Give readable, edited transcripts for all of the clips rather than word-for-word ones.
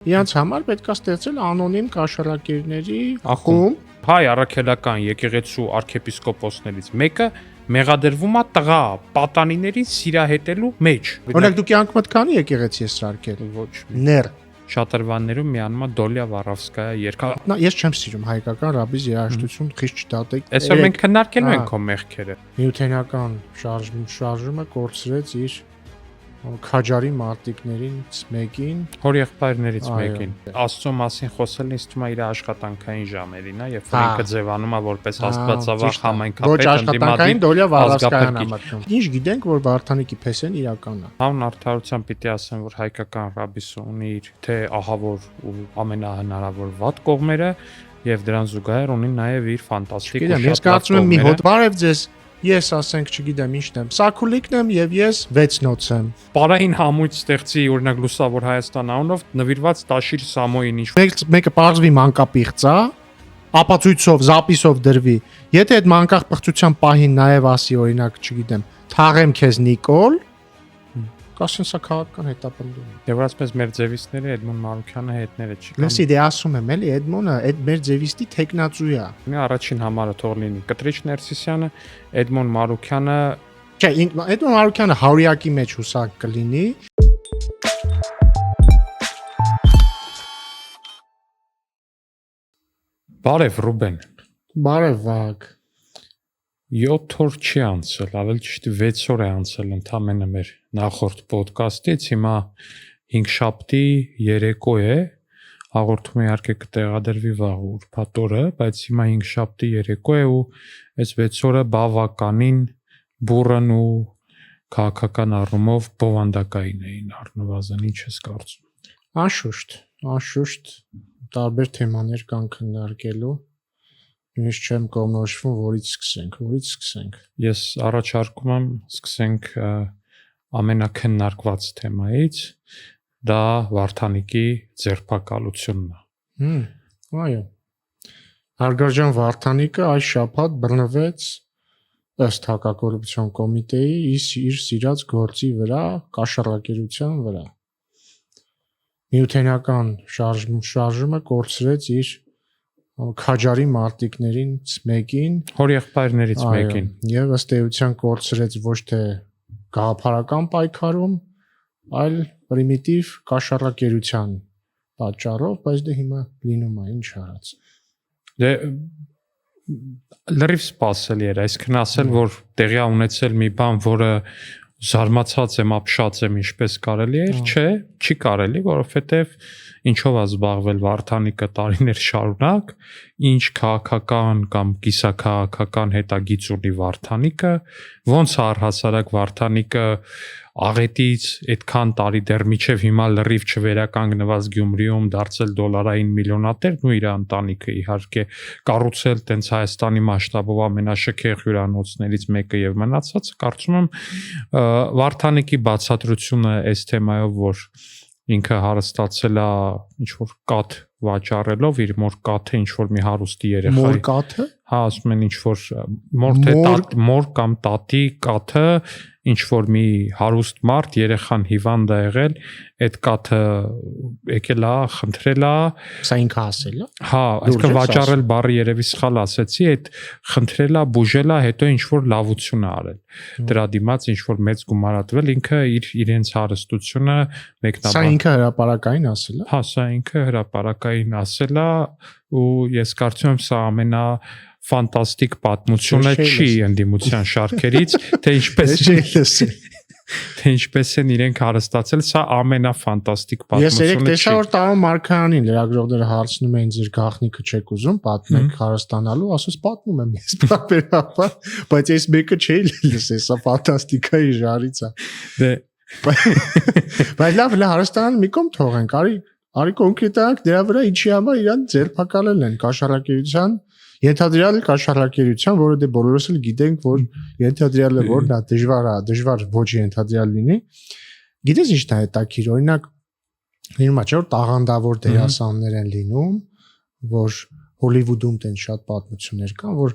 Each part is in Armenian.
Իրանց համար պետք է ստեղծել անոնիմ կաշառակերների խումբ։ Հայ առաքելական եկեղեցու arczepiskoposներից մեկը մեղադրվում է տղա պատանիներին սիրահետելու մեջ։ Օրինակ դու կյանքդ քանի եկեղեցի ես սարքել։ Ոչ։ Ներ։ Շատրվաններում միանում է Դոլյա Վարավսկայա երգը։ Ես չեմ սիրում հայկական ռաբիս երաժշտություն խիստ չդատեք։ Այսօր մենք քննարկելու ենք քո մեղքերը։ Նյութենական շարժումը կորցրեց իր քաջարի մարտիկներից մեկին, հոր եղբայրներից մեկին։ Աստծո մասին խոսելն ինձ թվում է իր աշխատանքային ժամերին է, երբ որ ինքը ձևանում է որպես աստվածավախ համայնքապետ, ոչ աշխատանքային Դոլյա Վարավսկայան ազգապետի։ համարվում։ Ինչ գիտենք, որ Վարդանիկի փեսեն իրական է։ Հանուն արդարության պիտի ասեմ, որ հայկական ռաբիսը ունի իր թե ահավոր ու ամենահնարավոր վատ կողմերը, եւ դրան զուգահեռ ունի նաեւ իր ֆանտաստիկ ու Ես կարծում եմ մի հոտ բարև ձեզ։ Ես ասենք, չգիտեմ ինչն եմ, Սակուլիկն եմ եւ ես 6 նոց եմ։ Պարային համույթ ստեղծի օրինակ Լուսավոր Հայաստան անունով նվիրված Տաշիր Սամոյին ինչ Մեկը պարզվի մանկապիղծ է, ապացույցով, զապիսով դրվի։ Եթե այդ մանկապղծության պահին նաեւ ասի օրինակ, չգիտեմ, թաղեմ քեզ Նիկոլ, կասեն սա քաղաքական հետապնդում է։ եւ ասես մեր ձևիստները Էդմոն Մարուկյանը հետները չի։ Լսի, դե ասում եմ, էլի Էդմոնը այդ մեր ձևիստի տեխնացու է։ Առաջին համարը թող լինի Կտրիչ Ներսիսյանը, Էդմոն Մարուկյանը, Չէ, Էդմոն Մարուկյանը հարյակի մեջ հուսակ կլինի։ Բարև Ռուբեն։ Բարև Վահագ։ 7 օր չի անցել, ավելի ճիշտ 6 օր է անցել ընդամենը մեր նախորդ ոդկասթից, հիմա 5-շաբթի երեկո է, հաղորդումը իհարկե կտեղադրվի վաղ ուրբաթ օրը, բայց հիմա 5-շաբթի երեկո է ու այս 6 օրը բավականին բուրըն ու քաղաքական առումով բովանդակային էին առնվազն, ինչ ես կարծում։ Անշուշտ տարբեր թեմաներ կան քննարկելու։ Ես չեմ կողմնորոշվում, որից սկսենք։ Ես առաջարկում եմ սկսենք ամենակննարկված թեմայից, դա Վարդանիկի ձերբակալությունն է։ Այո։ Հարգարժան Վարդանիկը այս շաբաթ բռնվեց ըստ հակակոռուպցիոն կոմիտեի իր սիրած գործի վրա, կաշառակերության վրա։ Նյութենական շարժումը կորցրեց իր քաջարի մարտիկներից մեկին, հոր եղբայրներից մեկին, եւ ըստ էության կորցրեց ոչ թե գաղափարական պայքարում, այլ պրիմիտիվ կաշառակերության պատճառով, բայց դե հիմա լինում է ինչ արած։ Դե լրիվ սпасելի էր այսքան ասել, որ տեղի ունեցել մի բան, որը զարմացած եմ, ապշած եմ, ինչպես կարելի էր, չէ, չի կարելի, որովհետեւ ինչով է զբաղվել Վարդանիկը տարիներ շարունակ, ինչ քաղաքական կամ կիսաքաղաքական հետագիծ ունի Վարդանիկը, ոնց է առհասարակ Վարդանիկը աղետից այդքան տարի դեռ միջև հիմա լրիվ չվերականգնված Գյումրիում դարձել դոլարային միլիոնատերն ու իր ընտանիքը իհարկե կառուցել տենց Հայաստանի մասշտաբով ամենաշքեղ հյուրանոցներից մեկը եւ մնացածը, կարծում եմ Վարդանիկի բացատրությունը այս թեմայով, որ ինքը հարստացել է ինչ որ կաթ վաճառելով, իր մոր կաթը ինչ որ մի հարուստի երեխայի։ Մոր կաթը։ Հա, ասում են ինչ որ մոր կամ տատի կաթը, ինչ որ մի հարուստ մարդ երեխան հիվանդ է եղել, այդ կաթը եկել է, խնդրել է։ Սա ինքը ասել է։ Հա, այսինքն վաճառել բառը երևի սխալ ասեցի, այդ խնդրել է, բուժել է, հետո ինչ որ լավություն է արել։ Դրա դիմաց ինչ որ մեծ գումար ատվել, ինքը իրենց հարստությունը մեկնաբան։ Սա ինքը հրապարակային ասել է։ Հա, սա ինքը հրապարակային ասել է ու ես կարծում եմ սա ամենա ֆանտաստիկ պատմությունը չի ընդդիմության շարքերից, թե ինչպես են իրենք հարստացել, սա ամենաֆանտաստիկ պատմությունը չի։ Ես երեք տեսա, որ Տարոն Մարգարյանին լրագրողները հարցնում էին ձեր գաղտնիքը չեք ուզում պատմեք հարստանալու, ասես պատմում եմ ես բավարար, բայց այս մեկը չէի լսել, սա ֆանտաստիկայի ժարից է։ Դե բայց լավ, հարստանալ մի կողմ թողենք, արի կոնկրետանանք դրա վրա ինչի համար իրան ձերբակալել են կաշառակերության, ենթադրյալ կաշառակերության, որը դե բոլորս էլ գիտենք, որ ենթադրյալը որն է, դժվար ոչ ենթադրյալ լինի։ Գիտես ինչն է հետաքրքիր, օրինակ լինում է չէ՞ որ տաղանդավոր դերասաններ են լինում, որ Հոլիվուդում տեն շատ պատմություններ կան, որ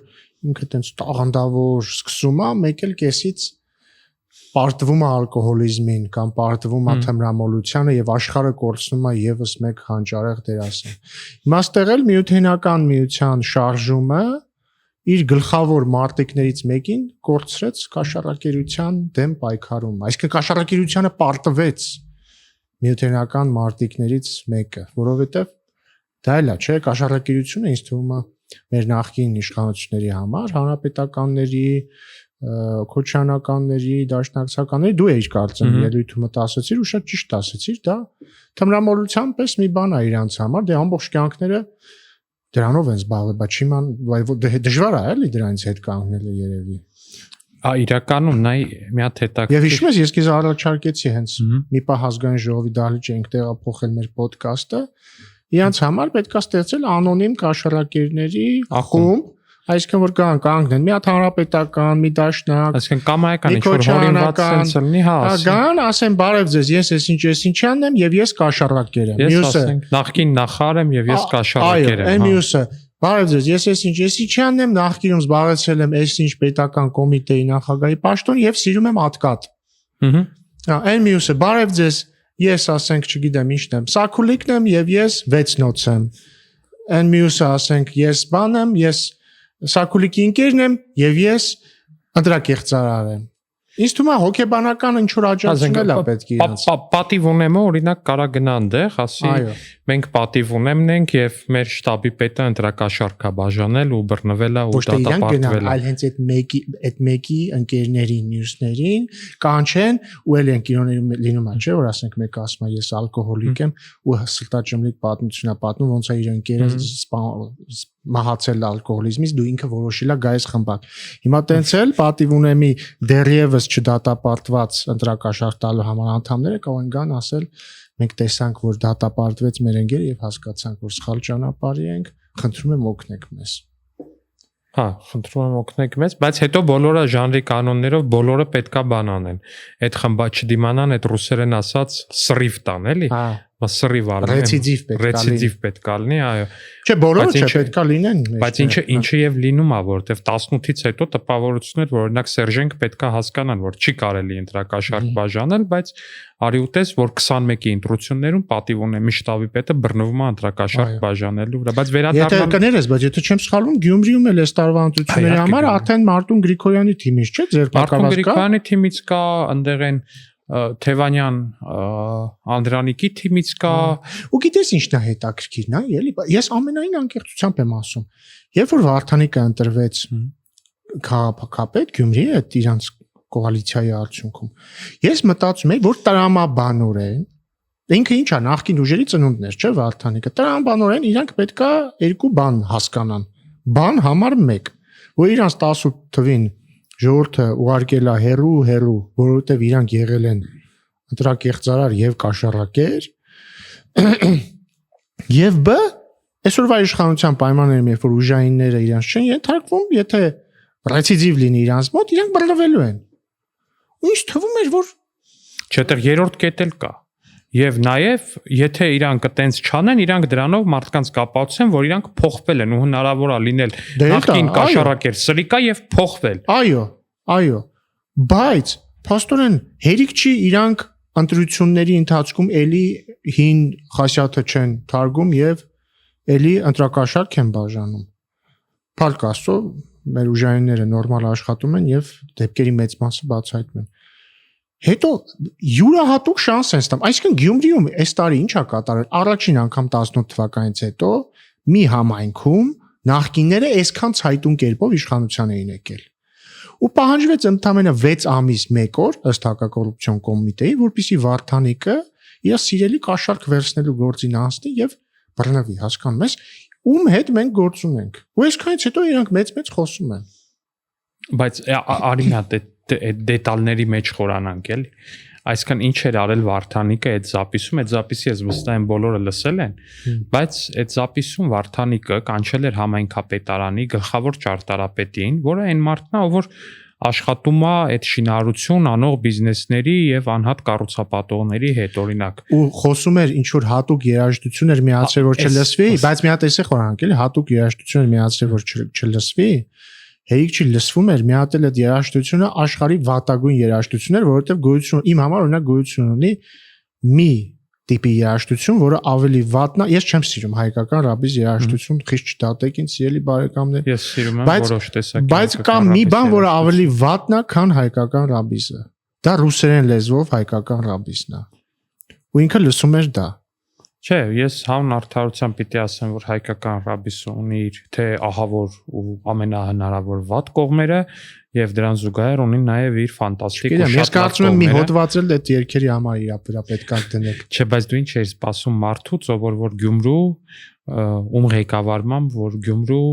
ինքը տենց տաղանդավոր սկսում է, մեկ էլ կեսից պարտվում է ալկոհոլիզմին կամ պարտվում է թմրամոլությանը եւ աշխարհը կորցնում է եւս մեկ հանճարեղ դերասան։ Հիմա ստեղ էլ Միութենական միության շարժումը իր գլխավոր մարտիկներից մեկին կորցրեց կաշառակերության դեմ պայքարում։ Այսինքն կաշառակերությանը պարտվեց Միութենական մարտիկներից մեկը, որովհետեւ դա էլ է, չէ, կաշառակերությունը ինձ թվում է մեր նախկին իշխանությունների համար, հանրապետականների, քոչանականների, դաշնակցականների դու էիր կարծեմ ելույթումը ասացիր ու շատ ճիշտ ասացիր, դա թմրամոլության պես մի բան է իրանց համար, դե ամբողջ կյանքները դրանով են զբաղվել, բայց իման դժվար է էլի դրանից հետ կանգնելը երևի։ Իրականում նայ մի հատ հետաքրքիր։ Եվ հիշում ես, ես քեզ առաջարկեցի հենց մի պահ ազգային ժողովի դահլիճ ենք տեղափոխել մեր ոդկասթը, իրանց համար պետք է ստեղծել անոնիմ կաշառակերների խումբ, այսինքն որ կանգնեն մի հատ հանրապետական, մի դաշնակ, այսինքն կամայական ինչ-որ հորինված sense լինի, հա, գան, ասեն բարև ձեզ, ես այսինչանն եմ եւ ես կաշառակեր եմ։ Ես ասենք նախկին նախարար եմ եւ ես կաշառակեր եմ։ Այո, այն մյուսը բարև ձեզ, ես այսինչանն եմ, նախկինում զբաղեցրել եմ այսինչ պետական կոմիտեի նախագահի պաշտոն եւ սիրում եմ ատկատ։ Այն մյուսը բարև ձեզ, ես ասենք, չգիտեմ ինչն եմ, սակուլիկն եմ եւ ես 6 նոց եմ։ Այն մյուսը ասենք, ես բան եմ, ես Սակուլիկի ընկերն եմ եւ ես ընտրակեղծարար եմ։ Ինձ թվում է հոգեբանական ինչ-որ աջակցությունել է պետք է իրենց։ Պատիվ ունեմը օրինակ կարա գնա այնտեղ, ասի մենք պատիվ ունեմնենք եւ մեր շտաբի պետը ընտրակաշառք է բաժանել ու բռնվել է ու դատապարտվել է։ Այլ հենց այդ մեկի ընկերներին, մյուսներին կանչեն ու էլ են կինոներում լինում է, չէ՞ որ ասենք մեկը ասում է ես ալկոհոլիկ եմ ու սլտաճմլիկ պատմություն է պատմում ոնց է իր ընկերը մահացել ալկոհոլիզմից դու ինքը որոշել է գայես խմբակ։ Հիմա տենց էլ պատիվ ունեմի դեռևս չդատապարտված ընտրակաշառք տալու համար անդամները կարող են գան ասել մենք տեսանք որ դատապարտվեց մեր ընկերը եւ հասկացանք որ սխալ ճանապարհի ենք, խնդրում եմ օգնեք մեզ։ Հա, խնդրում եմ օգնեք մեզ, բայց հետո բոլորը ժանրի կանոններով բոլորը պետքա բան անեն։ Այդ խմբա չդիմանան այդ ռուսերեն ասած սրիվ տան, էլի։ Հա, սրիվ ալեն։ Ռեցիդիվ պետքա լինի, այո։ Չէ, բոլորը չպետքա լինեն։ Բայց ինչը եւ լինում է, որովհետեւ 18-ից հետո տպավորություններ, որ օրինակ Սերժենք պետքա հասկանան, որ չի կարելի ընտրակաշառք բաժանել, բայց արի ուտես, որ 21-ի ընտրություններում պատիվ ունեմի շտաբի պետը բռնվում է ընտրակաշառք բաժանելու վրա, բայց վերադառնալ։ Եթե կներես, բայց եթե չեմ սխալվում, Գյումրիում էլ այս տարվա ընտրությունների համար արդեն Մարտուն Գրիգորյանի թիմից, չէ՞, ձեր Մարտուն Գրիգորյանի թիմից կա, այնտեղ են Թևանյան Անդրանիկի թիմից կա։ Ու գիտես ինչն է հետաքրքիրն է, էլի, ես ամենայն անկեղծությամբ եմ ասում։ Երբ որ Վարդանիկը ընտրվեց քաղաքապետ Գյումրիի այդ իրանց կոալիցիայի արդյունքում, ես մտածում եի, որ տրամաբանորեն ինքը ինչ է նախկին ուժերի ծնունդներ, չէ՞ Վարդանիկը, տրամաբանորեն իրանք պետքա երկու բան հասկանան։ Բան համար 1, որ իրանց 18 թվին ժողովուրդը ուղարկել է հերու, որովհետև իրանք եղել են ընտրակեղծարար եւ կաշառակեր, եւ B այսօրվա իշխանության պայմաններում երբ որ ուժայինները իրանց չեն ենթարկվում, եթե ռեցիդիվ լինի իրանց մոտ, իրանք բռնվելու են։ Ու ինձ թվում էր որ չէ, դեռ երրորդ կետ էլ կա։ Եվ նաև, եթե իրանք այտենց չանեն, իրանք դրանով մարդկանց կապացուցեն, որ իրանք փոխվել են ու հնարավոր է լինել նախկին կաշառակեր սրիկա եւ փոխվել։ Այո։ Բայց փաստորեն հերիք չի իրանք ընտրությունների ընթացքում էլի հին խասյաթը չեն թարգում եւ էլի ընտրակաշառք են բաժանում։ Փառք Աստծո, մեր ուժայինները նորմալ աշխատում են եւ դեպքերի մեծ մասը բացահայտում են։ Հետո յուրահատուկ շանս են ստանում։ Այսինքն Գյումրիում այս տարի ինչ է կատարել։ Առաջին անգամ 18 թվականից հետո մի համայնքում նախկինները այսքան ցայտուն կերպով իշխանության էին եկել։ Ու պահանջվեց ընդամենը 6 ամիս 1 օր ըստ հակակոռուպցիոն կոմիտեի, որպեսզի Վարդանիկը իր սիրելի կաշառք վերցնելու գործին անցնի եւ բռնվի, հասկանում ես, ում հետ մենք գործ ունենք։ Ու այսքանից հետո իրանք մեծ խոսում են։ Բայց արինա դետալների մեջ խորանանք էլի։ Այսինքն ինչ էր արել Վարդանիկը այդ զապիսում, այդ զապիսի ես վստահ եմ բոլորը լսել են, բայց այդ զապիսում Վարդանիկը կանչել էր համայնքապետարանի գլխավոր ճարտարապետին, որը այն մարդն է, որ աշխատում է այդ շինարարություն անող բիզնեսների եւ անհատ կառուցապատողների հետ օրինակ։ Ու խոսում էր ինչ որ հատուկ երաժշտություն էր միացրել որ չլսվի, բայց մի հատ էսի խորանանք էլի հատուկ երաժշտություն էր միացրել որ չլսվի։ հերիք չի լսվում էր, մի հատ էլ այդ երաժշտությունը աշխարհի վատագույն երաժշտություն էր, որովհետև գոյություն իմ համար օրինակ գոյություն ունի մի տիպի երաժշտություն, որը ավելի վատն է, ես չեմ սիրում հայկական ռաբիզ երաժշտություն, խիստ չդատեք ինձ սիրելի բարեկամներ։ Ես սիրում եմ որոշ տեսակ։ Բայց կա մի բան, որը ավելի վատն է, քան հայկական ռաբիզը։ Դա ռուսերեն լեզվով հայկական ռաբիզն է։ Ու ինքը լսում էր դա։ Չէ, ես հանուն արդարության պիտի ասեմ, որ հայկական ռաբիսը ունի իր թե ահավոր ու ամենահնարավոր վատ կողմերը եւ դրան զուգահեռ ունի նաեւ իր ֆանտաստիկ ու շատ լավ կողմերը։ Ես կարծում եմ մի հոդված էլ այդ երկերի համար իրա վրա պետք է դնեք։ Չէ, բայց դու ինչ ես սպասում մարդուց, որ Գյումրու ում ղեկավարմամբ, որ Գյումրու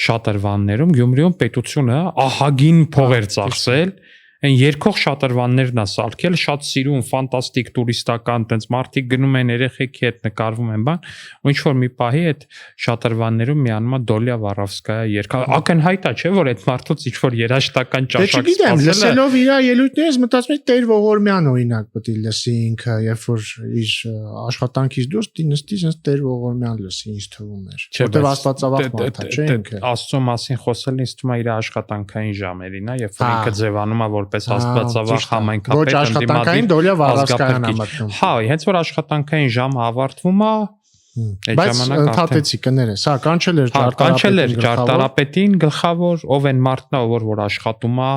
շատրվաններում Գյումրիում պետությունը ահագին փողեր ծախսել Այն երկող շատրվաններն է սարքել, շատ սիրուն, ֆանտաստիկ տուրիստական, տենց մարդիկ գնում են երեխեքի հետ նկարվում են բան, ու ինչ որ մի պահի այդ շատրվաններում միանում է Դոլյա Վարավսկայա երգը։ Ակնհայտ է, չէ՞ որ այդ մարդուց ինչ որ երաժշտական ճաշակ սպասել է։ Լսելով իր ելույթներից մտածում եմ Տեր Ողորմյան օրինակ պետք է լսի ինքը, երբ որ իր աշխատանքից դուրս նստի, sense Տեր Ողորմյան լսի, ինձ թվում էր։ Որտեվ աստվածավախ մարդ է, չէ՞ ինքը։ Աստծո մասին խոսելն ինձ թվում է իր աշխատանքային ժամերին է, երբ որ ինքը ձևանում է որպես աստվածավախ համայնքապետ Ոչ աշխատանքային Դոլյա Վարավսկայան է մտնում։ Հա, հենց որ աշխատանքային ժամը ավարտվում է, այդ ժամանակ ընդհատեցի կներես, հա, կանչել էր ճարտարապետին գլխավոր, ով են մարդն է, որ աշխատում է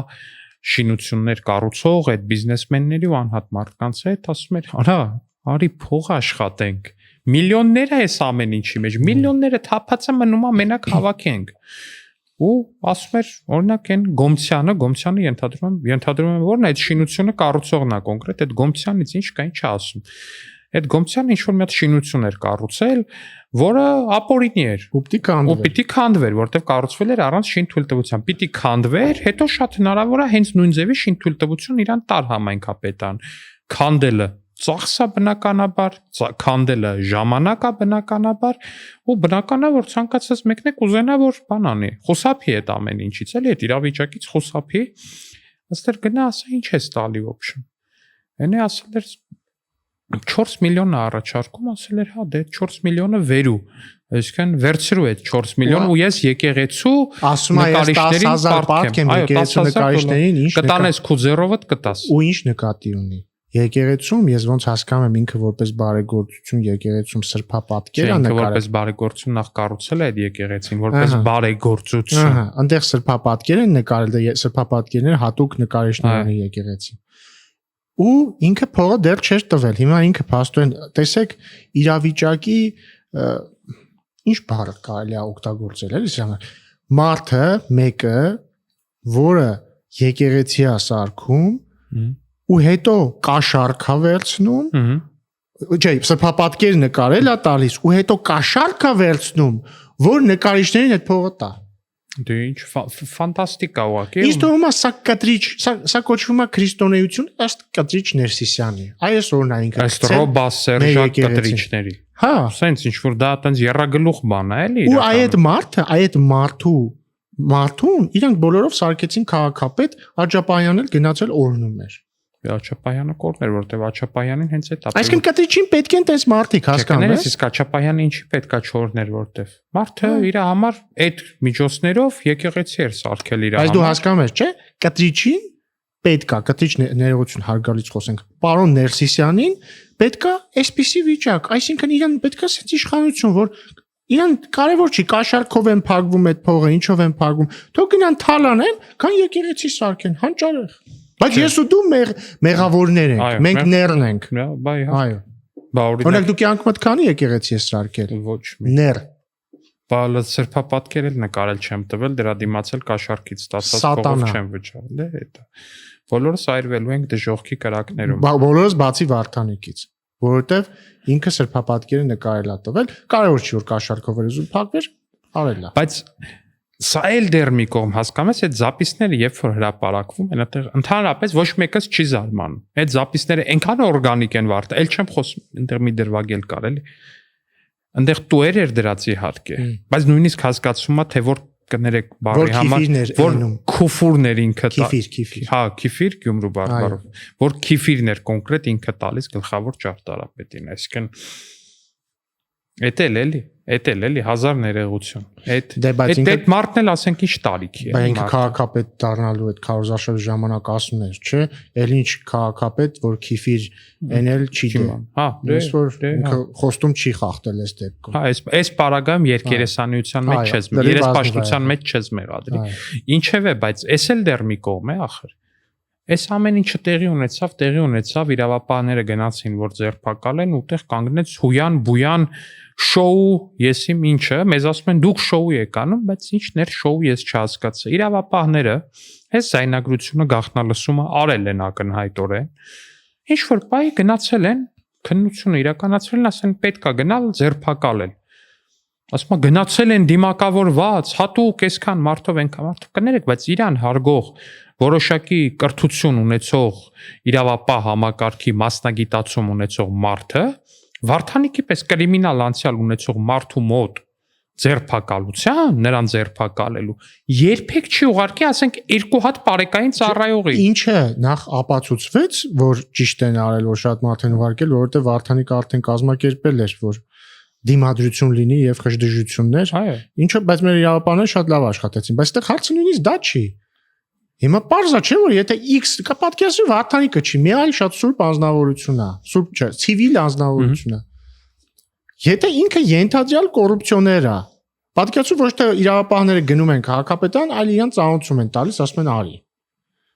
շինություններ կառուցող այդ բիզնեսմենների ու անհատ մարդկանց հետ, ասում էր, արա, արի փող աշխատենք։ Միլիոններ է այս ամեն ինչի մեջ, միլիոնները թափած է մնում է մենակ հավաքենք։ Ու ասում էր օրինակ այն Գոմցյանը ենթադրում եմ որն է այդ շինությունը կառուցողն է կոնկրետ այդ Գոմցյանից ինչ կա ինչ ասում այդ Գոմցյանը ինչ որ մի հատ շինություն էր կառուցել որը ապօրինի էր ու պիտի քանդվեր որտեվ կառուցվել էր առանց շին թույլտվության պիտի քանդվեր հետո շատ հնարավոր է հենց նույն ձևի շին թույլտվություն իրան տար համայնքապետան քանդելը ծախսա բնականաբար, քանդելը ժամանակա բնականաբար ու բնականա որ ցանկացած մեկն է կուզենա որ բան անի։ Խոսափի այդ ամեն ինչից, էլի այդ իրավիճակից խոսափի։ Աստեր գնա ասա ինչ է տալի option։ Այնի ասել էր 4 միլիոն առաջարկում, ասել էր հա դե 4 միլիոնը վերու։ Այսինքն վերցրու այդ 4 միլիոն ու ես եկեղեցու նկարիչներին պարտքեմ եկեղեցու նկարիչներին ինչ կտանես Քուզերովդ կտաս։ Ու ինչ նկատի ունի։ Եկեղեցում ես ոնց հասկանում եմ ինքը որպես բարեգործություն եկեղեցում սրբապատկեր է նկարել։ Որպես բարեգործություն նախ կառուցել է այդ եկեղեցին, որպես բարեգործություն։ Ահա, այնտեղ սրբապատկեր են նկարել, սրբապատկերները հատուկ նկարիչներն են եկեղեցին։ Ու ինքը փողը դեռ չէր տվել։ Հիմա ինքը փաստորեն, տեսեք, իրավիճակի ինչ բառ կարելի է օգտագործել, էլի սա։ Մարդը մեկը, որը եկեղեցի է սարքում, ու հետո կաշառքա վերցնում, չէ, սրբապատկեր նկարել է տալիս, ու հետո կաշառքա վերցնում, որ նկարիչներին այդ փողը տա։ Դե ինչ ֆանտաստիկ է ուղղակի։ Իսկ դու սա կտրիչ, սա կոչվում է քրիստոնեություն, ըստ կտրիչ Ներսիսյանի։ Այս օրն է ինքը։ Այս ռոբա սերժակ կտրիչների։ Հա, սենց ինչ որ դա այտենց երրագլուխ բան է, էլի։ Ու այդ մարդուն իրանք բոլորով սարքեցին քաղաքապետ, Աջապայանն էլ գնացել օրնում էր։ Աչապայանը կորներ, որտեվ Աչապայանին հենց այդ ապրել։ Այսինքն կտրիչին պետք են տես մարդիկ հասկանում ես։ Իսկ Աչապայանը ինչի պետքա չորներ, որտեվ մարդը իր համար այդ միջոցներով եկեղեցի էր սարքել իր համար։ Բայց դու հասկանում ես, չէ՞, կտրիչին պետքա, կտրիչ ներողություն հարգալից խոսենք։ Պարոն Ներսիսյանին պետքա այսպիսի վիճակ, այսինքն իրան պետքա ասած իշխանություն, որ իրան կարևոր չի կաշառքով են փակվում այդ փողը, ինչով են փակվում։ Թող գնան թալանեն, քան եկեղեցի սարքեն, հանճարեղ։ Բայց ես ու դու մեղավորներ ենք, մենք ներն ենք։ Այո։ Օրինակ դու կյանքումդ քանի եկեղեցի ես սարքել։ Ոչ մի։ Ներ։ Բալը սրբապատկեր էլ նկարել չեմ տվել, դրա դիմացել կաշառքից ստացած փողով չեմ վճարել, դե հետո։ Բոլորս այրվելու ենք դժողքի կրակներում։ Բոլորս բացի Վարդանիկից, որովհետև ինքը սրբապատկերը նկարել է տվել, կարևոր չի որ կաշառքով ռեզում փակվեր, արել է։ Բայց սա էլ դեռ մի կողմ հասկանում ես, այդ զապիսները երբ որ հրապարակվում են, այդտեղ ընդհանրապես ոչ մեկս չի զարմանում։ Այդ զապիսները այնքան օրգանիկ են վարդ, էլ չեմ խոսում, այնտեղ մի դրվագել կար էլի։ Այնտեղ տուեր էր դրած իհարկե, բայց նույնիսկ հասկացում է, թե որ կներեք բարի համար, որ քուֆուրներ ինքը քիֆիր։ Հա, քիֆիր Գյումրու բարբարով, որ քիֆիրներ կոնկրետ ինքը տալիս գլխավոր ճարտարապետին, այսինքն էդ էլ էլի Էդ էլ էլի 1000 ներողություն։ Այդ մարդն էլ ասենք ինչ տարիքի է։ Բայց ինքը քաղաքապետ դառնալու այդ քարոզարշավի ժամանակ ասում էր, չէ, էլ ինչ քաղաքապետ, որ քիֆիր էնել չի դե։ Հա, դες որ ինքը խոստում չի խախտել այս դեպքում։ Հա, այս պարագայում երկերեսանության մեջ չես, երեսպաշտության մեջ չես մեղադրի։ Ինչևէ, բայց էս էլ դեռ մի կողմ է ախր։ Այս ամեն ինչը տեղի ունեցավ, իրավապահները գնացին, որ ձերբակալեն, ուտեղ կանգնեց հույան-բույան շոու, եսիմ ինչը, մեզ ասում են դուք շոու եք անում, բայց ինչն էր շոու, ես չհասկացա։ Իրավապահները այս զայնագրությունը գաղտնալսումը արել են ակնհայտորեն։ Ինչ որ բայ գնացել են, քննությունը իրականացրել են, ասեն պետքա գնալ ձերբակալել։ Ասում են գնացել են դիմակավորված, հատուկ այսքան մարդով կներեք, բայց իրան հարգող որոշակի կրթություն ունեցող իրավապահ համակարգի մասնագիտացում ունեցող մարդը Վարդանիկի պես կրիմինալ անցյալ ունեցող մարդու մոտ ձերբակալության, նրան ձերբակալելու երբեք չի ուղարկի, ասենք 2 հատ բարեկային ծառայողի։ Ինչը նախ ապացուցվեց, որ ճիշտ են արել, որ շատ մարդ են ուղարկել, որովհետև Վարդանիկը արդեն կազմակերպել էր, որ դիմադրություն լինի եւ խժդժություններ, ինչը բայց մեր իրավապահները շատ լավ աշխատեցին, բայց այդտեղ հարցը նույնիսկ դա չի։ Հիմա parza չէ որ եթե X կա պատկերացրու Վարդանիկը չի, մի այլ շատ սուրբ անձնավորություն է, սուրբ չէ, ցիվիլ անձնավորություն է։ Եթե ինքը ենթադրյալ կոռուպցիոներ է, պատկերացրու ոչ թե իրավապահները գնում են քաղաքապետարան, այլ իրենց ծանոթում են տալիս, ասում են արի։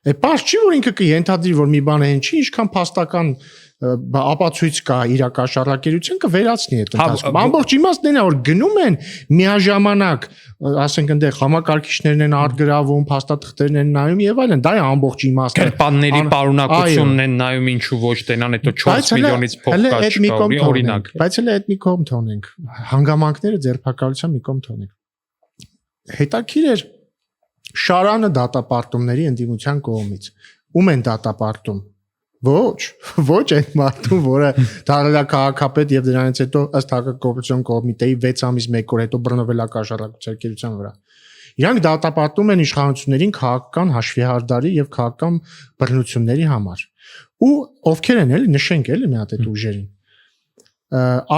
Պարզ չի որ ինքը կենթադրի որ մի բան այն չի, ինչքան փաստական ապացույց կա իրակաշարակերություն կվերացնի այդ ընթացքում։ Ամբողջ իմաստն այն է որ գնում են միաժամանակ, ասենք այնտեղ համակարգիչներն են արտգրավում, փաստաթղթերն են նայում եւ այլն, դա է ամբողջ իմաստը։ Կերպանների պարունակությունն են նայում ինչու ոչ տենան հետո 4 միլիոնից փող կա օրինակ։ Բայց հələ այդ մի կողմ թողնենք։ Հանգամանքները ձերբակալության մի կողմ թողնենք։ Հետաքրիր էր Շարանը դատապարտումների ընդդիմության կողմից։ Ում են դատապարտում։ Ոչ այդ մարդուն, որը դարել է քաղաքապետ եւ դրանից հետո ըստ հակակոռուպցիոն կոմիտեի 6 ամիս 1 օր հետո բռնվել է կաշառակցության վրա։ Իրանք դատապարտում են իշխանություններին քաղաքական հաշվիհարդարի եւ քաղաքական բռնությունների համար։ Ու ովքեր են էլի նշենք էլի մի հատ այդ ուժերին։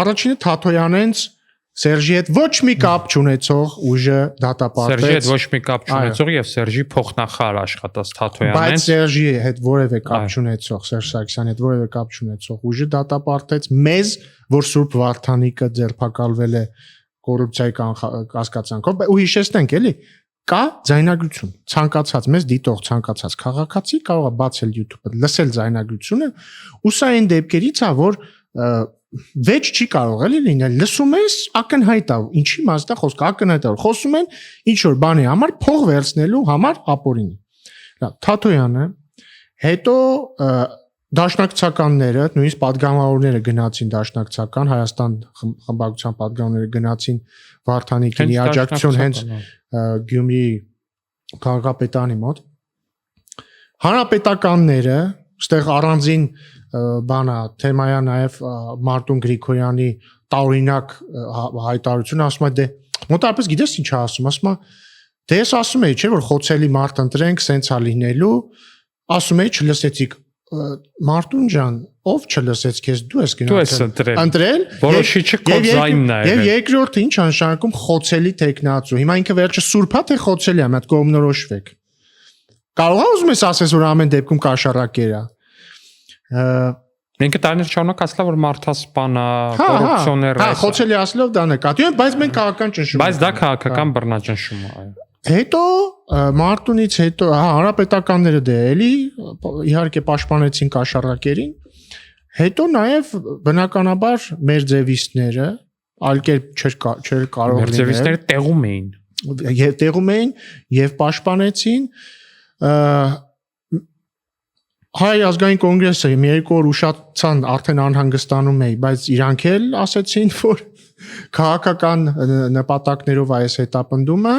Առաջինը Թաթոյանենց Սերժի հետ ոչ մի կապ չունեցող ուժը դատապարտեց։ Սերժի հետ ոչ մի կապ չունեցող եւ Սերժի փոխնախարար աշխատած Թաթոյանն։ Բայց Սերժի հետ որևէ կապ չունեցող, Սերժ Սարգսյանի հետ որևէ կապ չունեցող ուժը դատապարտեց մեզ, որ Սուրբ Վարդանիկը ձերբակալվել է կոռուպցիայի կասկածանքով, ու հիշեցնենք էլի, կա ձայնագրություն, ցանկացած մեզ դիտող ցանկացած քաղաքացի կարող է բացել YouTube-ը, լսել ձայնագրությունը, ու սա այն դեպքերից է, որ վեճ չի կարող էլի լինել, լսում ես ակնհայտ է, ինչի մասն է խոսքը, ակնհայտ է, խոսում են ինչ որ բանի համար փող վերցնելու համար ապօրինի։ Լավ, Թաթոյանը, հետո դաշնակցականները, նույնիսկ падգամավորները գնացին դաշնակցական, Հայաստան խմբակցության падգամավորները գնացին Վարդանիկին աջակցություն հենց Գյումրի քաղաքապետարանի մոտ։ Հանրապետականները, այստեղ առանձին բանա թեմայա նաև Մարտուն Գրիգորյանի տարօրինակ հայտարարությունը ասում է դե մոտավորապես գիտես ինչ ասում, ասում է դե ես ասում եի չէ որ խոցելի մարդ ընտրենք, սենց է լինելու, ասում եի չլսեցիք Մարտուն ջան, ով չլսեց քեզ դու ես գնացել ընտրել, որոշիչը քո ձայնն է։ Եվ երկրորդը ինչ անշանակում խոցելի տեխնացու։ Հիմա ինքը վերջը սուրբա թե խոցելի է, մի հատ կողմնորոշվեք։ Կարող է ուզում ես ասես որ ամեն դեպքում կաշառակեր է։ Մենք տարիներ շարունակ ասලා որ մարդասպան է, կոռուպցիոներ է։ Հա, խոցելի ասելով դա նկատի, բայց մենք քաղաքական ճնշում։ Բայց դա քաղաքական բռնաճնշում է, այո։ Հետո Մարտունից հետո հանրապետականները դե էլի իհարկե պաշտպանեցին կաշառակերին։ Հետո նաև բնականաբար մեր ձևիստները այլ կերպ չէր կարող լինել։ Մեր ձևիստները տեղում էին։ Եվ տեղում էին եւ պաշտպանեցին Հայ ազգային կոնգրեսը մի երկու օր ուշացան արդեն անհանգստանում էի, բայց իրանք էլ ասեցին, որ քաղաքական նպատակներով այս հետապնդումը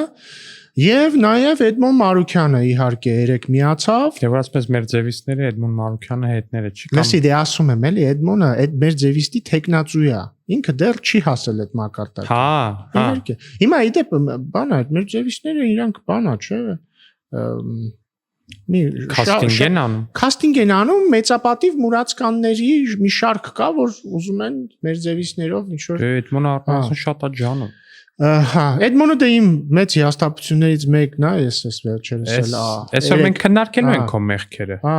եւ նաեւ Էդմոն Մարուքյանը իհարկե երեք միացավ։ Եվ ասես մեր ձևիստները Էդմոն Մարուքյանը հետները չի կամ։ Լսի դե ասում եմ էլի Էդմոնը այդ մեր ձևիստի տեխնացու է։ Ինքը դեռ չի հասել այդ մակարդակին։ Հա, իհարկե։ Հիմա իդեպ բանա այդ մեր ձևիստները իրանք բանա, չէ՞ Casting են անում։ Casting են անում մեծապատիվ մուրացկանների մի շարք կա, որ ուզում են մեր ձևիցներով ինչ որ Էդմոն Արմասը շատ է ջանում։ Հա, Էդմոնը դե իմ մեծ հիասթափություններից մեկն է, ես էս վերջերս էլ Այսօր մենք քննարկելու ենք քո մեղքերը։ Հա,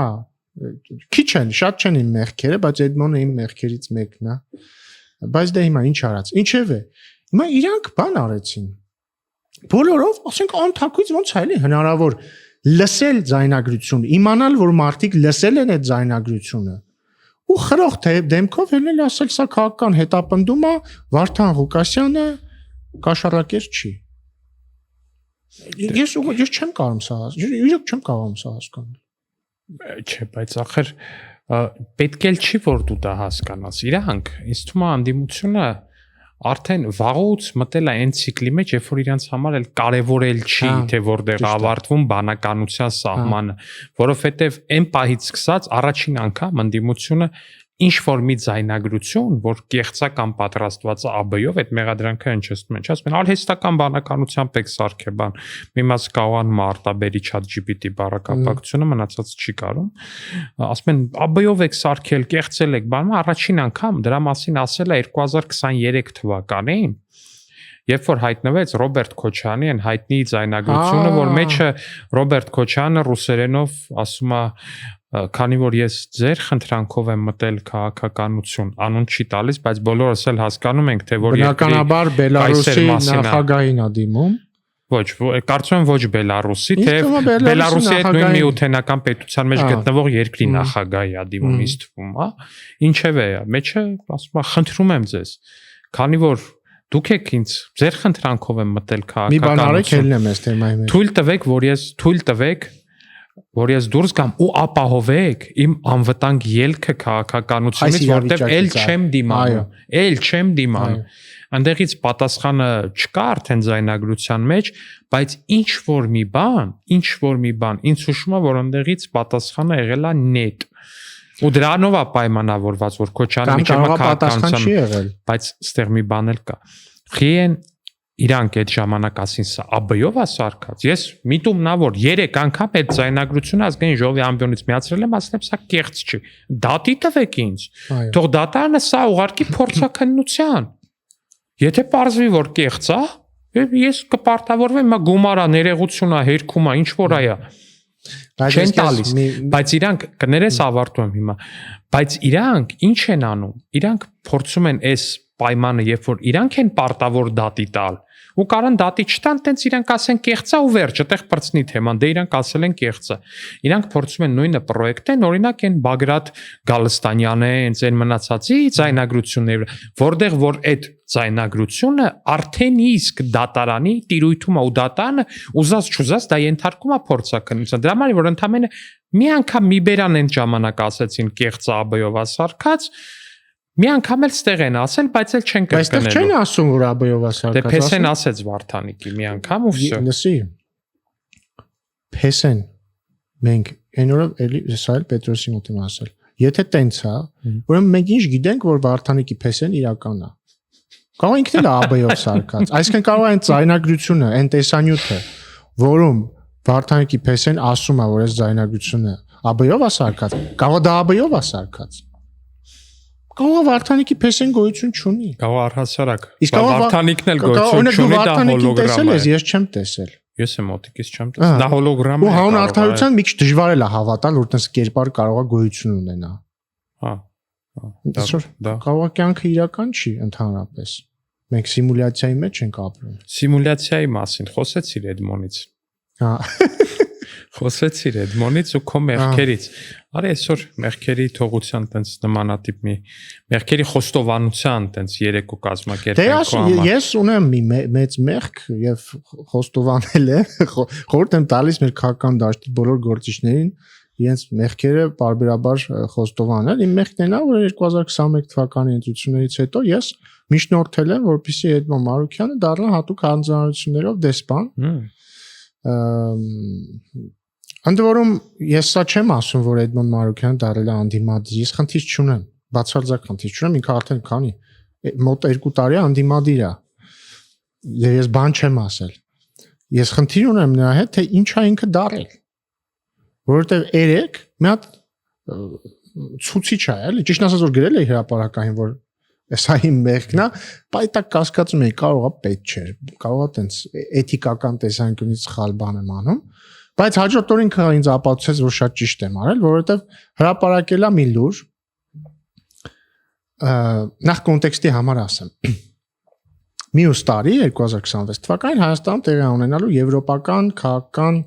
քիչ են, շատ չեն իմ մեղքերը, բայց Էդմոնը իմ մեղքերից մեկն է։ Բայց դե հիմա ինչ արած։ Ինչևէ, հիմա իրանք բան արեցին։ Բոլորով, ասենք անթակույց ոնց է հնարավոր լսել ձայնագրությունը, իմանալ, որ մարդիկ լսել են այդ ձայնագրությունը։ Ու խրող դեմքով ելնել ասել սա քաղաքական հետապնդում է, Վարդան Ղուկասյանը կաշառակեր չի։ Ես չեմ կարող սա հասկանալ։ Իրոք չեմ կարող սա հասկանալ։ Չէ, բայց ախր պետք էլ չի որ դու դա հասկանաս։ Իրանք, ինձ թվում է անդիմությունը արդեն վաղուց մտել է այն ցիկլի մեջ, երբ որ իրանց համար էլ կարևորել չի, թե որտեղ ավարտվում բանականության սահմանը, որովհետև այն պահից սկսած առաջին անգամ անդիմությունը ինչ որ մի ձայնագրություն, որ կեղծական պատրաստված է ԱԲ-ով, այդ մեղադրանքը հնչեցնում են, ասում են, արհեստական բանականությամբ եք սարքեբան, մի մաս կողան մարտաբերի ChatGPT բառակապակցությունը մնացած չի կարում, ասում են, ԱԲ-ով եք սարքել, կեղծել եք, բանը առաջին անգամ դրա մասին ասել է 2023 թվականին, երբ որ հայտնվեց Ռոբերտ Քոչյանի այն հայտնի ձայնագրությունը, որ մեջը Ռոբերտ Քոչյանը ռուսերենով ասում է քանի որ ես ձեր խնդրանքով եմ մտել քաղաքականություն, անուն չի տալիս, բայց բոլորս էլ հասկանում ենք, թե որ բնականաբար Բելարուսի նախագահին է դիմում։ Ոչ, կարծում եմ ոչ Բելարուսի, թե Բելարուսի այդ նույն միութենական պետության մեջ գտնվող երկրի նախագահի է դիմում, ինձ թվում է։ Ինչևէ, մեջը ասում է, խնդրում եմ ձեզ, քանի որ դուք եք ինձ ձեր խնդրանքով եմ մտել քաղաքականություն։ Մի բան արեք, ելնեմ այս թեմայի մեջ։ Թույլ տվեք, որ ես դուրս գամ ու ապահովեք իմ անվտանգ ելքը քաղաքականությունից, որտեղ էլ չեմ դիմանում։ Այնտեղից պատասխանը չկա արդեն ձայնագրության մեջ, բայց ինչ որ մի բան, ինձ հուշում է, որ այնտեղից պատասխանը եղել է նետ։ Ու դրանով է պայմանավորված, որ Քոչյանը միջեմը պատասխան չի եղել, բայց ստեղ մի բան էլ կա։ Խիեն իրանք այդ ժամանակ ասին սա ԱԲ-ով է սարքած։ Ես միտումն է որ 3 անգամ այդ ձայնագրությունը ազգային ժողովի ամբիոնից միացրել եմ, ասել եմ սա կեղծ չի։ Դատի տվեք ինձ։ Թող դատարանը սա ուղարկի փորձաքննության։ Եթե պարզվի որ կեղծ է, ես կպարտավորվեմ, հիմա գումար է, ներողություն է, հերքում է, ինչ որ է։ Չեն տալիս, բայց իրանք կներես ավարտում եմ հիմա, բայց իրանք ինչ են անում։ Իրանք փորձում են այս պայմանը, երբ որ իրանք են պարտավոր դատի տալ, ու կարան դատի չտան, տենց իրանք ասեն կեղծա ու վերջ, այդտեղ բրցնի թեման, դե իրանք ասել են կեղծա։ Իրանք փորձում են նույնը պրոյեկտեն, օրինակ են Բագրատ Գալստանյանը, հենց այն մնացածի ձայնագրությունները, որտեղ որ այդ ձայնագրությունը արդեն իսկ դատարանի տիրույթում է ու դատարանը ուզած չուզած դա ենթարկում է փորձաքննության։ Դրա համար որ ընդամենը մի անգամ մի բերան այն ժամանակ ասեցին կեղծա ԱԲ-ով ասարկած, մի անգամ էլ ստեղ են ասել, բայց էլ չեն կրկնելու։ Բայց չեն ասում որ ԱԲ-ով ասարկած։ Դե Փեսեն ասեց Վարդանիկի մի անգամ ու վсё։ Լսի։ Փեսեն մենք այն օրը էլի սա էլ Պետրոսի մոտ եմ ասել։ Եթե տենց է, ուրեմն մենք ինչ գիտենք որ Վարդանիկի Փեսեն իրական է։ Կարող ինքն էլ ԱԲ-ով սարկած։ Այսինքն կարող է այն ձայնագրությունը, այն տեսանյութը, որում Վարդանիկի Փեսեն ասում է որ այս ձայնագրությունը ԱԲ-ով է սարկած, կարող դա ԱԲ-ով է սարկած։ Կարող է Վարդանիկի Փեսեն գոյություն չունի։ Կարող առհասարակ։ Վարդանիկն էլ գոյություն չունի, դա հոլոգրամ է։ Ես չեմ տեսել։ Ես եմ մոտիկից չեմ տեսել։ Դա հոլոգրամ է։ Ու հանուն արդարության մի քիչ դժվար է հավատալ, որ տես կերպար կարող է գոյություն ունենա։ Հա։ Դա կարող է կյանքը իրական չի ընդհանրապես։ Մենք սիմուլյացիայի մեջ ենք ապրում։ Սիմուլյացիայի մասին խոսեցիր Էդմոնից։ Հա։ Խոսեցիր Էդմոնից ու քո մեղքերից։ Արի այսօր մեղքերի թողության տենց նմանատիպ մի մեղքերի խոստովանության տենց երեկո կազմակերպենք քո համար։ Ես ունեմ մի մեծ մեղք եւ խոստովանել է, խորհուրդ եմ տալիս մեր քաղաքական դաշտի բոլոր գործիչներին իրենց մեղքերը բարբերաբար խոստովանել։ Իմ մեղքն է, որ 2021 թվականի ընտրություններից հետո ես միջնորդել եմ, որպեսզի Էդմոն Մարուկյանը դառնա հատուկ հանձնարարություններով դեսպան։ Ընդ որում ես սա չեմ ասում, որ Էդմոն Մարուկյանը դառել է անդիմադիր, ես խնդիր չունեմ, բացարձակ խնդիր չունեմ, ինքը արդեն քանի մոտ 2 տարի անդիմադիր է։ Եվ ես բան չեմ ասել։ Ես խնդիր ունեմ նրա հետ, թե ինչ է ինքը դառել։ որովհետև երեք մի հատ ցուցիչ է, էլի, ճիշտ ասած որ գրել է հրապարակային, որ սա իմ մեղքն է, բայց կասկածում էի կարողա պետք չէ, կարողա տենց էթիկական տեսանկյունից սխալ բան եմ անում, բայց հաջորդ օրը ինքը ինձ ապացուցեց, որ շատ ճիշտ եմ արել, որովհետև հրապարակելա մի լուր նախ կոնտեքստի համար ասեմ։ Մյուս տարի 2026 թվականին Հայաստանում տեղի ունենալու եվրոպական քաղաքական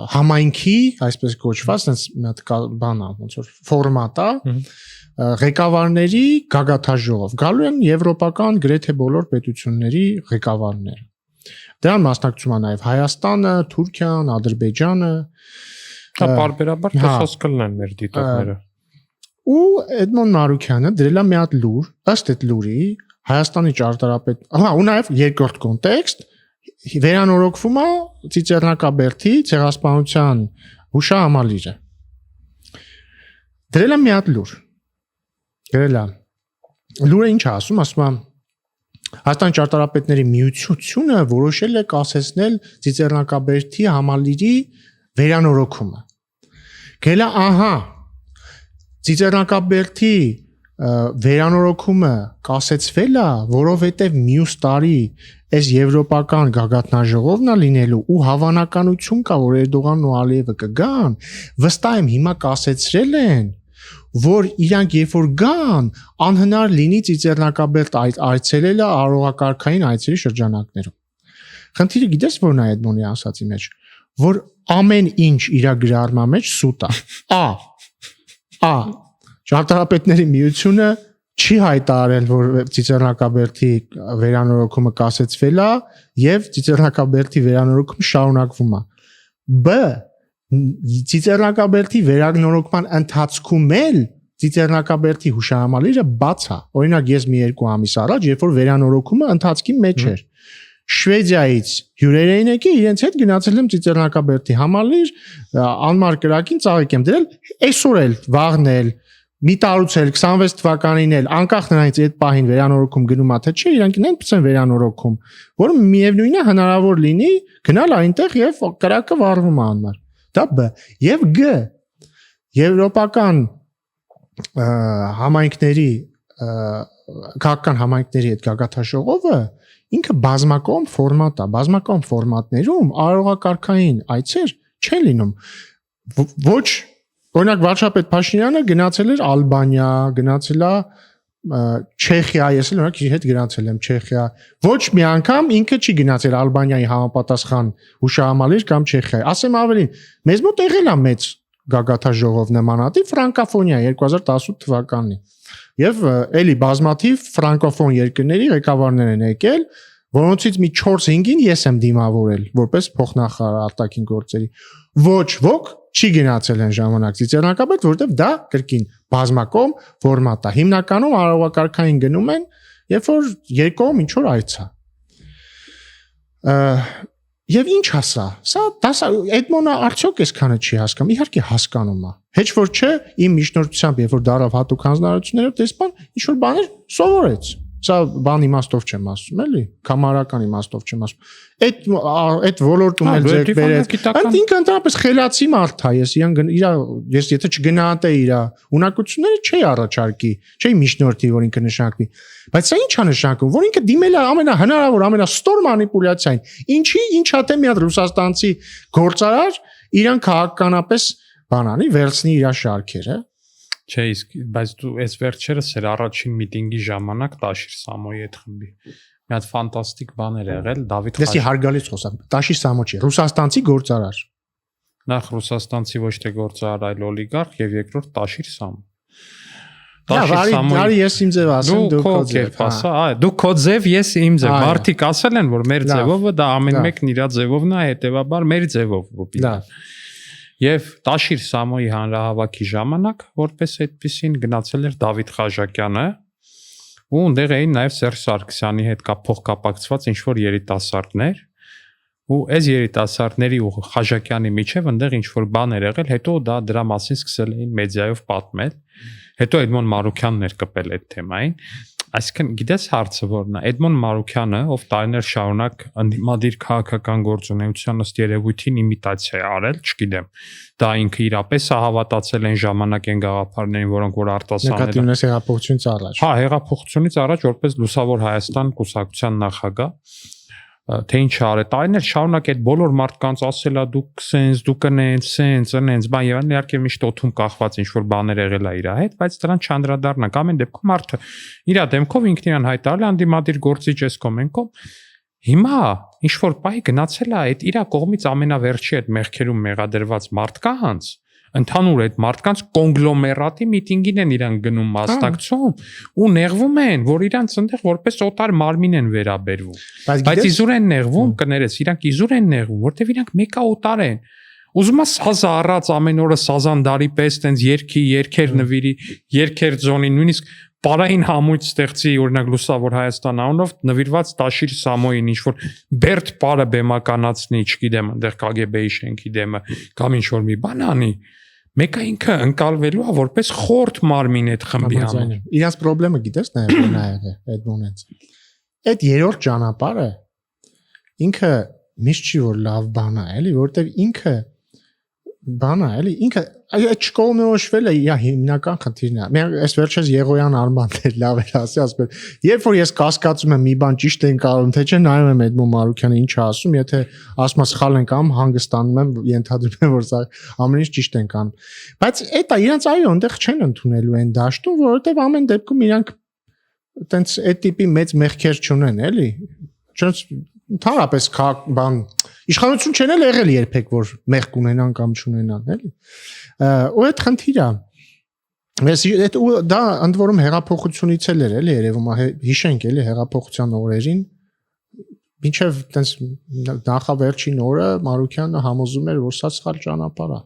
համայնքի, այսպես կոչված, այնպես մի հատ բան է, ոնց որ ֆորմատ է, ղեկավարների գագաթաժողով։ Գալու են եվրոպական գրեթե բոլոր պետությունների ղեկավարները։ Դրան մասնակցում է նաև Հայաստանը, Թուրքիան, Ադրբեջանը։ Պարբերաբար խոսք կլինեն մեր դիտողները։ Ու Էդմոն Մարուքյանը դրել է մի հատ լուր, ըստ այդ լուրի Հայաստանի ճարտարապետ, ու նաև երկրորդ կոնտեքստ վերանորոգվում է Ծիծեռնակաբերդի ցեղասպանության հուշահամալիրը։ Դրել է մի հատ լուր։ Գրել է։ Լուրը ինչ է ասում, ասում է Հայաստանի ճարտարապետների միությունը որոշել է կասեցնել Ծիծեռնակաբերդի համալիրի վերանորոգումը։ Գրել է, ահա, Ծիծեռնակաբերդի վերանորոգումը կասեցվել է, որովհետև մյուս տարի այս եվրոպական գագաթնաժողովն է լինելու ու հավանականություն կա, որ Էրդողանն ու Ալիևը կգան, վստահ եմ հիմա կասեցրել են, որ իրանք երբ որ գան, անհնար լինի Ծիծեռնակաբերդ այցելելը արարողակարգային այցերի շրջանակներում։ Խնդիրը գիտես որն է Էդմոնի ասացի մեջ, որ ամեն ինչ իր գրառման մեջ սուտ է։ Ճարտարապետների միությունը չի հայտարարել, որ Ծիծեռնակաբերդի վերանորոգումը կասեցվել է եւ Ծիծեռնակաբերդի վերանորոգումը շարունակվում է։ B. Ծիծեռնակաբերդի վերանորոգման ընթացքում էլ Ծիծեռնակաբերդի հուշահամալիրը բաց է։ Օրինակ ես մի 2 ամիս առաջ, երբ որ վերանորոգումը ընթացքի մեջ էր, Շվեդիայից հյուրեր էին եկել, իրենց հետ գնացել եմ Ծիծեռնակաբերդի համալիր, անմար կրակին ծաղիկ եմ դրել, այսօր էլ վաղն էլ մի տարուց էլ 26 թվականին էլ անկախ նրանից այդ պահին վերանորոգում գնում է թե չէ, իրանք նույնպես են վերանորոգում, որ միևնույնն է հնարավոր լինի գնալ այնտեղ եւ կրակը վառվում է անմար։ Դա B եւ G եվրոպական համայնքների քաղաքական համայնքների այդ գագաթաշողովը ինքը բազմակողմ ֆորմատ է, բազմակողմ ֆորմատներում արարողակարգային այցեր չեն լինում։ Ոչ Օրինակ վարչապետ Փաշինյանը գնացել էր Ալբանիա, գնացել է Չեխիա, ես էլ օրինակ իր հետ գնացել եմ Չեխիա։ Ոչ մի անգամ ինքը չի գնացել Ալբանիայի համապատասխան հուշահամալիր կամ Չեխիա։ Ասեմ ավելին, մեզ մոտ եղել է մեծ գագաթաժողով նմանատիպ Ֆրանկոֆոնիա 2018 թվականին։ Եվ էլի բազմաթիվ ֆրանկոֆոն երկրների ղեկավարներ են եկել, որոնցից մի 4-5-ին ես եմ դիմավորել որպես փոխնախարար արտաքին գործերի։ Ոչ ոք չի գնացել այն ժամանակ Ծիծեռնակաբերդ, որովհետև դա կրկին բազմակողմ ֆորմատ է։ Հիմնականում արարողակարգային գնում են, երբ որ երկողմ ինչ որ այց է։ Եվ ինչ ասա։ Սա Էդմոնը արդյոք այսքանը չի հասկանում։ Իհարկե հասկանում է։ Հեչ որ չէ, իմ միջնորդությամբ, երբ որ դարավ հատուկ հանձնարարություններով դեսպան, ինչ որ բաներ սովորեց։ Սա բան իմաստով չեմ ասում, էլի, կամարական իմաստով չեմ ասում։ Այդ ոլորտում էլ ձեր բերեց։ Այդ ինքը ընդհանրապես խելացի մարդ է, ես եթե չգնահատեի իր ունակությունները չի առաջարկի, չի միջնորդի, որ ինքը նշանակվի։ Բայց սա ի՞նչ է նշանակում, որ ինքը դիմել է ամենահնարավոր, ամենաստոր մանիպուլյացիային։ Ինչա թե մի հատ ռուսաստանցի գործարար իրան քաղաքականապես բանանի, վերցնի իր շարքերը։ Չէ, իսկ բայց դու այս վերջերս էր առաջին միտինգի ժամանակ Տաշիր Սամոյի հետ խմբի։ Մի հատ ֆանտաստիկ բան էր եղել Դավիթ Դեսի հարգալից խոսամ։ Տաշիր Սամո չի, ռուսաստանցի գործարար։ Նախ ռուսաստանցի ոչ թե գործարար, այլ օլիգարխ եւ երկրորդ Տաշիր Սամո։ Տարի ես իմ ձև ասեմ, դու քո ձև, ասա, դու քո ձև, ես իմ ձև։ Մարդիկ ասել են, որ մեր ձևովը դա ամեն մեկն իր ձևովն է, հետեւաբար մեր ձևով։ Լավ։ Եվ Տաշիր Սամոյի հանրահավաքի ժամանակ որպես այդպեսին գնացել էր Դավիթ Խաժակյանը ու այնտեղ էին նաև Սերժ Սարգսյանի հետ փոխկապակցված ինչ-որ երիտասարդներ ու այս երիտասարդների ու Խաժակյանի միջև այնտեղ ինչ-որ բան էր եղել, հետո դա դրա մասին սկսել էին մեդիայով պատմել, հետո Էդմոն Մարուքյանն էր կպել այդ թեմային Այսինքն գիտես հարցը որն է Էդմոն Մարուկյանը ով տարիներ շարունակ ընդդիմադիր քաղաքական գործունեության ըստ երևույթին իմիտացիա է արել, չգիտեմ դա ինքը իրապես է հավատացել այն ժամանակ այն գաղափարներին, որոնք որ արտասանել նկատի ունես հեղափոխությունից առաջ։ Հա, հեղափոխությունից առաջ որպես Լուսավոր Հայաստան կուսակցության նախագահ թե ինչ արել տարիներ շարունակ այդ բոլոր մարդկանց ասելա դուք սենց դուք կնենց սենց անենց բան եւ իհարկե միշտ օթում կախված ինչ որ բաներ եղել է իր հետ բայց դրան չանդրադառնանք ամեն դեպքում մարդը իր դեմքով ինքն իրան հայտարարել է անդիմադիր գործիչ էս կոմենկով հիմա ինչ որ պահի գնացել է այդ իր կողմից ամենավերջի այդ մեղքերում մեղադրված մարդկանց ընդհանուր այդ մարդկանց կոնգլոմերատի միտինգին են իրան գնում մասնակցում ու նեղվում են որ իրանց այնտեղ որպես օտար մարմին են վերաբերվում բայց իզուր են նեղվում կներես իրանք իզուր են նեղվում որտեվ իրանք մեկա օտար են ուզում ես սազը առած ամեն օրը սազանդարի պես տենց երկի երկեր նվիրի երկեր ձոնի նույնիսկ Պարային համույթ ստեղծի օրինակ Լուսավոր Հայաստան անունով նվիրված Տաշիր Սամոյին ինչ որ Բերտ Պարը բեմականացնի, չգիտեմ, այնտեղ KGB-ի շենքի դեմը կամ ինչ որ մի բան անի, մեկը ինքը ընկալվելու է որպես խորտ մարմին այդ խմբի համար։ Իրանց խնդրեմը գիտես նաև նա եղել այդ մոնենց։ Այդ երրորդ ճանապարհը ինքը միշտ չի որ լավ բան է, էլի, որտեվ ինքը բան է, էլի, ինքը այդ չկողմնորոշվել է իր հիմնական խնդիրն է։ Մենք այս վերջերս Եղոյան Արմաններ լավ էր ասի, ասել, երբ որ ես կասկածում եմ մի բան ճիշտ են կարող, թե չէ, նայում եմ Էդմոն Մարուկյանը ինչ է ասում, եթե ասում է սխալ են կամ հանգստանում եմ, ենթադրում եմ, որ սա ամեն ինչ ճիշտ են կանում։ Բայց այդ է իրանց այո, այնտեղ չեն ընդունելու այն դաշտում, որովհետև ամեն դեպքում իրանք տենց այդ տիպի մեծ մեղքեր չունեն, էլի։ Չնայած ընդհանրապես բան իշխանություն չեն եղել երբեք որ մեղք ունենան կամ չունենան էլի ու այդ խնդիրը ես դա ընդ որում հեղափոխությունից էլ էր էլի երևում հիշենք էլի հեղափոխության օրերին մինչև տենց նախավերջին օրը Մարուկյանը համոզում էր որ սա սխալ ճանապարհ է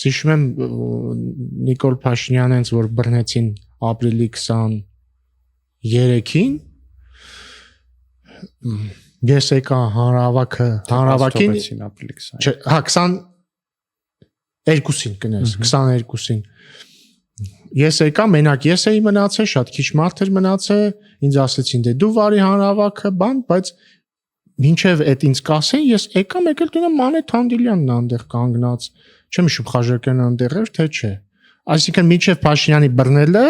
հիշում եմ Նիկոլ Փաշինյանից որ բռնեցին ապրիլի 23-ին Ես եկա հանրավակին հա 22-ին կներես 22-ին Ես եկա մենակ ես էի մնացել շատ քիչ մարդ էր մնացել ինձ ասեցին դե դու վարի հանրավակը բան բայց մինչև այդ ինձ կասեն ես եկա եկել տունը Մանե Թանդիլյանն այնտեղ կանգնած չեմ հիշում Խաչատրյանն այնտեղ էր թե չէ այսինքն մինչև Փաշինյանի բռնելը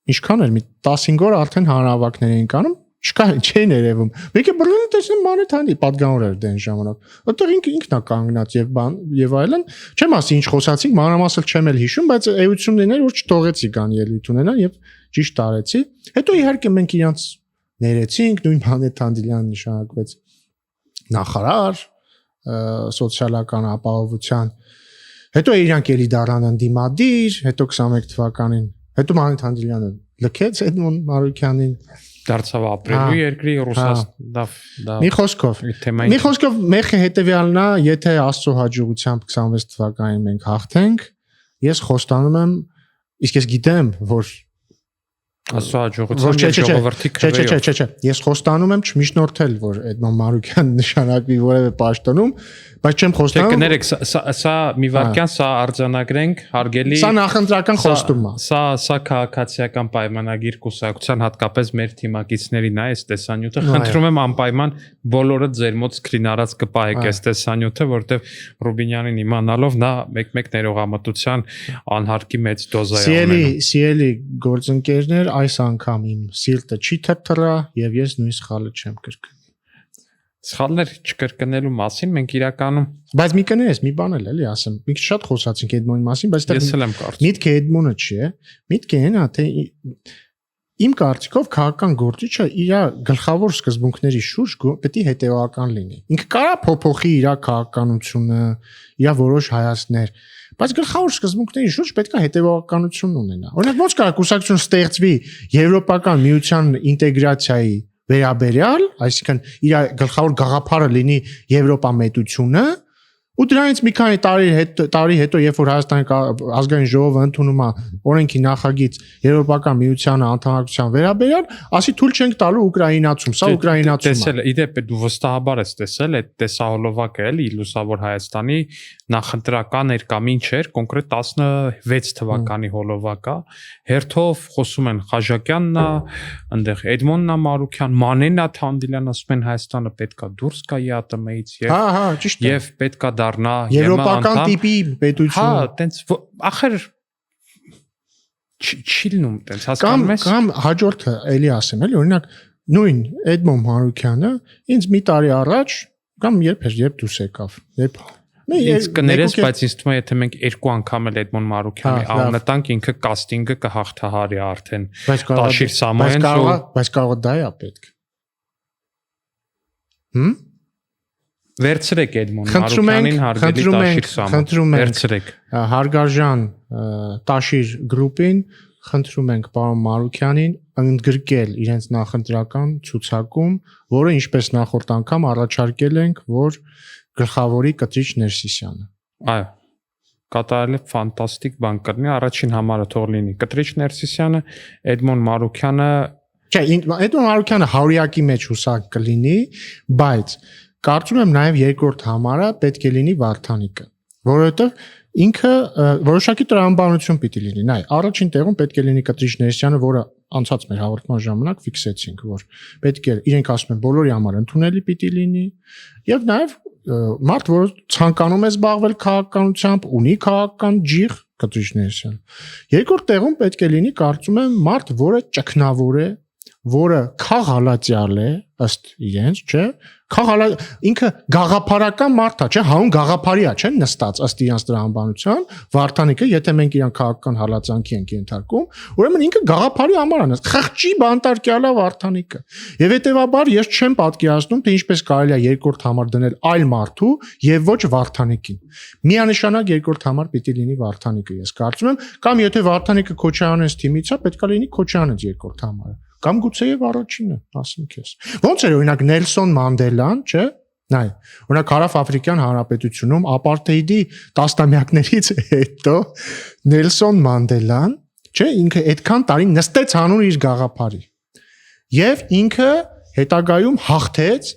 ինչքան էր մի 15 օր արդեն հանրավակներ էին կանում չէին երևում։ Մեկը բռնելը տեսնում Մանե Թանդի պատգամավոր էր դեն ժամանակ։ Այդտեղ ինքն է կանգնած եւ բան եւ այլն։ Չեմ ասի ինչ խոսացինք, մանրամասն չեմ էլ հիշում, բայց էություն լիներ որ չթողեցի կան ելույթ ունենան եւ ճիշտ արեցի։ Հետո իհարկե մենք իրանց ներեցինք, նույն Մանե Թանդիլյանն նշանակվեց նախարար սոցիալական ապահովության։ Հետո իրանք էլի դառան ընդդիմադիր, հետո 21 թվականին, հետո Մանե Թանդիլյանը լքեց Էդմոն Մարուկյանին դարձավ ապրելու երկրի Ռուսաստան Մի խոսքով մեղքը հետեւյալն է, եթե Աստծո հաջողությամբ 26 թվականին մենք հաղթենք, ես խոստանում եմ, իսկ ես գիտեմ, որ Աստծո հաջողությամբ ժողովրդի քրեով Չէ, ես խոստանում եմ չմիշնորթել, որ Էդմոն Մարուկյան նշանակվի որևէ պաշտոնում, բայց չեմ խոստանում Կներեք, սա մի վարքյան, սա արձանագրենք, հարգելի Սա նախընտրական խոստում է Սա քաղաքացիական պայմանագիր կուսակցության հատկապես մեր թիմակիցներին է այս տեսանյութը խնդրում եմ անպայման բոլորը ձեր մոտ սկրին արած կպահեք այս տեսանյութը որտեվ Ռուբինյանին իմանալով նա մեկ-մեկ ներողամտության անհարկի մեծ դոզա է ունենում Սիրելի գործընկերներ այս անգամ իմ սիրտը չի թրթռա եւ ես նույն սխալը չեմ կրկնի Սխալներ չկրկնելու մասին մենք իրականում բայց մի կներես մի բան էլ էլի ասեմ մենք շատ խոսացինք Էդմոնի մասին բայց ես էլ եմ կարծում միտքը Էդմոնը չի միտքը այն է թե իմ կարծիքով քաղաքական գործիչը իր գլխավոր սկզբունքների շուրջ պետք է հետևական լինի ինքը կարա փոփոխի իր քաղաքականությունը իր որոշ հայացքներ բայց գլխավոր սկզբունքների շուրջ պետք է հետևականություն ունենա օրինակ ոնց կարա կուսակցություն ստեղծվի եվրոպական միության ինտեգրացիայի վերաբերյալ, այսինքն իր գլխավոր գաղափարը լինի Եվրոպա մետությունը, Ու դրանից մի քանի տարի հետո, երբ որ Հայաստանի ազգային ժողովը ընդունում է օրենքի նախագիծ Եվրոպական միությանը անդամակցության վերաբերյալ, ասի թույլ չենք տալու ուկրաինացում, սա ուկրաինացում է։ Տեսել, իդեպ դու վստահաբար ես տեսել այդ տեսահոլովակը էլի լուսավոր Հայաստանի նախընտրական ներկամին չէր, կոնկրետ 16 թվականի հոլովակա, հերթով խոսում են Խաչակյանն է, այնտեղ Էդմոնն է Մարուքյան, Մանենն է Թանդիլյան, ասում են Հայաստանը պետքա դուրս գա ԵԱՏՄ-ից եւ պետքա դառնա եվրոպական տիպի պետություն։ Հա, տենց ախր չիլնում տենց հասկանում ես։ Կամ հաջորդը էլի ասեմ, էլի օրինակ նույն Էդմոն Մարուքյանը ինձ մի տարի առաջ կամ երբ դուրս եկավ, երբ Ինձ կներես, բայց ինձ թվում է, եթե մենք երկու անգամ էլ Էդմոն Մարուքյանի անունը տանք, ինքը կաստինգը կհաղթահարի արդեն։ Տաշիր Սամոյանը, բայց կարող դա է պետք։ Վերցրեք Էդմոն Մարուքյանին հարգելի Տաշիր Սամոյան։ Վերցրեք։ Հարգարժան Տաշիր գրուպին խնդրում ենք պարոն Մարուքյանին ընդգրկել իրենց նախընտրական ցուցակում, որը ինչպես նախորդ անգամ առաջարկել ենք, որ գլխավորի Կտրիչ Ներսիսյանը։ Այո։ Կատարել է ֆանտաստիկ բան կրնի, առաջին համարը թող լինի Կտրիչ Ներսիսյանը, Էդմոն Մարուքյանը, չէ, Էդմոն Մարուքյանը հարյակի մեջ հուսակ կլինի, բայց կարծում եմ նաև երկրորդ համարը պետք է լինի Վարդանիկը, որովհետև ինքը որոշակի տրամաբանություն պիտի լինի։ Նայ, առաջին տեղում պետք է լինի Կտրիչ Ներսիսյանը, որը անցած մեր հաղորդման ժամանակ ֆիքսեցինք, որ պետք է իրենք ասում են բոլորի համար ընդունելի պիտի լինի, եւ նաև մարդ, որը ցանկանում է զբաղվել քաղաքականությամբ, ունի քաղաքական ջիղ Կտրիչ Ներսիսյանը։ Երկրորդ տեղում պետք է լինի, կարծում եմ, մարդ, որը ճգնավոր է, որը քաղհալածյալ է, ըստ իրենց, չէ, ինքը գաղափարական մարդ է, չէ, հանուն գաղափարի է, չէ, նստած ըստ իրենց տրամաբանության, Վարդանիկը, եթե մենք իրան քաղաքական հալածանքի ենք ենթարկում, ուրեմն ինքը գաղափարի համար է, խղճի բանտարկյալ է Վարդանիկը։ Եվ հետեւաբար ես չեմ պատկերացնում, թե ինչպես կարելի է երկրորդ համար դնել այլ մարդու եւ ոչ Վարդանիկին։ Միանշանակ երկրորդ համար պիտի լինի Վարդանիկը, ես կարծում եմ, կամ եթե Վարդանիկը Քոչարյանից թիմից է, պետք է լինի Քոչարյանից երկրորդ համարը։ Կամ գուցեև առաջինը, ասեմ քեզ։ Ոնց էր օրինակ Նելսոն Մանդելան, չէ՞։ Նայ, օրինակ Հարավ-Աֆրիկյան Հանրապետությունում ապարտեիդի տասնամյակներից հետո Նելսոն Մանդելան, չէ, ինքը այդքան տարի նստեց հանուն իր գաղափարի։ Եվ ինքը հետագայում հաղթեց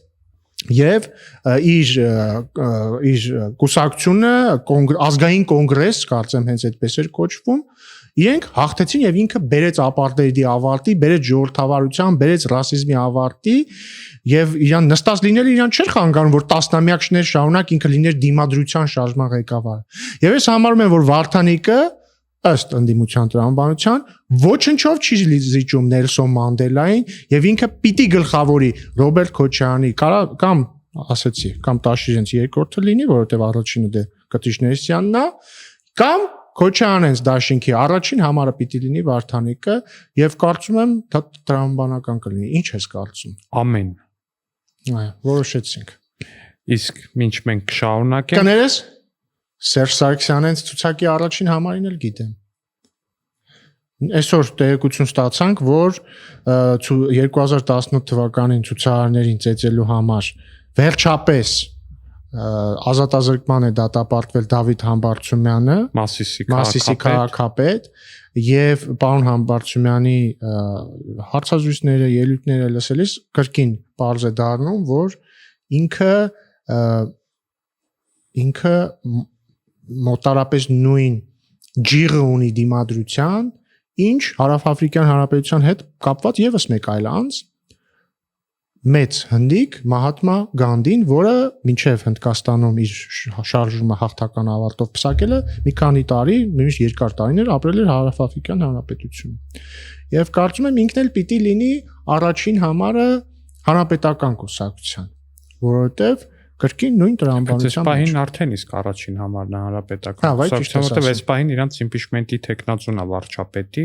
եւ իր կուսակցությունը ազգային կոնգրես, կարծեմ հենց այդպես էր կոչվում, իրենք հաղթեցին եւ ինքը բերեց ապարտեիդի ավարտի, բերեց ժողովրդավարության, բերեց ռասիզմի ավարտի եւ իրան նստած լինելը իրան չէր խանգարում, որ տասնամյակներ շարունակ ինքը լիներ դիմադրության շարժման ղեկավարը։ Եվ ես համարում եմ, որ Վարդանիկը ըստ ընդդիմության տրամաբանության ոչնչով չի զիջում Նելսոն Մանդելային եւ ինքը պիտի գլխավորի Ռոբերտ Քոչարյանի կամ ասեցի, կամ Տաշիրենց երկրորդը լինի, որովհետեւ առաջինը դե Կտրիչ Ներսիսյանն է, կամ Քոչարյանից դաշինքի առաջին համարը պիտի լինի Վարդանիկը եւ կարծում եմ դա տրամաբանական կլինի։ Ինչ ես կարծում։ Ամեն։ Այո, որոշեցինք։ Իսկ ինչ մենք կշարունակենք։ Կներես Սերժ Սարգսյանից ցուցակի առաջին համարին էլ գիտեմ։ Այսօր տեղեկություն ստացանք, որ 2018 թվականին ցուցարարներին ծեծելու համար վերջապես ազատազրկման է դատապարտվել Դավիթ Համբարձումյանը, Մասիսի քաղաքապետ, եւ պարոն Համբարձումյանի հարցազրույցները, ելույթները լսելիս կրկին պարզ է դառնում, որ ինքը մոտարապես նույն ջիղը ունի դիմադրության, ինչ Հարավ-Աֆրիկյան Հանրապետության հետ կապված եւս մեկ այլ անձ մեծ հնդիկ Մահատմա Գանդին, որը մինչև Հնդկաստանում իր շարժումը հաղթական ավարտով փսակել է, մի քանի տարի, նույնիսկ երկար տարիներ ապրել էր Հարավ-Աֆրիկյան Հանրապետությունում։ Եվ կարծում եմ ինքն էլ պիտի լինի առաջին համարը հանրապետական կուսակցության, որովհետև կրկին նույն տրամաբանության մեջ։ Այս պահին արդեն իսկ առաջին համարն է հանրապետական կուսակցության, որտեղ այս պահին իրանց իմպիչմենտի տեխնացուն է վարչապետի։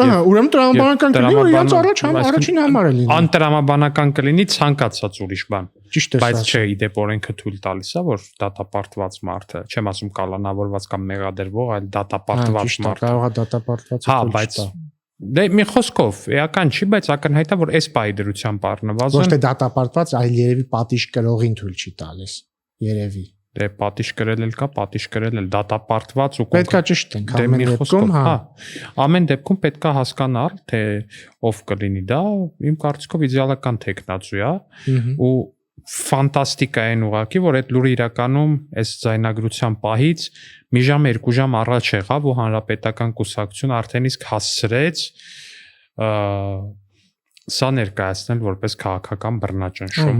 Ահա, ուրեմն տրամաբանական կլինի, որ իրանց առաջին համարը լինի։ Անտրամաբանական կլինի ցանկացած ուրիշ բան։ Ճիշտ է։ Բայց չէ, իդեպ օրենքը թույլ տալիս է, որ դատապարտված մարդը, չեմ ասում կալանավորված կամ մեղադրվող, այլ դատապարտված մարդ։ Կարող է դատապարտվածը։ Հա, բայց դե մի խոսքով էական չի, բայց ակնհայտ է, որ այս պահի դրությամբ առնվազն ոչ թե դատապարտված, այլ երևի պատիժ կրողին թույլ չի տալիս։ Երևի։ դե պատիժ կրել էլ կա, պատիժ կրել էլ դատապարտված ու պետքա ճիշտ ենք ամեն դեպքում, հա։ Ամեն դեպքում պետքա հասկանալ, թե ով կլինի դա, իմ կարծիքով իդեալական տեխնացու է, ու ֆանտաստիկա են ուղղակի, որ այդ լուրը իրականում այս ձայնագրության պահից մի ժամ, 2 ժամ առաջ եղավ ու հանրապետական կուսակցությունը արդեն իսկ հասցրեց սա ներկայացնել որպես քաղաքական բռնաճնշում։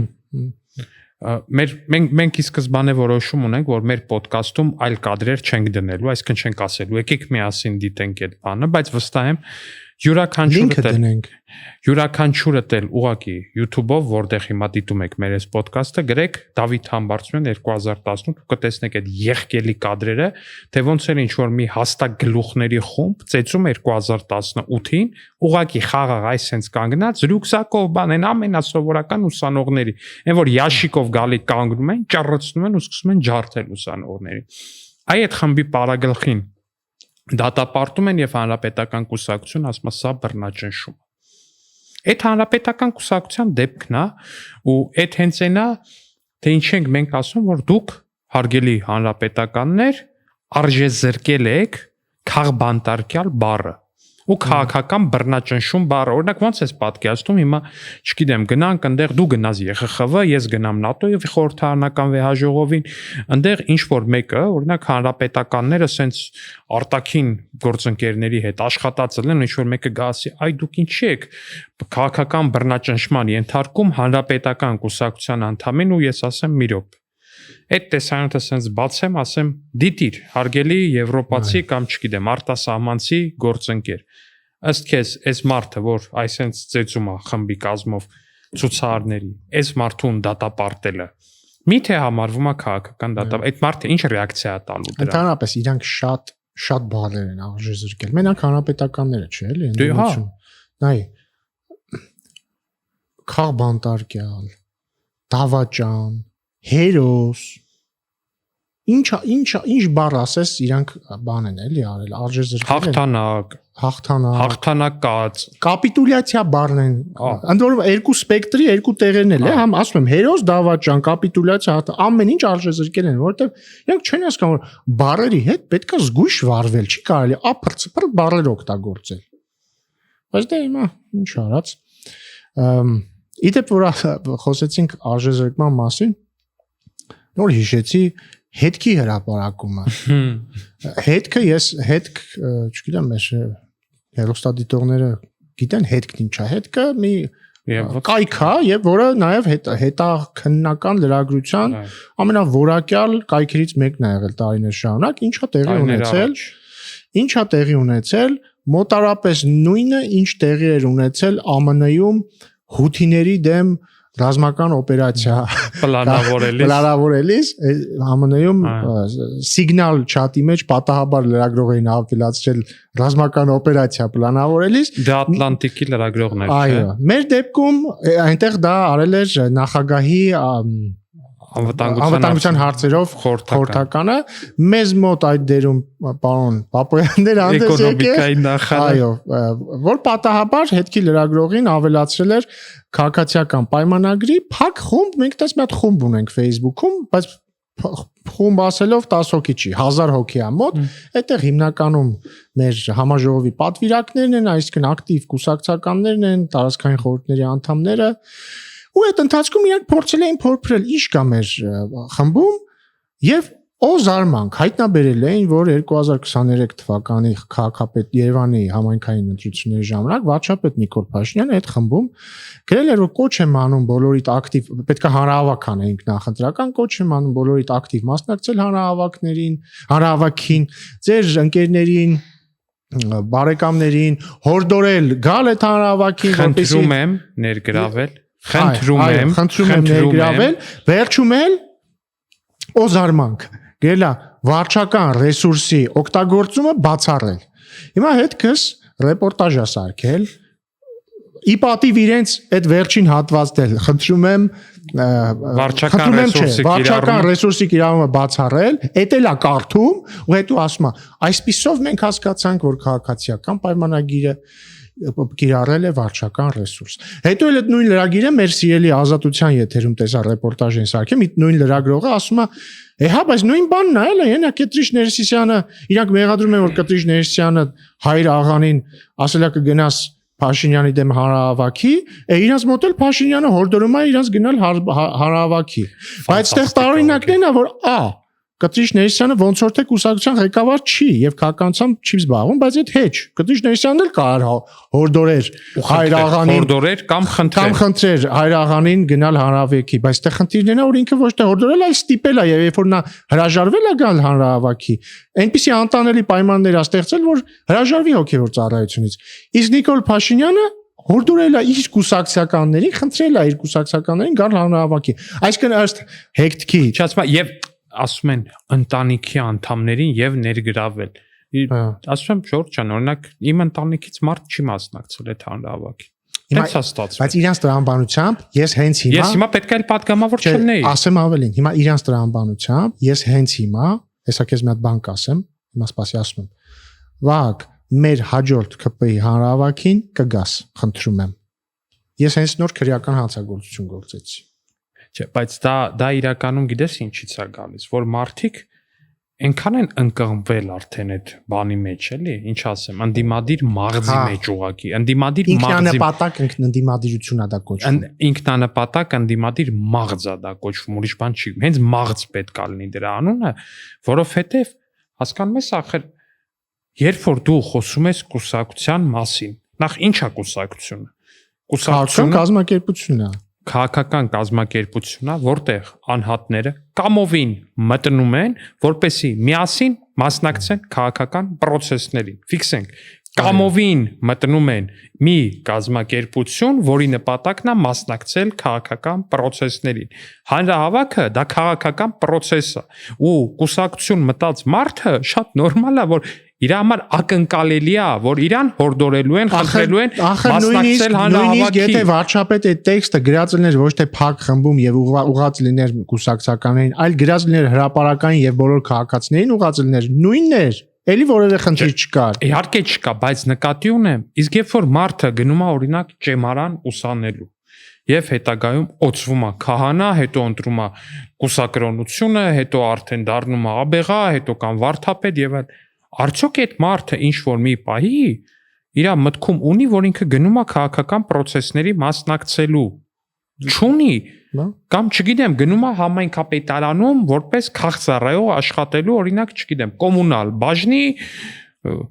Մենք ի սկզբանե որոշում ունենք, որ մեր ոդկասթում այլ կադրեր չենք դնելու, այսինքն չենք ասելու, եկեք միասին դիտենք այդ բանը, բայց վստահ եմ յուրաքանչյուրը դել ուղակի YouTube-ով, որտեղ հիմա դիտում եք մեր այս ոդկասթը, գրեք Դավիթ Համբարձումյան 2018 ու կտեսնեք այդ եղկելի կադրերը, թե ոնց էր ինչ որ մի հաստակ գլուխների խումբ ծեծում 2018-ին, ուղակի խաղաղ այսենց կանգնած ռյուքսակով բան են ամենասովորական ուսանողների, այն որ յաշիկով գալի կանգնում են, ճառացնում են ու սկսում են ջարդել ուսանողների։ Այդ խմբի պարագլխին դատապարտում են եւ հանրապետական կուսակցություն ասում է սա բռնաճնշում։ Այդ հանրապետական կուսակցության դեպքն է ու այդ հենց այնա թե ինչ ենք մենք ասում որ դուք հարգելի հանրապետականներ արժեզրկել եք քաղբանտարկյալ բառը ու քաղաքական բռնաճնշում բառը օրինակ ոնց էս պատկերացնում հիմա չգիտեմ գնանք այնտեղ դու գնաս ԵԽԽՎ ես գնամ ՆԱՏՕ եւ խորհրդարանական վեհաժողովին այնտեղ ինչ որ մեկը օրինակ հանրապետականները սենց արտաքին գործընկերների հետ աշխատած են ինչ որ մեկը գասի այ դուք ինչի եք քաղաքական բռնաճնշման ենթարկում հանրապետական կուսակցության անդամին ու ես ասեմ մի րոպե այդ տեսանյութը sense բացեմ, ասեմ, դիտիր, հարգելի եվրոպացի կամ չգիտեմ, արտասահմանցի գործընկեր։ Ըստ քեզ, այս մարդը, որ այսենց ծեծում է խմբի կազմով ցուցարարների, այս մարդուն դատապարտելը, միթե համարվում է քաղաքական դատապ, այդ մարդը ինչ ռեակցիա է տալու դրան։ Ընդհանրապես իրանք շատ բառեր են արժեզրկել։ Մենակ հանրապետականները չէ, էլի, ընդդիմություն։ Նայ, քաղբանտարկյալ, դավաճան հերոս ինչ բառ ասես իրանք բան են էլի արել արժեզրկել հաղթանակած կապիտուլյացիա բառն են ընդ որում երկու սպեկտրի երկու տեղերն էլ է համ ասում եմ հերոս դավաճան կապիտուլյացիա ամեն ինչ արժեզրկել են որովհետև իրանք չեն հասկանում որ բառերի հետ պետքա զգույշ վարվել չի կարելի ափրծփր բառեր օգտագործել բայց դե հիմա ինչ արած իդեպ որ խոսեցինք արժեզրկման մասին նոր հիշեցի հետքի հրապարակումը հետքը ես հետք չգիտեմ մեր հերոստատիտողները գիտեն հետքն ինչա հետքը մի կայք է եւ որը նաեւ հետաքննական լրագրության ամենավորակյալ կայքերից մեկն է եղել տարիներ շարունակ ինչա տեղի ունեցել մոտարապես նույնը ինչ տեղի էր ունեցել ԱՄՆ-ում հութիների դեմ ռազմական օպերացիա պլանավորելիս ԱՄՆ-ում սիգնալ չաթի մեջ պատահաբար լրագրող էին ավելացրել ռազմական օպերացիա պլանավորելիս դա Ատլանտիկի լրագրողն էր այո մեր դեպքում այնտեղ դա արել էր նախագահի անվտանգության հարցերով խորհրդականը մեզ մոտ այդ դերում պարոն Պապոյաններ անդես էկոնոմիկայի նախարար այո որ պատահաբար հետքի լրագրողին ավելացրել էր քաղաքացիական պայմանագրի փակ խումբ մենք դες մի հատ խումբ ունենք Facebook-ում բայց խումբ ասելով 10 հոգի չի 1000 հոգի է մոտ այդտեղ հիմնականում մեր համաժողովի պատվիրակներն են այսինքն ակտիվ կուսակցականներն են տարածքային խորհուրդների անդամները ու այդ ընթացքում իրանք փորձել էին փորփրել ինչ կա մեր խմբում եւ օզարմանք հայտնաբերել էին որ 2023 թվականի քաղաքապետ Երևանի համայնքային ընտրությունների ժամանակ վարչապետ Նիկոլ Փաշինյանը այդ խմբում գրել էր որ կոչ եմ անում բոլորիդ ակտիվ պետքա հանրահավաք անեինք նախընտրական կոչ եմ անում բոլորիդ ակտիվ մասնակցել հանրահավաքին ձեր ընկերներին բարեկամներին հորդորել գալ այդ հանրահավաքին խնդրում եմ ներգրավել խնդրում եմ ներգրավել վերջում էլ օզարմանք գելա վարչական ռեսուրսի օգտագործումը բացառել հիմա հետքս ռեպորտաժ է սարքել ի պատիվ իրենց այդ վերջին հատվածն խնդրում եմ վարչական ռեսուրսի կիրառումը բացառել էդ էլա կարդում ու հետո ասում է այսպիսով մենք հասկացանք որ քաղաքացիական պայմանագիրը կիրառել է վարչական ռեսուրս։ Հետո էլ այդ նույն լրագիրը մեր սիրելի Ազատության եթերում տեսա ռեպորտաժ են սարքել, այդ նույն լրագրողը ասում է, հա, բայց նույն բանն է, էլա, ենա Կտրիչ Ներսիսյանը, իրանք մեղադրում են, որ Կտրիչ Ներսիսյանը հայր աղանին ասելա կգնաս Փաշինյանի դեմ հանրահավաքի, իրանց մոտ էլ Փաշինյանը հորդորում է իրանց գնալ հանրահավաքի։ Բայց այդտեղ տարօրինակն է, որ Կտրիչ Ներսիսյանը ոնց որ թե կուսակցության ղեկավար չի եւ քաղաքականությամբ չի զբաղվում, բայց այդ հեչ Կտրիչ Ներսիսյանն էլ կարող հորդորեր հայր աղանին հորդորեր կամ խնդրեր հայր աղանին գնալ հանրահավաքի, բայց այդտեղ խնդիրն է, որ ինքը ոչ թե հորդորել, այլ ստիպել է եւ երբ որ նա հրաժարվել է գալ հանրահավաքի, այնպիսի անտանելի պայմաններ է ստեղծել, որ հրաժարվի հոգեվոր ծառայությունից։ Իսկ Նիկոլ Փաշինյանը հորդորել է իր կուսակցականներին, խնդրել է իր կուսակցականներին գալ հանրահավաքի։ Այսինքն ըստ հեկտքի եւ ասում են ընտանիքի անդամներին եւ ներգրավել։ Ասում եմ Ժորժ ջան, օրինակ իմ ընտանիքից մարդ չի մասնակցել այդ հանրահավաքին։ Դից է ստացվում։ Բայց իրանց տրամաբանությամբ ես հենց հիմա պետք է պատգամավոր չլնեի։ Ասեմ ավելին, հիմա իրանց տրամաբանությամբ ես հենց հիմա, հեսա քեզ մի հատ բան կասեմ, հիմա սպասի ասում եմ։ Վակ, մեր հաջորդ ԿՊ-ի հանրահավաքին կգաս, խնդրում եմ։ Ես հենց նոր քրեական հանցագործություն գործեցի։ Չէ, բայց դա իրականում գիտես ինչից է գալիս, որ մարդիկ այնքան են ընկղմվել արդեն այդ բանի մեջ, էլի, ինչ ասեմ, ընդդիմադիր մաղձի մեջ ուղակի, ընդդիմադիր մաղձի ինքնանպատակ ընդդիմադիրությունն է դա կոչվում։ Ինքնանպատակ ընդդիմադիր մաղձ է դա կոչվում, ուրիշ բան չի, հենց մաղձ պետք է լինի դրա անունը, որովհետև հասկանում ես, ախր երբ որ դու խոսում ես կուսակցության մասին, նախ ինչ է կուսակցությունը։ Կուսակցության կազմակերպությունն է։ Քաղաքական կազմակերպությունն է, որտեղ անհատները կամովին մտնում են, որպեսզի միասին մասնակցեն քաղաքական process-ներին։ Ֆիքսենք, կամովին մտնում են մի կազմակերպություն, որի նպատակն է մասնակցել քաղաքական process-ներին։ Հանրահավաքը դա քաղաքական process է, ու կուսակցություն մտած մարդը շատ նորմալ է, որ իր համար ակնկալելի է, որ իրան հորդորելու են, խնդրելու են մասնակցել հանրահավաքի։ Նույնիսկ եթե վարչապետ այդ տեքստը գրած լիներ ոչ թե փակ խմբում եւ ուղղած լիներ կուսակցականներին, այլ գրած լիներ հրապարակային եւ բոլոր քաղաքացիներին ուղղած լիներ, նույնն էր, էլի որևէ խնդիր չկար։ Իհարկե չկա, բայց նկատի ունեմ, իսկ երբ որ մարդը գնում է օրինակ ճեմարան ուսանելու եւ հետագայում օծվում է քահանա, հետո ընտրում է կուսակրոնությունը, հետո արդեն դառնում է աբեղա, հետո կամ վարդապետ եւ այլ Արդյոք այդ մարդը ինչ որ մի պահի իր մտքում ունի, որ ինքը գնում է քաղաքական process-ների մասնակցելու։ Չունի, կամ չգիտեմ, գնում է համայնքապետարանում որպես քաղցառայող աշխատելու, օրինակ, չգիտեմ, կոմունալ բաժնի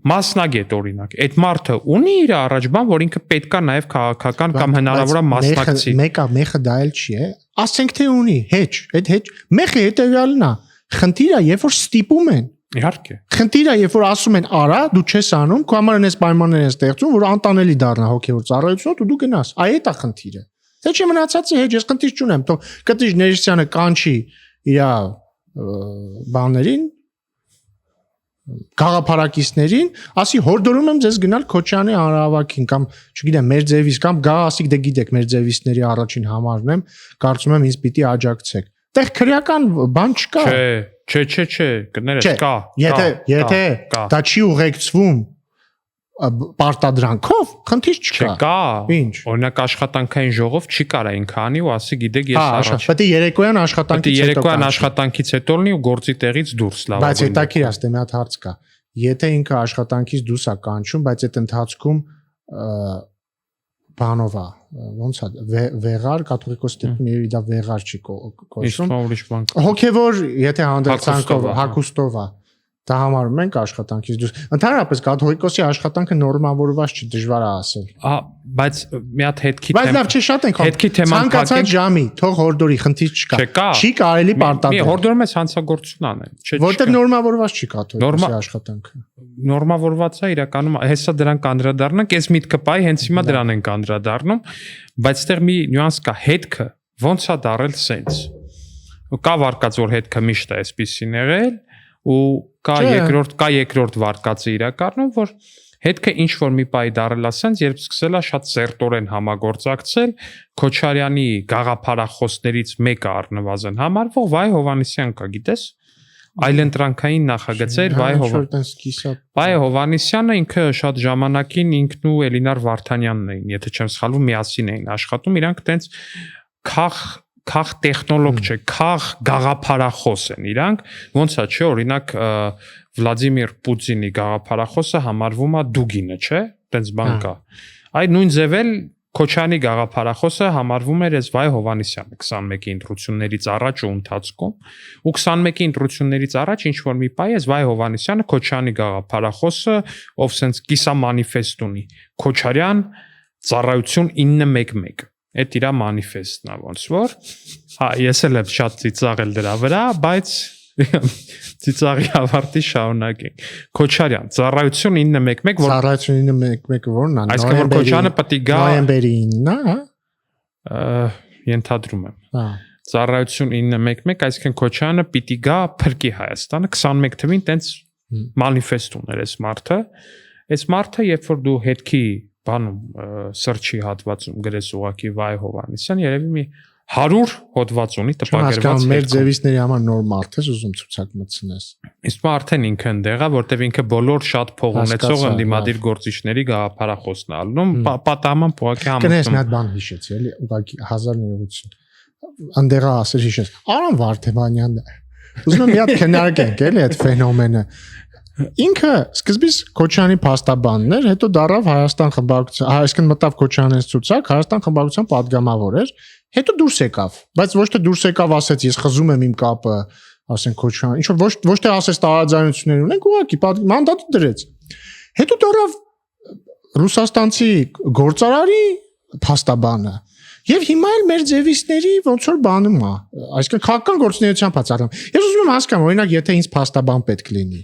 մասնագետ օրինակ։ Այդ մարդը ունի իր առաջ բան, որ ինքը պետքա նաև քաղաքական կամ հնարավոր է մասնակցի։ Մեկը դա էլ չի է։ Ասենք թե ունի, հեչ, այդ հեչ։ Մեկը հետեւյալն է։ Խնդիրը, երբ որ ստիպում են Իհարկե։ Խնդիրը, երբ որ ասում են արա, դու չես անում, քո համար այնպես պայմաններ են ստեղծում, որ անտանելի դառնա հոգեվոր ծառայությունը, դու գնաս։ Այդ է խնդիրը։ Թե չի մնացածի հետ ես խնդիր չունեմ, թող Կտրիչ Ներսիսյանը կանչի իր բաներին, գաղափարակիցներին, ասի հորդորում եմ ձեզ գնալ Քոչյանի հանրահավաքին կամ, չգիտեմ, մեր ձևից կամ գա ասիկ դե գիտեք, մեր ձևիստների առաջին համարն եմ, կարծում եմ ինձ պիտի աջակցեք։ Տեղ քրեական բան չկա։ Չէ, կներես կա։ Եթե դա չի ուղեկցվում պարտադրանքով, խնդիր չկա։ Չկա։ Ինչ։ Օրինակ աշխատանքային ժողով չի կարա ինքը անի ու ասի գիտեք ես առաջ։ Պետք է երեկոյան աշխատանքից հետո լինի ու գործի տեղից դուրս լավ։ Բայց հետաքրքիր է, ստե մի հատ հարց կա։ Եթե ինքը աշխատանքից դուրս է կանչում, բայց այդ ընթացքում բանով է, ոնց է, վեղար, կաթողիկոս դեպքում երևի դա վեղար չի կոչվում։ Ուրիշ բան։ Հոգևոր, եթե հանդերձանքով, հագուստով է, դա համարում ենք աշխատանքից դուրս։ Ընդհանրապես կաթողիկոսի աշխատանքը նորմավորված չի, դժվար է ասել։ Բայց մի հատ հետքի թեման։ Բայց լավ չէ, շատ ենք ցանկացած ժամի, թող հորդորի, խնդիր չկա։ Չի կարելի պարտադրել։ Մի հորդորում ես հանցագործություն անել, չէ՞։ Որտեղ նորմավորված չի կաթողիկոսի աշխատանքը։ Նորմավորված է իրականում, հեսա դրան կանդրադառնանք, այս միտքը պայ հենց հիմա դրան են կանդրադառնում, բայց այդտեղ մի նյուանս կա, հետքը ոնց է դարել սենց։ Կա վարկած որ հետքը միշտ է այսպեսին եղել ու կա երկրորդ վարկածը իրականում, որ հետքը ինչ որ մի պահի դարել է սենց, երբ սկսել է շատ սերտորեն համագործակցել Քոչարյանի գաղափարախոսներից մեկը առնվազն համարվող Վայ Հովհաննիսյան կա, գիտես։ այլընտրանքային նախագծեր Վայ Հովհաննիսյանը ինքը շատ ժամանակին ինքն ու Էլինար Վարդանյանն էին, եթե չեմ սխալվում, միասին էին աշխատում, իրանք տենց քաղ տեխնոլոգ չէ, քաղ գաղափարախոս են իրանք, ոնց է, չէ, օրինակ Վլադիմիր Պուտինի գաղափարախոսը համարվում է Դուգինը, չէ, տենց բան կա։ Այդ նույն ձևել Քոչարյանի գաղափարախոսը համարվում էր այս Վայ Հովհաննիսյանը 21-ի ընտրություններից առաջ ու ընթացքում ու 21-ի ընտրություններից առաջ ինչ որ մի պայ այս Վայ Հովհաննիսյանը Քոչարյանի գաղափարախոսը ով sense կիսա մանիֆեստ ունի Քոչարյան ծառայություն 911 այդ իր մանիֆեստն է ոնց որ հա ես էլ եմ շատ ծիծաղել դրա վրա բայց ծիծաղի ավարտի շարունակենք Քոչարյան ծառայություն 911 որ ծառայություն 911 որն է այսինքն որ Քոչարյանը պետք է գա նոյեմբերի 9-ն է ենթադրում եմ հա ծառայություն 911 այսինքն Քոչարյանը պիտի գա փրկի Հայաստանը 21 թվին տենց մանիֆեստ ուներ այս մարդը երբ որ դու հետքի բանում սրճի հատվածում գրես ուղակի Վայ Հովհաննիսյան երևի մի 100 հոդված ունի տպագրված մեր ձևիցների համար նոր մարդ ես ուզում ցուցակ մտցնես իսկ արդեն ինքը ընդեղա որտեվ ինքը բոլոր շատ փող ունեցող ընդդիմադիր գործիչների գաղափարախոսն է ալնում պատահման փողակի համը կնես մի հատ բան հիշեցի էլի ուղղակի 1900 ընդեղա ասել հիշես Արամ Վարդանյանն ուզում եմ մի հատ քննարկենք էլի այդ ֆենոմենը ինքը սկզբից Քոչարյանի փաստաբանն էր հետո դառավ Հայաստան խմբակցության այսինքն մտավ Քոչարյանից ցուցակ Հայաստան խմբակցության падգամավոր էր հետո դուրս եկավ բայց ոչ թե դուրս եկավ ասեց ես խզում եմ իմ կապը ասենք Քոչարյան ինչ որ ոչ թե ասեց տարաձայնություններ ունենք ուղղակի մանդատը դրեց հետո դառավ ռուսաստանցի գործարարի փաստաբանը եւ հիմա էլ մեր ձևիցների ոնց որ բանում է այսինքն քաղաքական գործունեության բացառում ես ուզում եմ հասկանամ օրինակ եթե ինձ փաստաբան պետք լինի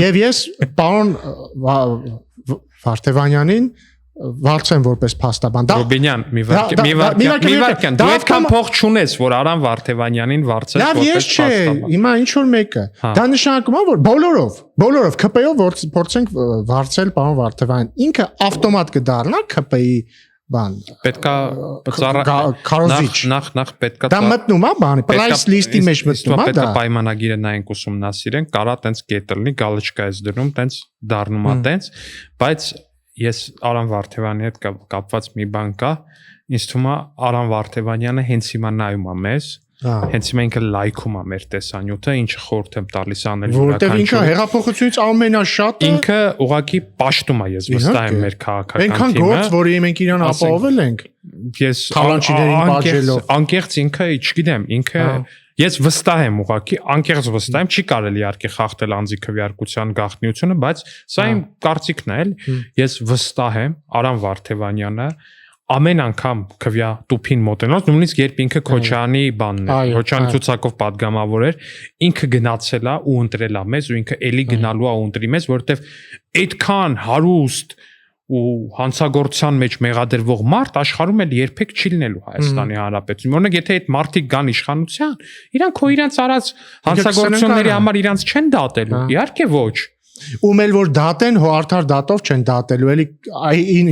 եւ ես պարոն Վարդևանյանին վարձեմ որպես փաստաբան Ռոբինյան մի վարքյան դու այդքան փող չունես որ Արամ Վարդևանյանին վարձես որպես փաստաբան հիմա ինչ որ մեկը դա նշանակում է որ բոլորով ԿՊ-ով փորձենք վարձել պարոն Վարդևանյան ինքը ավտոմատ կդառնա ԿՊ-ի բան պետքա նախ պետքա դա մտնում է բանի price list-ի մեջ մտնում է պետքա պայմանագիրը նայենք ուսումնասիրենք կարա տենց կետը լինի գալչկա էս դնում տենց դառնում է տենց բայց ես Արամ Վարդևանի հետ կապված մի բան կա ինձ թվում է Արամ Վարդևանյանը հենց հիմա նայում է մեզ հենց հիմա ինքը լայքում է մեր տեսանյութը ինչը խորհուրդ եմ տալիս անել որտեղ ինքը հեղափոխությունից ամենաշատը ինքը ուղղակի պաշտում է ես վստահ եմ մեր քաղաքական թիմը այնքան գործ որի մենք իրան ապահովել ենք ես թալանչիներին բաժելով անկեղծ ինքը չգիտեմ ինքը ես վստահ եմ ուղղակի անկեղծ վստահ եմ չի կարելի իհարկե խախտել անձի քվեարկության գաղտնիությունը բայց սա իմ կարծիքն է էլի ես վստահ եմ Արամ Վարդևանյանը ամեն անգամ քվյա տուփին մոտենալով նույնիսկ երբ ինքը Քոչարյանի բանն է Քոչարյանի ցուցակով падգամավոր էր ինքը գնացել է ու ընտրել է մեզ ու ինքը էլի գնալու է ու ընտրի մեզ որովհետև այդքան հարուստ ու հանցագործության մեջ մեղադրվող մարդ աշխարհում էլ երբեք չի լինելու Հայաստանի Հանրապետություն օրինակ եթե այդ մարդիկ գան իշխանության իրանք քո իրանց արած հանցագործությունների համար իրանց չեն դատելու իհարկե ոչ ում էլ որ դատեն հո արդար դատով չեն դատելու էլի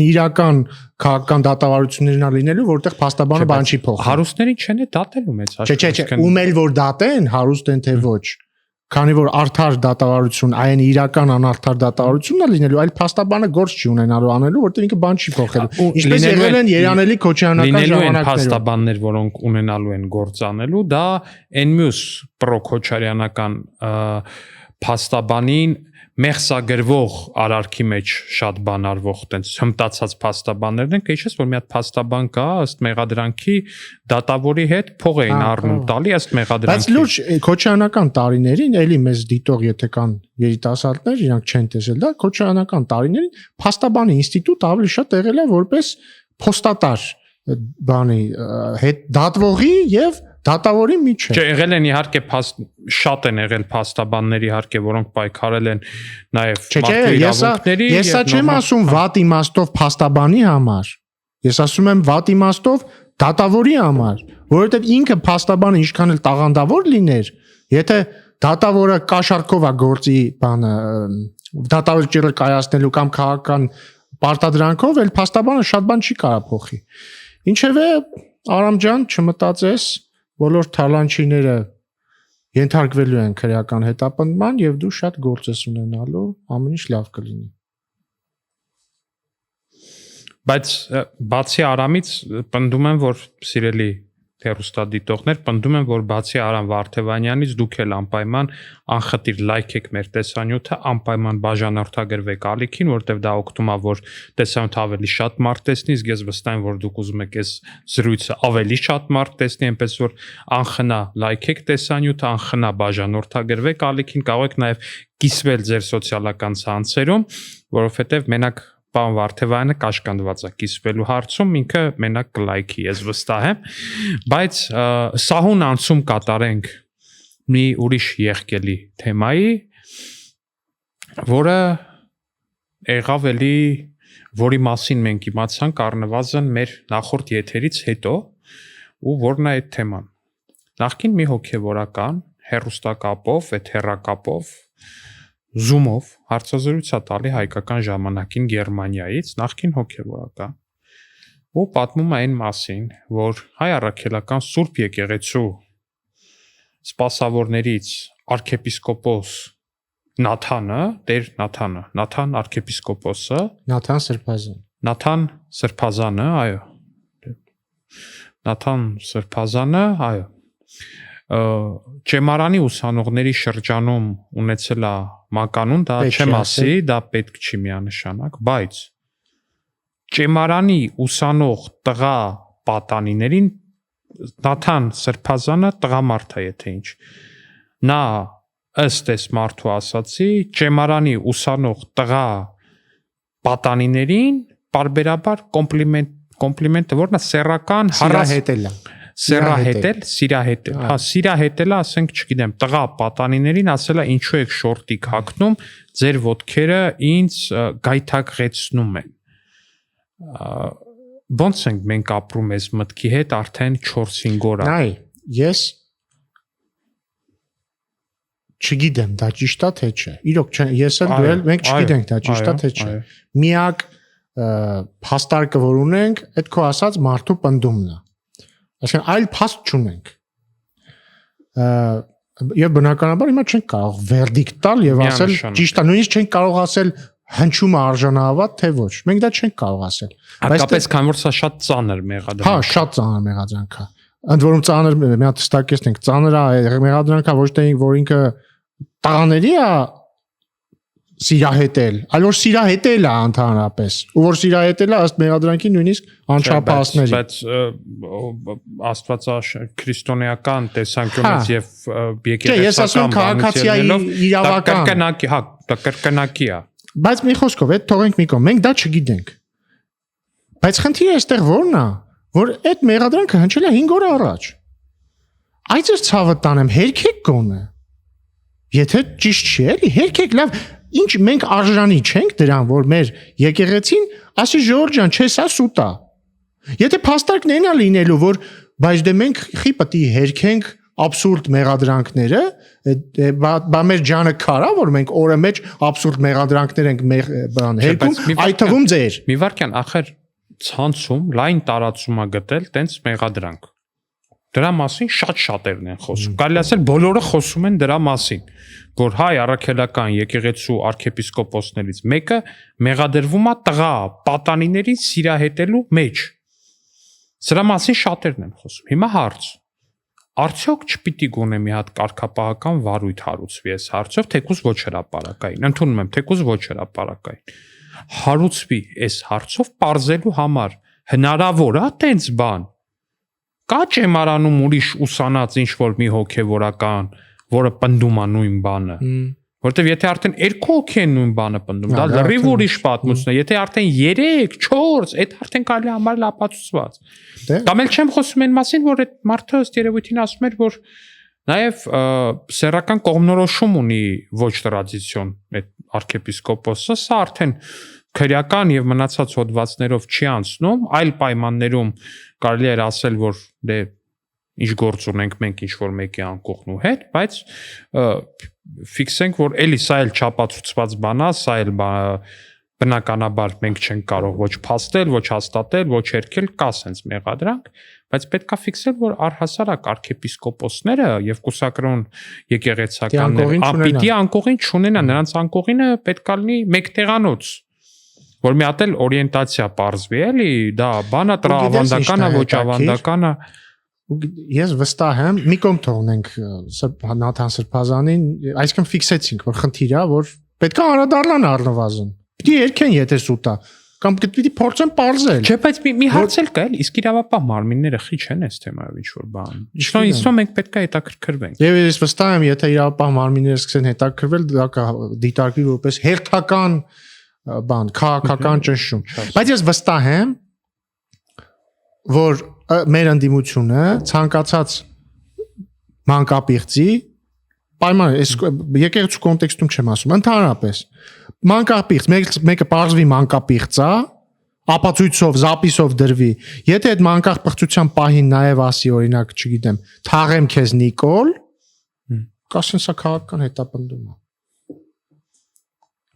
իրական քաղաքական դատավարություններն ա լինելու որտեղ փաստաբանը բան չի փոխի հարուստներին չեն է դատելու մեծ Չէ ում էլ որ դատեն հարուստ են թե ոչ քանի որ արդար դատավարություն այն իրական անարդար դատավարությունն է լինելու այլ փաստաբանը գործ չի ունենալու անելու որտեղ ինքը բան չի փոխելու ինչպես եղել են երանելի քոչարյանական ժամանակներում փաստաբաններ որոնք ունենալու են գործ անելու դա այն մյուս պրոքոչարյանական փաստաբանին մեղսագրվող արարքի մեջ շատ բան արվող տենց հմտացած փաստաբաններն են, քիչես որ մի հատ փաստաբան կա, ըստ մեղադրանքի դատավորի հետ փող էին առնում տալի ըստ մեղադրանքի։ Բայց լուրջ քոչարյանական տարիներին, էլի մեզ դիտող եթե կան երիտասարդներ, իրանք չեն տեսել դա, քոչարյանական տարիներին փաստաբանի ինստիտուտ ավելի շատ եղել է որպես փոստատար բանի հետ դատվողի եւ դատավորի միջև։ Չէ, եղել են իհարկե շատ են եղել փաստաբաններ իհարկե, որոնք պայքարել են նաև մարդու իրավունքների։ Ես չեմ ասում վատ իմաստով փաստաբանի համար։ Ես ասում եմ վատ իմաստով դատավորի համար, որովհետև ինքը փաստաբանը ինչքան էլ տաղանդավոր լիներ, եթե դատավորը կաշառքով է գործի բանը դատավճիռը կայացնելու կամ քաղաքական պարտադրանքով, էլ փաստաբանը շատ բան չի կարող փոխի։ Ինչևէ, Արամ ջան, չմտածես բոլոր թալանչիները ենթարկվելու են քրեական հետապնդման եւ դու շատ գործ ես ունենալու, ամեն ինչ լավ կլինի։ Բայց բացի Արամից պնդում եմ, որ սիրելի հեռուստադիտողներ, պնդում եմ, որ բացի Արամ Վարդևանյանից դուք էլ անպայման անխտիր լայք եք մեր տեսանյութը, անպայման բաժանորդագրվեք ալիքին, որտեղ դա օգնում է, որ տեսանյութը ավելի շատ մարդ տեսնի, իսկ ես վստահ եմ, որ դուք ուզում եք այս զրույցը ավելի շատ մարդ տեսնի, այնպես որ անխնա լայքեք տեսանյութը, անխնա բաժանորդագրվեք ալիքին, կարող եք նաև կիսվել ձեր սոցիալական ցանցերում, որովհետև մենակ Պարոն Վարդևյանը կաշկանդված է կիսվելու հարցում, ինքը մենակ կլայքի, ես վստահ եմ, բայց սահուն անցում կատարենք մի ուրիշ եղկելի թեմայի, որը եղավ էլի, որի մասին մենք իմացանք առնվազն մեր նախորդ եթերից հետո, ու որն է այդ թեման։ Նախկին մի հոգևորական հեռուստակապով, էթերակապով Zoom-ով հարցազրույց է տալի հայկական ժամանակին Գերմանիայից, նախկին հոգևորական, ու պատմում է այն մասին, որ հայ առաքելական Սուրբ եկեղեցու սպասավորներից arczepiskopos Նաթանը, Տեր Նաթանը, Նաթան arczepiskoposը, Նաթան Սրբազանը, այո։ Նաթան Սրբազանը, այո։ Ճեմարանի ուսանողների շրջանում ունեցել է մականուն, դա չեմ ասի, դա պետք չի միանշանակ, բայց ճեմարանի ուսանող տղա պատանիներին Նաթան Սրբազանը տղամարդ է, եթե ինչ։ Նա ըստ էս մարդու ասացի, ճեմարանի ուսանող տղա պատանիներին պարբերաբար կոմպլիմենտը որն է սեռական սիրահետել է։ Սիրահետել, հա, սիրահետելը, ասենք, չգիտեմ, տղա պատանիներին ասել է ինչու եք շորտիկ հագնում, ձեր ոտքերը ինձ գայթակղեցնում են։ Ոնց ենք մենք ապրում այս մտքի հետ արդեն 4-5 օր։ Նայ, ես չգիտեմ դա ճիշտ է թե չէ։ Իրոք ես էլ դու էլ մենք չգիտենք դա ճիշտ է թե չէ։ Միակ փաստարկը որ ունենք, այդ քո ասած մարդու պնդումն է։ Այսինքն այլ փաստ չունենք։ Եվ բնականաբար հիմա չենք կարող վերդիկտ տալ եւ ասել ճիշտ է, նույնիսկ չենք կարող ասել հնչումը արժանահավատ թե ոչ։ Մենք դա չենք կարող ասել։ Հատկապես քանի որ սա շատ ծանր մեղադրանք։ Հա, շատ ծանր մեղադրանք է։ Ընդ որում ծանր մի հատ ստակեցնենք, ծանր է մեղադրանքը ոչ թե որ ինքը տղաների է սիրահետել, այլ որ սիրահետել է ընդհանրապես, ու որ սիրահետել է ըստ մեղադրանքի նույնիսկ անչափահասների։ Բայց աստվածաքրիստոնեական տեսանկյունից եւ եկեղեցական իրավական, դա կրկնակի է։ Բայց մի խոսքով, այդ թողենք մի կողմ, մենք դա չգիտենք։ Բայց խնդիրը այստեղ որն է, որ այդ մեղադրանքը հնչել է 5 օր առաջ։ Այդ ձեր ցավը տանեմ, հերքեք գոնե։ Եթե ճիշտ չի, էլի հերքեք լավ, ինչ մենք արժանի չենք դրան, որ մեր եկեղեցին ասի Ժորժ ջան, չէ, սա սուտ է։ Եթե փաստարկներն է լինելու, որ բայց դե մենք խի պետք է հերքենք абսուրդ մեղադրանքները, բա մեր ջանը քարա, որ մենք օրը մեջ абսուրդ մեղադրանքներ ենք հերքում, այդ թվում ձեր։ Մի վարքյան, ախր ցանցում լայն տարածում է գտել տենց մեղադրանք։ Դրա մասին շատ շատերն են խոսում։ Կարելի ասել բոլորը խոսում են դրա մասին, որ հայ առաքելական եկեղեցու arczepiskoposներից մեկը մեղադրվում է տղա պատանիներին սիրահետելու մեջ։ Սրա մասին շատերն են խոսում։ Հիմա հարց. արդյոք չպիտի գոնե մի հատ կարգապահական վարույթ հարուցվի այս հարցով, թեկուզ ոչ հրապարակային։ Ընդունում եմ, թեկուզ ոչ հրապարակային։ Հարուցվի այս հարցով պարզելու համար հնարավոր է տենց բան։ Կա ճեմարանում ուրիշ ուսանած ինչ-որ մի հոգևորական, որը պնդում է նույն բանը։ Որտեվ եթե արդեն 2 հոգի են նույն բանը պնդում, դա լրիվ ուրիշ պատմություն է։ Եթե արդեն 3, 4, այդ արդեն կարելի է համարել ապացուցված։ Կամ էլ չեմ խոսում այն մասին, որ այդ մարդը ըստ երևույթին ասում էր, որ նաև սեռական կողմնորոշում ունի ոչ տրադիցիոն այդ arczepiskoposը, սա արդեն քրեական եւ մնացած հոդվածներով չի անցնում, այլ պայմաններում կարելի է ասել, որ դե ինչ գործ ունենք մենք ինչ որ մեկի անկողնու հետ, բայց ֆիքսենք, որ էլի սա էլ չափածուցված բան է, սա էլ բնականաբար մենք չենք կարող ոչ փաստել, ոչ հաստատել, ոչ երկել, կա sense մեղադրանք, բայց պետքա ֆիքսել, որ առհասարակ arczepiskoposները եւ կուսակրոն եկեղեցականները պիտի անկողին չունենան, նրանց անկողինը պետքա լինի մեկ տեղանոց, որ մի հատ էլ օրիենտացիա բարձվի, էլի, դա բանա տրավանդականա, ոչ ավանդականա։ Ես վստահ եմ, մի կողմ թողնենք Նաթան Սրբազանին, այսինքն ֆիքսեցինք, որ խնդիրը, որ պետքա անդրադառնան առնվազն։ Պիտի երկեն եթե սուտա, կամ պիտի փորձեն բարձել։ Չէ, բայց մի հարց էլ կա, իսկ իրավապահ մարմինները խի չեն այս թեմայով ինչ որ բան։ Ինչո՞ւ մենք պետքա հետաքրքրվենք։ Եվ ես վստահ եմ, եթե իրավապահ մարմինները սկսեն հետաքրքրվել, դա դիտարկվի որպես հերթական բան, քաղաքական ճնշում։ Բայց ես վստահ եմ, որ մեր ընդդիմությունը ցանկացած մանկապիղծի պայման այս եկեղեցու կոնտեքստում չեմ ասում, ընդհանրապես մանկապիղծ, մեկը բարձվի մանկապիղծ է, ապացույցով, զապիսով դրվի։ Եթե այդ մանկապիղծության պահին նաև ասի, օրինակ, չգիտեմ, թաղեմ քեզ Նիկոլ, կասեն սա քաղաքական հետապնդում է։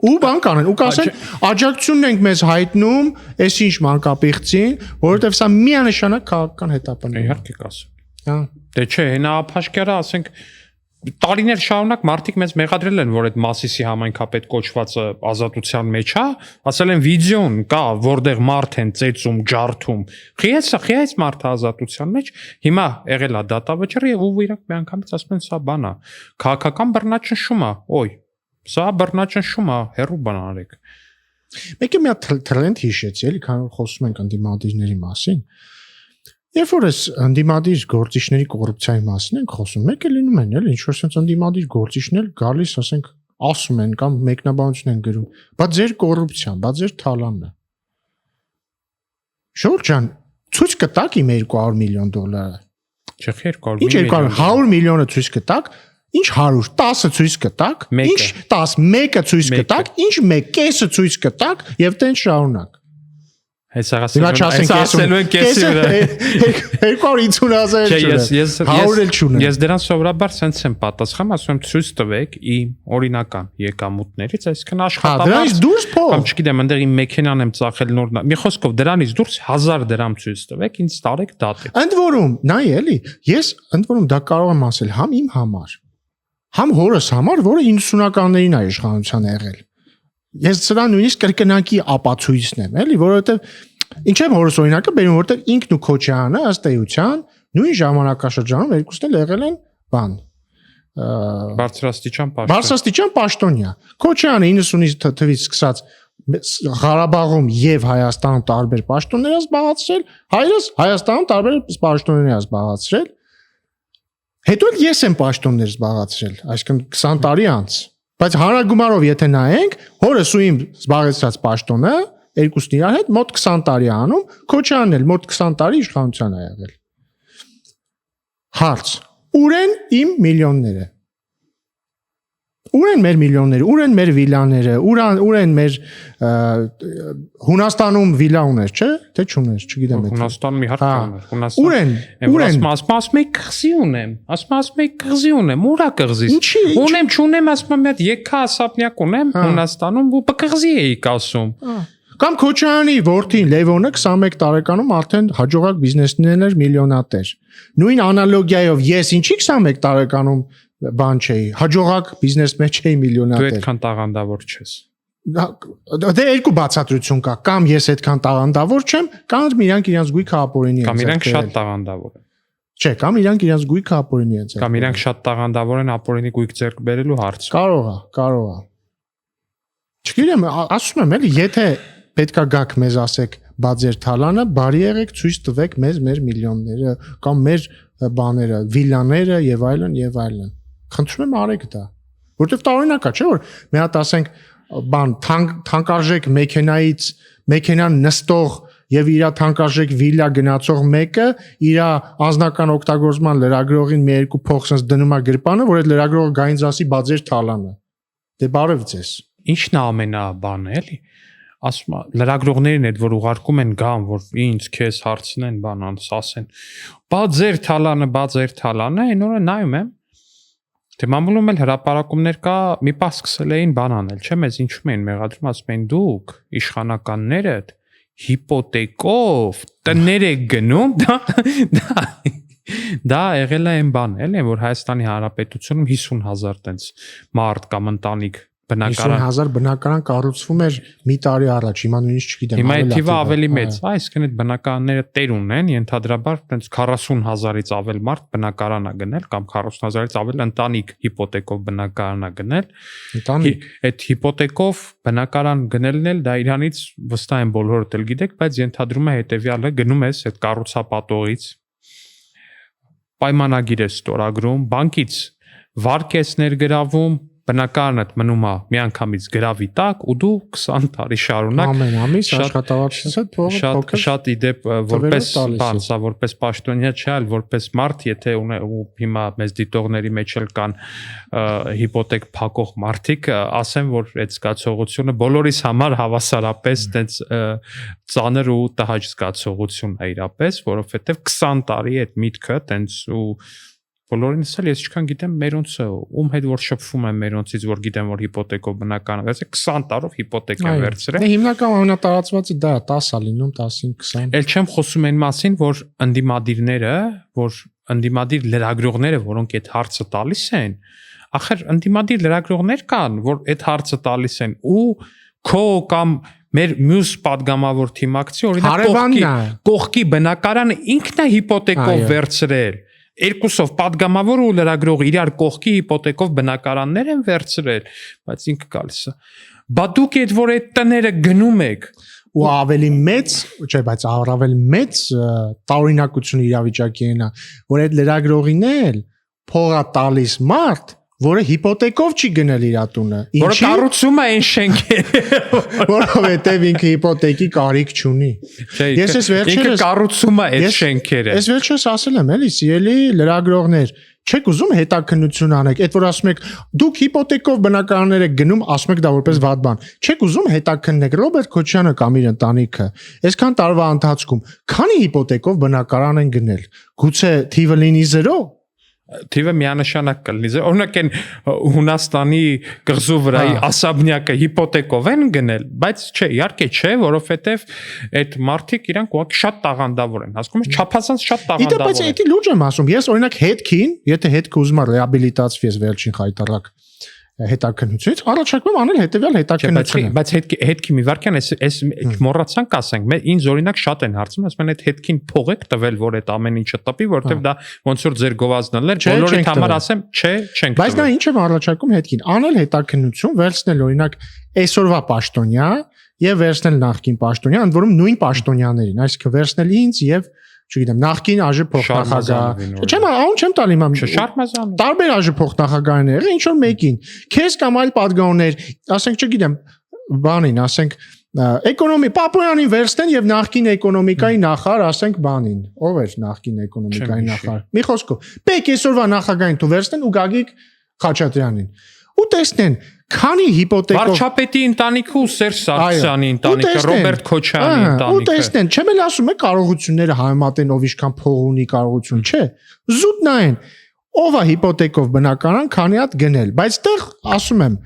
Ու բան կանեն, ու կասեն աջակցությունն ենք մեզ հայտնում, այսինչ մանկապիղծին, որովհետև սա միանշանակ քաղաքական հետապնդում է։ Իհարկե կասեն։ Հա։ Դե չէ, հենա ափաշկյարը, ասենք տարիներ շարունակ մարդիկ մեզ մեղադրել են, որ այդ Մասիսի համայնքապետ կոչվածը ազատության մեջ է, ասել են վիդեոն կա, որտեղ մարդ են ծեծում, ջարդում։ Խիայց մարդը ազատության մեջ, հիմա եղել է դատավճիռ եւ ու իրենք մի անգամից ասում են սա բան է, քաղաքական բռնաճնշում է, օй, սա բռնաճնշում է, հերո բան արեք։ Մեկը մի հատ տրենդ հիշեցի, էլի, քան խոսում ենք ընդդիմադիրների մասին։ Երբ որ այս ընդդիմադիր գործիչների կոռուպցիայի մասին ենք խոսում, մեկը լինում են, էլի, ինչ որ sense ընդդիմադիր գործիչներ գալիս, ասենք, ասում են կամ մեկնաբանություն են գրում, բա ձեր կոռուպցիան, բա ձեր թալանն է։ Շուրջը ջան, ցույց կտակ իմ $200 միլիոն։ Չէ, 200 Ինչ 200, 100 միլիոնը ցույց կտակ, ինչ 100, 10-ը ցույց կտակ, ինչ 10, մեկը ցույց կտակ, ինչ մեկ կեսը ցույց կտակ եւ տենց շարունակ։ Ասելու են կեսի վրա 250,000 Ես դրան սովորաբար sense եմ պատասխանում, ասում եմ ցույց տվեք իմ օրինական եկամուտներից, այսինքն աշխատավարձ կամ չգիտեմ, այնտեղ իմ մեքենան եմ ծախել նոր, մի խոսքով դրանից դուրս 1000 դրամ ցույց տվեք, ինձ տարեք դատի։ Ընդ որում, նայ էլի, ես ընդ որում դա կարող եմ ասել համ իմ համար, համ հորս համար, որը 90-ականներին է իշխանության եղել։ Ես սրա նույնիսկ կրկնակի ապացույցն եմ, էլի, որովհետև ինչ եմ հորս օրինակը բերում, որովհետև ինքն ու Քոչյանը ըստ էության նույն ժամանակաշրջանում երկուսն էլ եղել են բան բարձրաստիճան պաշտոնյա։ Քոչյանը 90-ից թվից սկսած Ղարաբաղում եւ Հայաստանում տարբեր պաշտոններ է զբաղեցրել, հայրս Հայաստանում տարբեր պաշտոններ է զբաղեցրել։ Հետո էլ ես եմ պաշտոններ զբաղեցրել, այսինքն 20 տարի անց։ Բայց հանրագումարով եթե նայենք, հորս ու իմ զբաղեցրած պաշտոնը երկուսն իրար հետ մոտ 20 տարի անում, Քոչյանն էլ մոտ 20 տարի իշխանության է եղել։ Հարց. ուր են իմ միլիոնները։ Ուր են մեր միլիոնները, ուր են մեր վիլաները, ուր են մեր Հունաստանում վիլա ուներ, չէ՞, թե չուներ, չգիտեմ այդ։ Հունաստանում իհարկե ուներ։ Ուր են։ Ասում եմ կղզի ունեմ, ասում եմ կղզի ունեմ, ուրա կղզիս։ Ունեմ, չունեմ, ասում եմ այդ եկա ասապնյակ ունեմ Հունաստանում ու կղզի էի ասում։ Կամ Քոչյանի որդին Լևոնը 21 տարեկանում արդեն հաջողակ բիզնեսմեն էր, միլիոնատեր։ Նույն անալոգիայով ես ինչի 21 տարեկանում բան չէի, հաջողակ բիզնեսմեն չէի, միլիոնատեր։ Դու այդքան տաղանդավոր չես։ Դե երկու բացատրություն կա, կամ ես այդքան տաղանդավոր չեմ, կամ իրանք իրենց գույքը ապօրինի են։ Կամ իրանք շատ տաղանդավոր են։ Չէ, կամ իրանք իրենց գույքը ապօրինի են։ Կամ իրանք շատ տաղանդավոր են ապօրինի գույք ձեռք բերելու հարց։ Կարող է։ Չգիտեմ, ասում եմ էլի, եթե պետքա գաք մեզ ասեք, բա ձեր թալանը, բարի եղեք ցույց տվեք մեզ մեր միլիոնները կամ մեր բաները, վիլաները եւ այլն։ Խնդրում եմ արեք դա։ Որտեվ տարօրինակ է, չէ՞ որ մի հատ ասենք բան թանկարժեք մեքենան նստող եւ իր թանկարժեք վիլա գնացող մեկը իր անձնական օգտագործման լրագրողին մի երկու փող sense դնում է գրպանը, որ այդ լրագրողը գայինց ասի, բա ձեր թալանը։ Դե բարև ձեզ։ Ինչն է ամենաբանը, էլի։ Ասում է լրագրողներն այդ որ ուղարկում են գան որ ինձ քեզ հարցնեն բանանց ասեն բա ձեր թալանը այն օրը նայում եմ Թե մամուլում էլ հրապարակումներ կա, մի պահ սկսել էին բան անել, չէ՞, մեզ ինչու էին մեղադրում, ասում էին դուք իշխանականներդ հիպոթեկով տներ եք գնում, դա եղել է այն բանը, էլի, որ Հայաստանի Հանրապետությունում 50,000 տենց մարդ կամ ընտանիք բնակարան 50,000 բնակարան կառուցվում էր մի տարի առաջ, հիմա նույնիսկ չգիտեմ, հիմա այդ թիվը ավելի մեծ, այսինքն այդ բնակարանները տեր ունեն, ենթադրաբար տենց 40,000-ից ավել մարդ բնակարան է գնել կամ 40,000-ից ավել ընտանիք հիպոթեկով բնակարան է գնել։ Ընտանիք Այդ հիպոթեկով բնակարան գնելն էլ դա իրանից վստահ եմ բոլորդ էլ գիտեք, բայց ենթադրում է հետեւյալը, գնում ես այդ կառուցապատողից պայմանագիր ես ստորագրում, բանկից վարկ ես ներգրավում, բնակարանդ մնում է միանգամից գրավի տակ ու դու 20 տարի շարունակ ամեն ամիս աշխատավարձից հետ փողը փոքր շատ իդեպ որպես բան, սա որպես պաշտոնյա չէ, այլ որպես մարդ, եթե ու հիմա մեզ դիտողների մեջ էլ կան հիպոթեկ փակող մարդիկ, ասեմ, որ այդ զգացողությունը բոլորիս համար հավասարապես այդպես ծանր ու տհաճ զգացողություն է իրապես, որովհետև 20 տարի այդ միտքը այդպես ու բոլորինս էլ ես չքան գիտեմ մերոնցը ում հետ որ շփվում եմ մերոնցից որ գիտեմ որ հիպոթեկով բնակարան վերցրել 20 տարով հիպոթեկ են վերցրել։ Դե հիմնական ամենատարածվածը դա 10 է լինում 15-20։ Էլ չեմ խոսում այն մասին որ ընդդիմադիր լրագրողները որոնք այդ հարցը տալիս են, ախր ընդդիմադիր լրագրողներ կան որ այդ հարցը տալիս են ու քո կամ մեր մյուս падգամավոր թիմակցի օրինակ կողքի բնակարանը ինքն է հիպոթեկով վերցրել։ Երկուսով падգամավոր ու լրագրող իրար կողքի հիպոթեկով բնակարաններ են վերցրել, բայց ինքը գալիս է։ Բա դուք այդ որ այդ տները գնում եք ու ավելի մեծ, չէ, բայց առավել մեծ տարօրինակություն իրավիճակի այնա, որ այդ լրագրողին էլ փողա տալիս մարդ, որը հիպոթեկով չի գնել իր տունը։ Որը կառուցում է այն շենքերը, որովհետև ինքը հիպոթեկի կարիք չունի։ Ես ես վերջերս ինքը կառուցում է այդ շենքերը։ Ես վերջերս ասել եմ, էլի, սիրելի լրագրողներ, չեք ուզում հետաքննություն անեք, այդ որ ասում եք դուք հիպոթեկով բնակարաններ եք գնում, ասում եք դա որպես վատ բան։ Չեք ուզում հետաքննեք Ռոբերտ Քոչյանը կամ իր ընտանիքը, այսքան տարվա ընթացքում քանի հիպոթեկով բնակարան են գնել։ Գուցե թիվը լինի 0։ Թիվը միանշանակ կլինի։ Օրինակ այն Հունաստանի կղզու վրայի ասաբնյակը հիպոթեկով են գնել, բայց չէ, իհարկե չէ, որովհետև այդ մարդիկ իրանք ուղղակի շատ տաղանդավոր են, հասկանում ես, չափազանց շատ տաղանդավոր են։ Բայց էդի լուրջ եմ ասում, ես օրինակ հետքին, եթե հետքը ուզում եմ ռեաբիլիտացվի ես վերջին խայտարակ հետաքննությունից, առաջարկում անել հետեւյալ հետաքննությունը։ Բայց հետքի մի վարքյան էս մոռացանք ասենք, ինձ օրինակ շատ են հարցնում, ասում են այդ հետքին փող եք տվել, որ այդ ամեն ինչը տպի, որովհետև դա ոնց որ ձեր գովազդն էր, բոլորիդ համար ասեմ, չէ, չենք տվել։ Բայց նա ինչ եմ առաջարկում հետքին, անել հետաքննություն, վերցնել օրինակ այսօրվա պաշտոնյա եւ վերցնել նախկին պաշտոնյա, ընդ որում նույն պաշտոնյաներին, այսինքն վերցնել ինձ եւ չգիտեմ, նախկին ԱԺ փոխնախագահ։ Չեմ, ահա չեմ տալի իմ Շարմազան։ Տարբեր ԱԺ փոխնախագահները, ինչ որ մեկին, քեզ կամ այլ падգամներ, ասենք, չգիտեմ, բանին, ասենք, էկոնոմի Պապոյանին վերցնեն եւ նախկին էկոնոմիկայի նախարար, ասենք, բանին։ Ով էր նախկին էկոնոմիկայի նախարար։ Մի խոսքով, պետք այսօրվա նախագահին դու վերցնեն ու Գագիկ Խաչատրյանին։ Ու տեսնեն, քանի հիպոթեկով Վարչապետի ընտանիքը ու Սերժ Սարգսյանի ընտանիքը, Ռոբերտ Քոչյանի ընտանիքը։ Ու տեսնեն, չեմ էլ ասում, կարողությունները համեմատեն ով ինչքան փող ունի կարողություն, չէ։ Զուտ նայեն, ով է հիպոթեկով բնակարան քանի հատ գնել, բայց տեղ ասում եմ,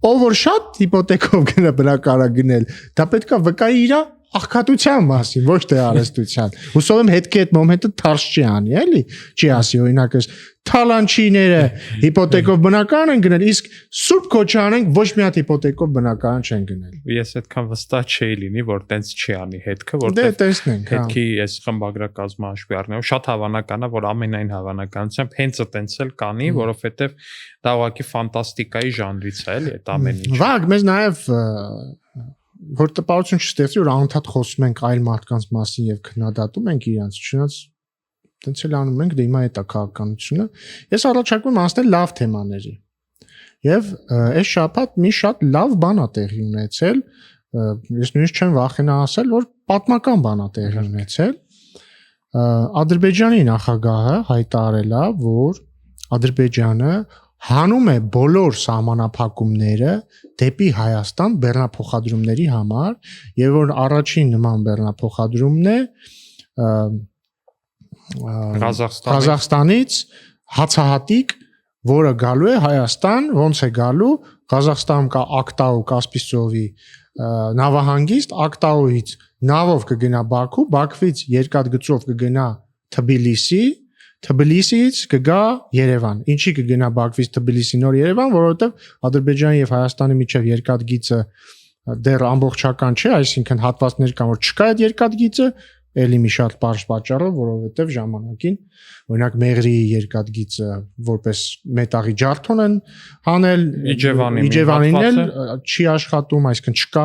ով որ շատ հիպոթեկով գնա բնակարան գնել, դա պետքա վկայի իր աղքատության մասին, ոչ թե արհեստության։ Հուսով եմ հետքի այդ մոմենտը թարս չի անի, էլի, չի ասի օրինակ էս թալանչիները հիպոթեկով բնակարան են գնել, իսկ Սուրբ Քոչյանենք ոչ մի հատ հիպոթեկով բնակարան չեն գնել։ Ես այդքան վստահ չէի լինի, որ տենց չի անի հետքը, որտեղ դե տեսնենք, հետքի այս խմբագրակազմը հաշվի առնելով շատ հավանական է, որ ամենայն հավանականությամբ հենց այտենց էլ կանի, որովհետև դա ուղղակի ֆանտաստիկայի ժանրից է, էլի, այդ ամեն ինչը։ Վաղ մեզ նաև որ տպավորություն չստեղծի, որ անընդհատ խոսում ենք այլ մարդկանց մասին եւ քննադատում ենք իրանց, չնայած տենց էլ անում ենք, դե հիմա է դա քաղաքականությունը։ Ես առաջարկում անցնել լավ թեմաների։ Եվ այս շաբաթ մի շատ լավ բան է տեղի ունեցել, ես նույնիսկ չեմ վախենա ասել, որ պատմական բան է տեղի ունեցել։ Ադրբեջանի նախագահը հայտարարել է, որ Ադրբեջանը հանում է բոլոր սահմանափակումները դեպի Հայաստան բեռնափոխադրումների համար եւ որ առաջին նման բեռնափոխադրումն է Ղազախստանից հացահատիկ, որը գալու է Հայաստան, ոնց է գալու, Ղազախստանում կա Ակտաու Կասպից ծովի նավահանգիստ, Ակտաուից նավով կգնա Բաքու, Բաքվից երկաթգծով կգնա Թբիլիսի, Թբիլիսիից կգա Երևան։ Ինչի կգնա Բաքվից Թբիլիսի նոր Երևան, որովհետև Ադրբեջանի եւ Հայաստանի միջև երկաթգիծը դեռ ամբողջական չէ, այսինքն հատվածներ կան, որ չկա այդ երկաթգիծը, էլի մի շատ բարձ պատճառով, որովհետև ժամանակին օրինակ Մեղրիի երկաթգիծը որպես մետաղի ջարդոն են հանել, Իջևանին էլ չի աշխատում, այսինքն չկա։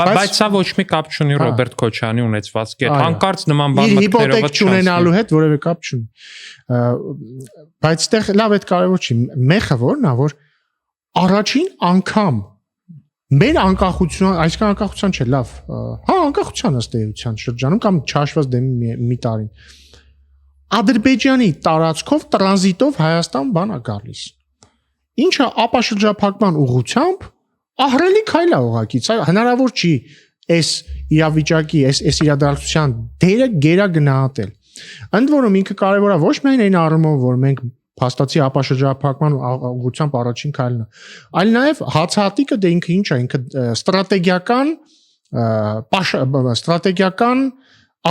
Բայց սա ոչ մի կապ չունի Ռոբերտ Քոչարյանի ունեցված կետ։ Հանկարծ նման բան մտքերով հիպոթեկ չունենալու հետ որևէ կապ չունի։ Բայց այդտեղ լավ այդ կարևոր չի։ Մեխը որն է, որ առաջին անգամ մեր անկախություն, այսքան անկախության չէ, լավ, հա, անկախության ըստ էության շրջանում կամ չհաշված դեմի մի տարին։ Ադրբեջանի տարածքով տրանզիտով Հայաստան բան է գալիս։ Ինչը ապաշրջափակման ուղղությամբ ահռելի քայլ է ուղղակի, հնարավոր չի այս իրավիճակի, այս իրադարձության դերը գերա գնահատել։ Ընդ որում ինքը կարևոր է ոչ միայն այն առումով, որ մենք փաստացի ապաշրջափակման ուղղությամբ առաջին քայլն է, այլ նաև հացահատիկը դե ինքը ինչ է, ինքը ստրատեգիական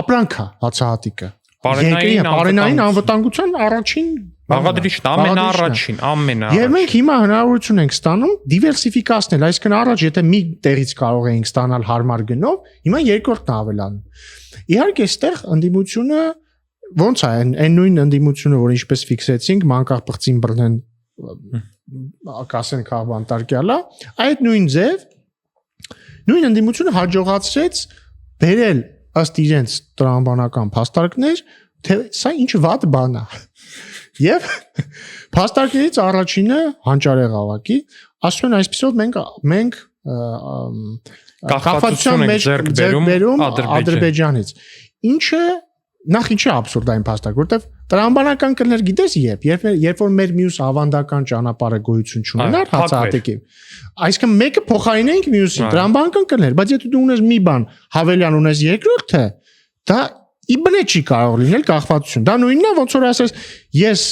ապրանք է հացահատիկը։ Պարենային անվտանգության առաջին բաղադրիչն ամենաառաջին։ Եվ մենք հիմա հնարավորություն ենք ստանում դիվերսիֆիկացնել, այսինքն առաջ եթե մի տեղից կարող էինք ստանալ հարմար գնով, հիմա երկրորդն ավելանում։ Իհարկե, այստեղ ընդդիմությունը ոնց է այն նույն ընդդիմությունը, որ ինչպես ֆիքսեցինք, մանկախ բղծին բռնեն կասեն քաղբանտարկյալա, այդ նույն ձև նույն ընդդիմությունը հաջողացրեց բերել ըստ իրենց տրամաբանական փաստարկներ, թե սա ինչ վատ բան է։ Եվ փաստարկներից առաջինը հանճարեղ ավակի, ասում են այսպեսով մենք կախվածություն ենք ձեռք բերում Ադրբեջանից։ Ինչը նախ ինչի աբսուրդային փաստարկ, որտեվ տրամաբանական կլներ գիտես երբ որ մեր մյուս ավանդական ճանապարհը գոյություն չունենար հացահատիկի, այսինքն մեկը փոխարինենք մյուսին, տրամաբանական կլներ, բայց եթե դու ունես մի բան, հավելյան ունես երկրորդը, դա իբնե չի կարող լինել կախվածություն։ Դա նույնն է, ոնց որ ասես, ես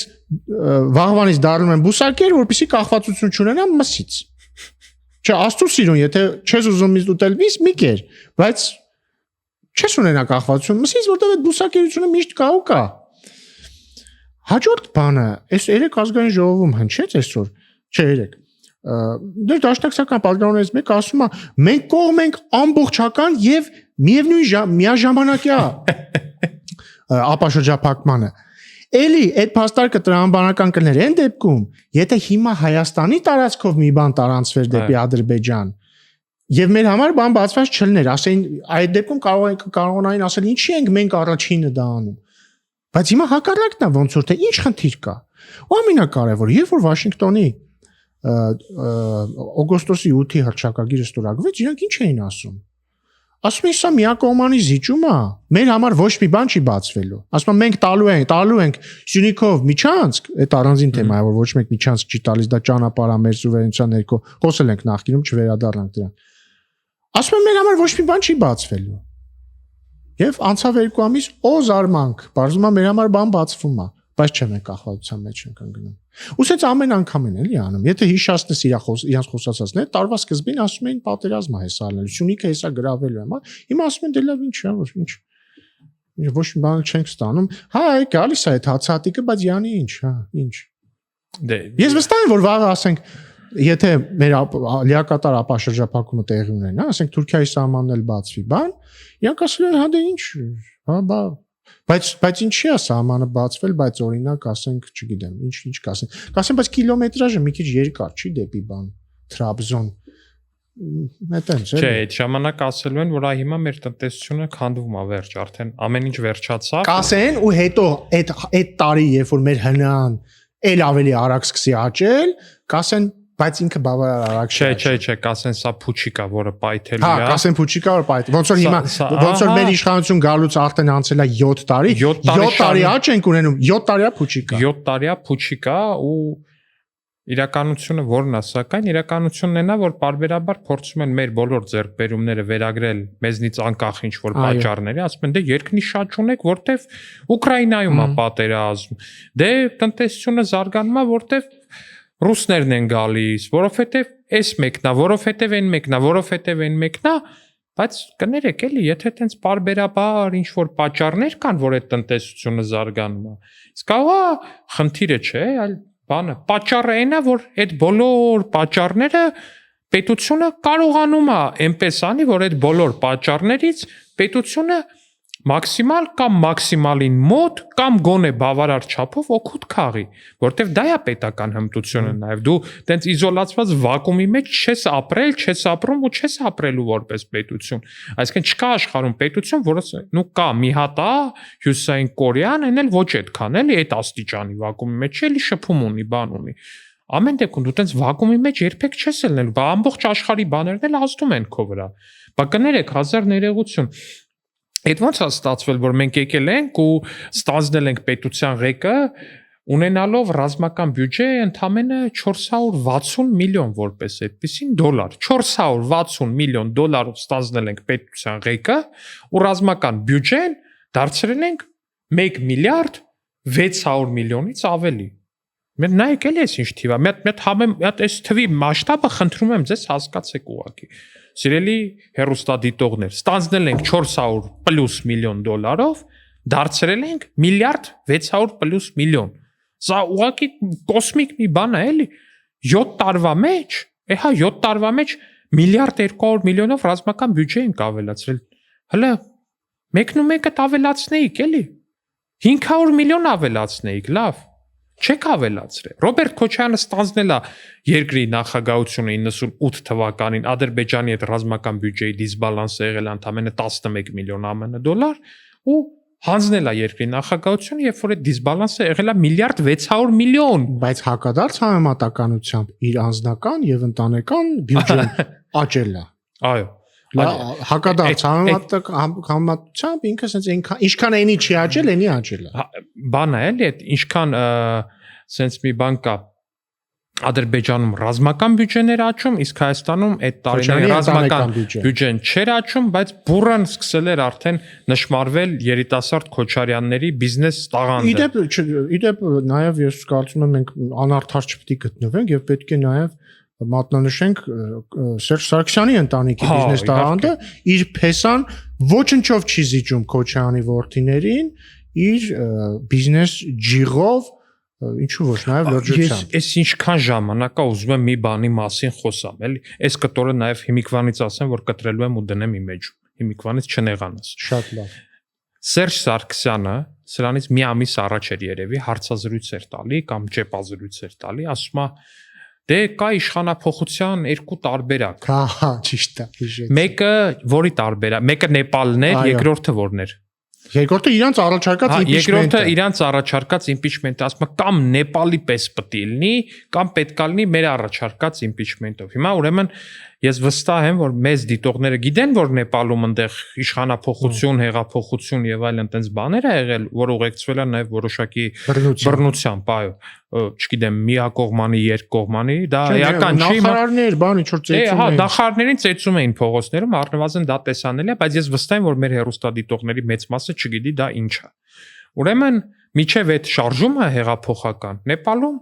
վաղվանից դառնում եմ բուսակեր, որպեսզի կախվածություն չունենամ մսից։ Չէ, աստծո սիրուն, եթե չես ուզում ինձ ուտել մի կեր, բայց չես ունենա կախվածություն մսից, որտեղ այդ բուսակերությունը միշտ կա ու կա։ Հաջորդ բանը, այս երեք ազգային ժողովում հնչեց այսօր, չէ երեք։ Դեր դաշնակցական պատգամներից մեկը ասում է, մենք կողմ ենք ամբողջական եւ միաժամանակյա ապաշրջափակմանը։ Էլի այդ փաստարկը տրամաբանական կլներ են դեպքում, եթե հիմա Հայաստանի տարածքով մի բան տարանցվեր դեպի Ադրբեջան, եւ մեր համար բան բացված չլներ, ասեն այդ դեպքում կարողանային ասել ինչի ենք մենք առաջինը դա անում։ Բայց հիմա հակառակն է ոնց որ թե ինչ խնդիր կա։ Ու ամենակարևորը, երբ որ Վաշինգտոնի օգոստոսի 8-ի հռչակագիրը ստորագրվեց, իրանք ինչ էին ասում։ Ասում են սա միակողմանի զիջում է, մեր համար ոչ մի բան չի բացվելու։ Ասում են մենք տալու ենք Սյունիքով միջանցք, այդ առանձին թեմա է, որ ոչ մեկ միջանցք չի տալիս, դա ճանապարհ է մեր սուվերենության ներքո, խոսել ենք նախկինում, չվերադառնանք դրան։ Ասում են մեր համար ոչ մի բան չի բացվելու։ Եվ անցավ 2 ամիս զարմանք, բարձում է մեր համար բան բացվում է, բայց չէ մենք կախվածության մեջ ենք ընկնում։ Ուսից ամեն անգամ են էլի անում։ Եթե հիշացնես իրանց խոսածածները, տարվա սկզբին ասում էին պատերազմ է հեսա ալնել, Սյունիքը հեսա գրավելու է, հիմա ասում են դե լավ ինչ է, ինչ ոչ մի բան չենք ստանում։ Հա, գալիս է այդ հացահատիկը, բայց յանի ինչ, հա, ինչ։ Դե ես վստահ եմ, որ վաղը ասենք եթե մեր լիակատար ապաշրջափակումը տեղի ունենա, ասենք Թուրքիայի սահմանն էլ բացվի, բան, իրանք ասել են, հա դե ինչ, հա բա, բայց ինչի է սահմանը բացվել, բայց օրինակ ասենք, չգիտեմ, ինչ կասեն։ Կասեն, բայց կիլոմետրաժը մի քիչ երկար չի դեպի բան, Թրաբզոն։ Մետենց է։ Չէ, այդ ժամանակ ասելու են, որ հիմա մեր տնտեսությունը քանդվում է վերջ, արդեն ամեն ինչ վերջացավ։ Կասեն ու հետո այդ տարի, երբ որ մեր հնան էլ ավելի արագ սկսի աճել, կասեն բայց ինքը բավարար արագ չէ, կասեն սա փուչիկա, որը պայթելու է։ Հա, կասեն փուչիկա, որը պայթ։ Ոնց որ հիմա, ոնց որ մեր իշխանություն գալուց արդեն անցել է 7 տարի, 7 տարի աճ ենք ունենում, 7 տարիա փուչիկա։ 7 տարիա փուչիկա ու իրականությունը որն է, սակայն իրականությունն է նա, որ բարբերաբար փորձում են մեր բոլոր ձեռքբերումները վերագրել մեզնից անկախ ինչ որ պատճառների, ասում են դե երկնի շաչ ունեք, որտեվ Ուկրաինայում է պատերազմ։ Դե տնտեսությունը զարգանում է, որտեվ ռուսներն են գալիս, որովհետև այս մեկնա, որովհետև այն մեկնա, որովհետև այն մեկնա, բայց կներեք էլի, եթե տենց բարբերաբար ինչ որ պատճառներ կան, որ այդ տնտեսությունը զարգանում է, իսկ ահա խնդիրը չէ, այլ բանը, պատճառը այն է, որ այդ բոլոր պատճառները պետությունը կարողանում է այնպես անի, որ այդ բոլոր պատճառներից պետությունը մաքսիմալ կամ մաքսիմալին մոտ կամ գոնե բավարար չափով օգուտ քաղի, որտեվ դա է պետական հմտությունը նաև դու տենց իզոլացված վակուումի մեջ չես ապրել, չես ապրում ու չես ապրելու որպես պետություն, այսինքն չկա աշխարհում պետություն, որը նու կա մի հատ է Հյուսիսային Կորեան, այն էլ ոչ այդքան էլի այդ աստիճանի վակուումի մեջ էլի շփում ունի, բան ունի։ Ամեն դեպքում դու տենց վակուումի մեջ երբեք չես ելնել, բա ամբողջ աշխարհի բաներն էլ ազդում են քո վրա։ Բա կներեք հազար ներողություն Այդ ոնց է ստացվել, որ մենք եկել ենք ու ստանձնել ենք պետության ղեկը, ունենալով ռազմական բյուջե ընդամենը 460 միլիոն որպես այդպեսին դոլար։ 460 միլիոն դոլարով ստանձնել ենք պետության ղեկը ու ռազմական բյուջեն դարձրել ենք 1 միլիարդ 600 միլիոնից ավելի։ Մենք նայեք էլի այս ինչ թիվ է։ Մի հատ այս թվի մասշտաբը խնդրում եմ ձեզ հասկացեք ուղղակի։ Սիրելի հեռուստադիտողներ, ստանձնել ենք 400 պլյուս միլիոն դոլարով, դարձրել ենք միլիարդ 600 պլյուս միլիոն։ Սա ուղղակի կոսմիկ մի բան է, էլի։ 7 տարվա մեջ, հա 7 տարվա մեջ միլիարդ 200 միլիոնով ռազմական բյուջե ենք ավելացրել։ Հələ մեկն ու մեկը ավելացնեիք, էլի։ 500 միլիոն ավելացնեիք, լավ։ Չեք ավելացրել։ Ռոբերտ Քոչարյանը ստանձնել է երկրի նախագահությունը 98 թվականին Ադրբեջանի հետ ռազմական բյուջեի դիսբալանսը եղել ընդամենը 11 միլիոն ԱՄՆ դոլար ու հանձնել է երկրի նախագահությունը, երբ որ այդ դիսբալանսը եղել է միլիարդ 600 միլիոն։ Բայց հակադարձ համեմատականությամբ իր անձնական եւ ընտանեկան բյուջեն աճել է։ Այո։ Հակադարձ համեմատությամբ ինքը sense ինչքան այնի չի աճել, այնի աճել է։ Բանը էլի այդ ինչքան sense մի բան կա Ադրբեջանում ռազմական բյուջեներ աճում, իսկ Հայաստանում այդ տարիներին ռազմական բյուջեն չէր աճում, բայց բուրըն սկսել էր արդեն նշмарվել երիտասարդ Քոչարյանների բիզնես տաղանդը։ Իդեպ նաև ես կարծում եմ մենք անարդար չպետք է գտնվենք եւ պետք է նաև մատնանշենք Սերժ Սարգսյանի ընտանիքի բիզնես տաղանդը իր փեսան ոչնչով չի զիջում Քոչարյանի որդիներին իր բիզնես ջիղով ինչու ոչ նաև լրջությամբ։ Ես ինչքան ժամանակ ուզում եմ մի բանի մասին խոսամ, էլի։ Այս կտորը նաև հիմիկվանից ասեմ, որ կտրելու եմ ու դնեմ իմ մեջ։ Հիմիկվանից չնեղանաս։ Շատ լավ։ Սերժ Սարգսյանը սրանից մի ամիս առաջ էր երևի հարցազրույց էր տալի կամ ճեպազրույց էր տալի, ասում է դե կա իշխանափոխության երկու տարբերակ։ Հա, ճիշտ է։ Մեկը որի տարբերակ, մեկը Նեպալն էր, երկրորդը որն էր։ Երկրորդը իրանց առաջարկած impeachment-ը։ Երկրորդը իրանց առաջարկած impeachment-ը, ասում է կամ Նեպալի պես պետք է լինի, կամ պետք է լինի մեր առաջարկած impeachment-ով։ Հիմա ուրեմն ես վստահ եմ, որ մեծ դիտողները գիտեն, որ Նեպալում այնտեղ իշխանափոխություն, հեղափոխություն եւ այլն այնտենց բաներ ա եղել, որ ուղեկցվել են նաեւ որոշակի բռնությամբ, այո, չգիտեմ, միակողմանի, երկկողմանի, դա էական չի։ Նախարարներ, բան ինչ որ ծեծում էին։ Հա, նախարարներին ծեծում էին փողոցներում, առնվազն դա տեսանելի է, բայց ես վստահ եմ, որ մեր հեռուստադիտողների մեծ մասը չգիտի դա ինչ է։ Ուրեմն, միջև այդ շարժումը հեղափոխական Նեպալում